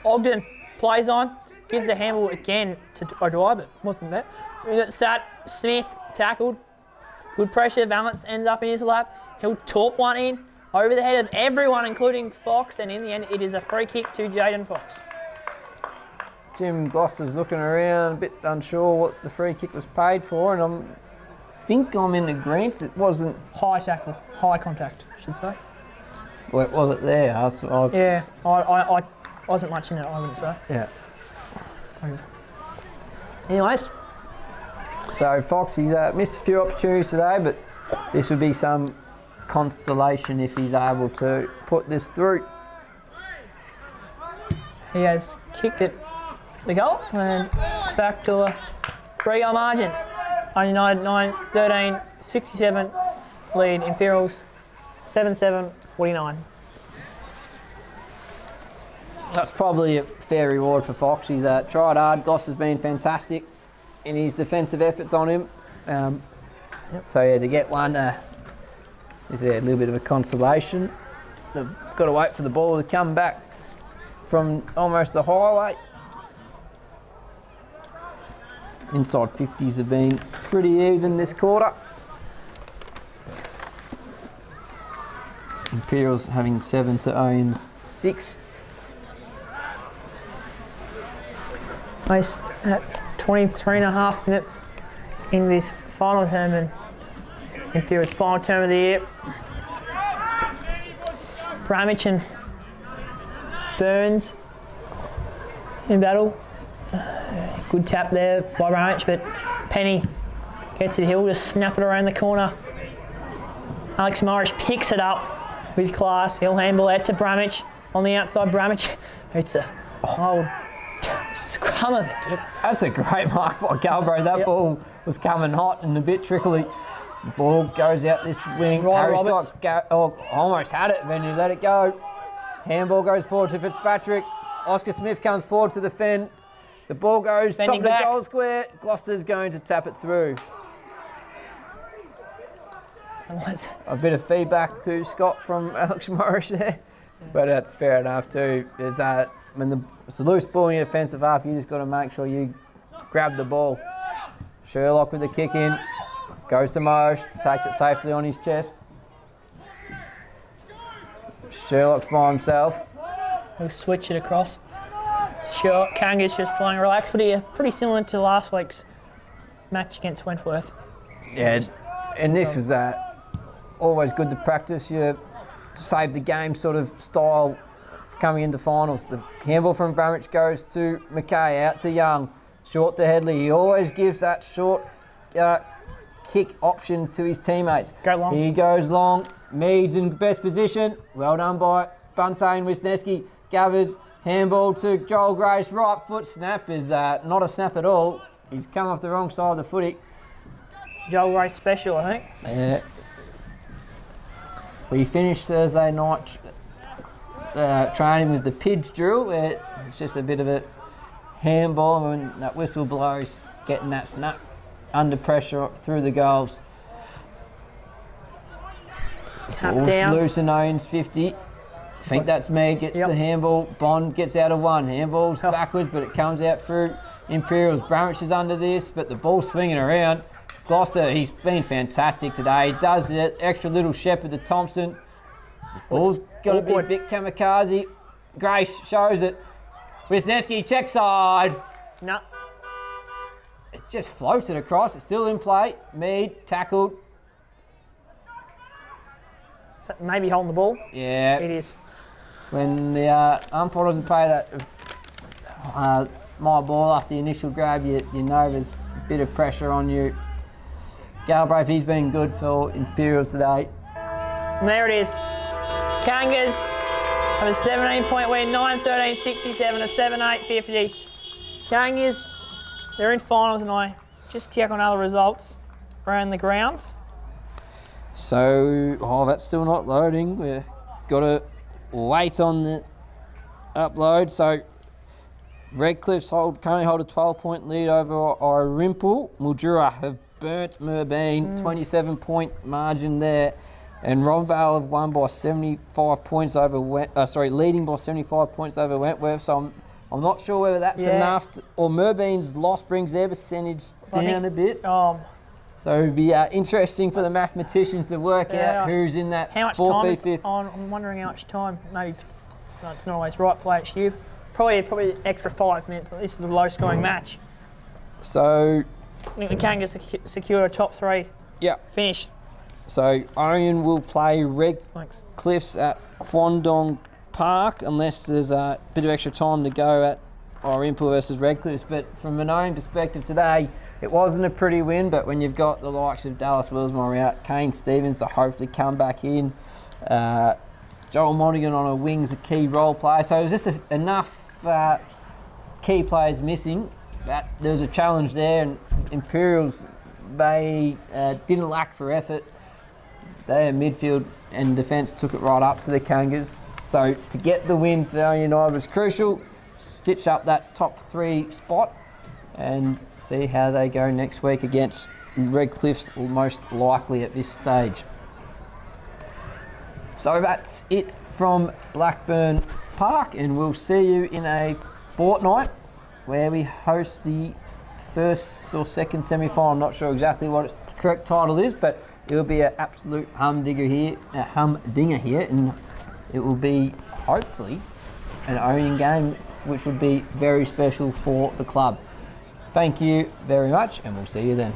Ogden plays on. Gives the handball again to O'Dwyer, but wasn't there. We got Sat. Smith tackled. Good pressure. Valance ends up in his lap. He'll torp one in over the head of everyone, including Fox, and in the end, it is a free kick to Jaden Fox. Tim Gloucester's looking around, a bit unsure what the free kick was paid for, and I think I'm in agreement. It wasn't High tackle, high contact, I should say. Well, was it there? Yeah, I wasn't much in it, I wouldn't say. Yeah. Anyways. So Fox, he's missed a few opportunities today, but this would be some consolation if he's able to put this through. He has kicked it the goal, and it's back to a 3-goal margin. United 9-13, 67 lead. Imperials 7-7, 49. That's probably a fair reward for Fox. He's tried hard. Goss has been fantastic in his defensive efforts on him. So yeah, to get one is a little bit of a consolation. They've got to wait for the ball to come back from almost the highway. Inside 50s have been pretty even this quarter. Imperials having 7 to Ouyen's 6. Nice at 23.5 minutes in this final term and Imperials' final term of the year. Bramich and Burns in battle. Good tap there by Bramich, but Penny gets it. He'll just snap it around the corner. Alex Morris picks it up with class. He'll handball out to Bramich on the outside. Bramich, it's a old scrum of a kick. That's a great mark by Galbraith. That ball was coming hot and a bit trickly. The ball goes out this wing. Ryan Harry Roberts. Scott almost had it when you let it go. Handball goes forward to Fitzpatrick. Oscar Smith comes forward to defend. The ball goes top of the goal square. Gloucester's going to tap it through. A bit of feedback to Scott from Alex Morris there, but that's fair enough too. There's when it's a loose ball in your defensive half, you just got to make sure you grab the ball Sherlock with the kick in. Goes to Mosh, takes it safely on his chest. Sherlock's by himself. We'll switch it across. Sure, Kanga's just playing relaxed footy, pretty similar to last week's match against Wentworth. Yeah, and this is always good to practice your save the game sort of style coming into finals. The handball from Bromwich goes to McKay, out to Young, short to Headley. He always gives that short kick option to his teammates. Go long. He goes long. Meads in best position. Well done by Buntain. Wisniewski gathers. Handball to Joel Grace. Right foot snap is not a snap at all. He's come off the wrong side of the footy. Joel Race special, I think. Yeah. We finished Thursday night training with the Pidge drill, where it's just a bit of a handball, and when that whistle blows, getting that snap under pressure through the goals. Tap down. Loose and Owens 50. I think that's me, gets the handball. Bond gets out of one. Handball's backwards, but it comes out through Imperials. Bromwich is under this, but the ball's swinging around. Gloucester, he's been fantastic today. He does it. Extra little Shepherd to Thompson. Ball's got to be a bit kamikaze. Grace shows it. Wisniewski, check side. No. It just floated across. It's still in play. Mead, tackled. Maybe holding the ball. Yeah. It is. When the umpire doesn't pay that my ball after the initial grab, you know there's a bit of pressure on you. Galbraith, he's been good for Imperials today. And there it is. Kangas have a 17-point win, 9-13-67, a 7-8-50. Kangas, they're in finals, and I just check on other results around the grounds. So, that's still not loading. We've got to wait on the upload. So, Redcliffe's currently hold a 12-point lead over Irimple. Mildura have burnt Merbeen, 27-point margin there. And Ronvale have won by 75 points over leading by 75 points over Wentworth. So I'm not sure whether that's enough, or Merbeen's loss brings their percentage down a bit. So it'd be interesting for the mathematicians to work out who's in that how much 4th, time 5th. I'm wondering how much time. Maybe it's not always right play HU. Probably extra 5 minutes. This is the low-scoring match. So I think the Kangas secure a top 3 finish. So Ouyen will play Redcliffs at Quandong Park unless there's a bit of extra time to go at Irimple versus Redcliffs. But from an Ouyen perspective today, it wasn't a pretty win, but when you've got the likes of Dallas Willsmore out, Kane Stevens to hopefully come back in, Joel Monaghan on a wing's a key role player. So it was just enough key players missing, but there was a challenge there, and Imperials, they didn't lack for effort. Their midfield and defence took it right up to the Kangas. So to get the win for Ouyen Utd was crucial. Stitch up that top 3 spot and see how they go next week against Redcliffs, most likely at this stage. So that's it from Blackburn Park, and we'll see you in a fortnight where we host the first or second semi-final. I'm not sure exactly what its correct title is, but it'll be an absolute humdinger here, and it will be hopefully an Ouyen game, which would be very special for the club. Thank you very much, and we'll see you then.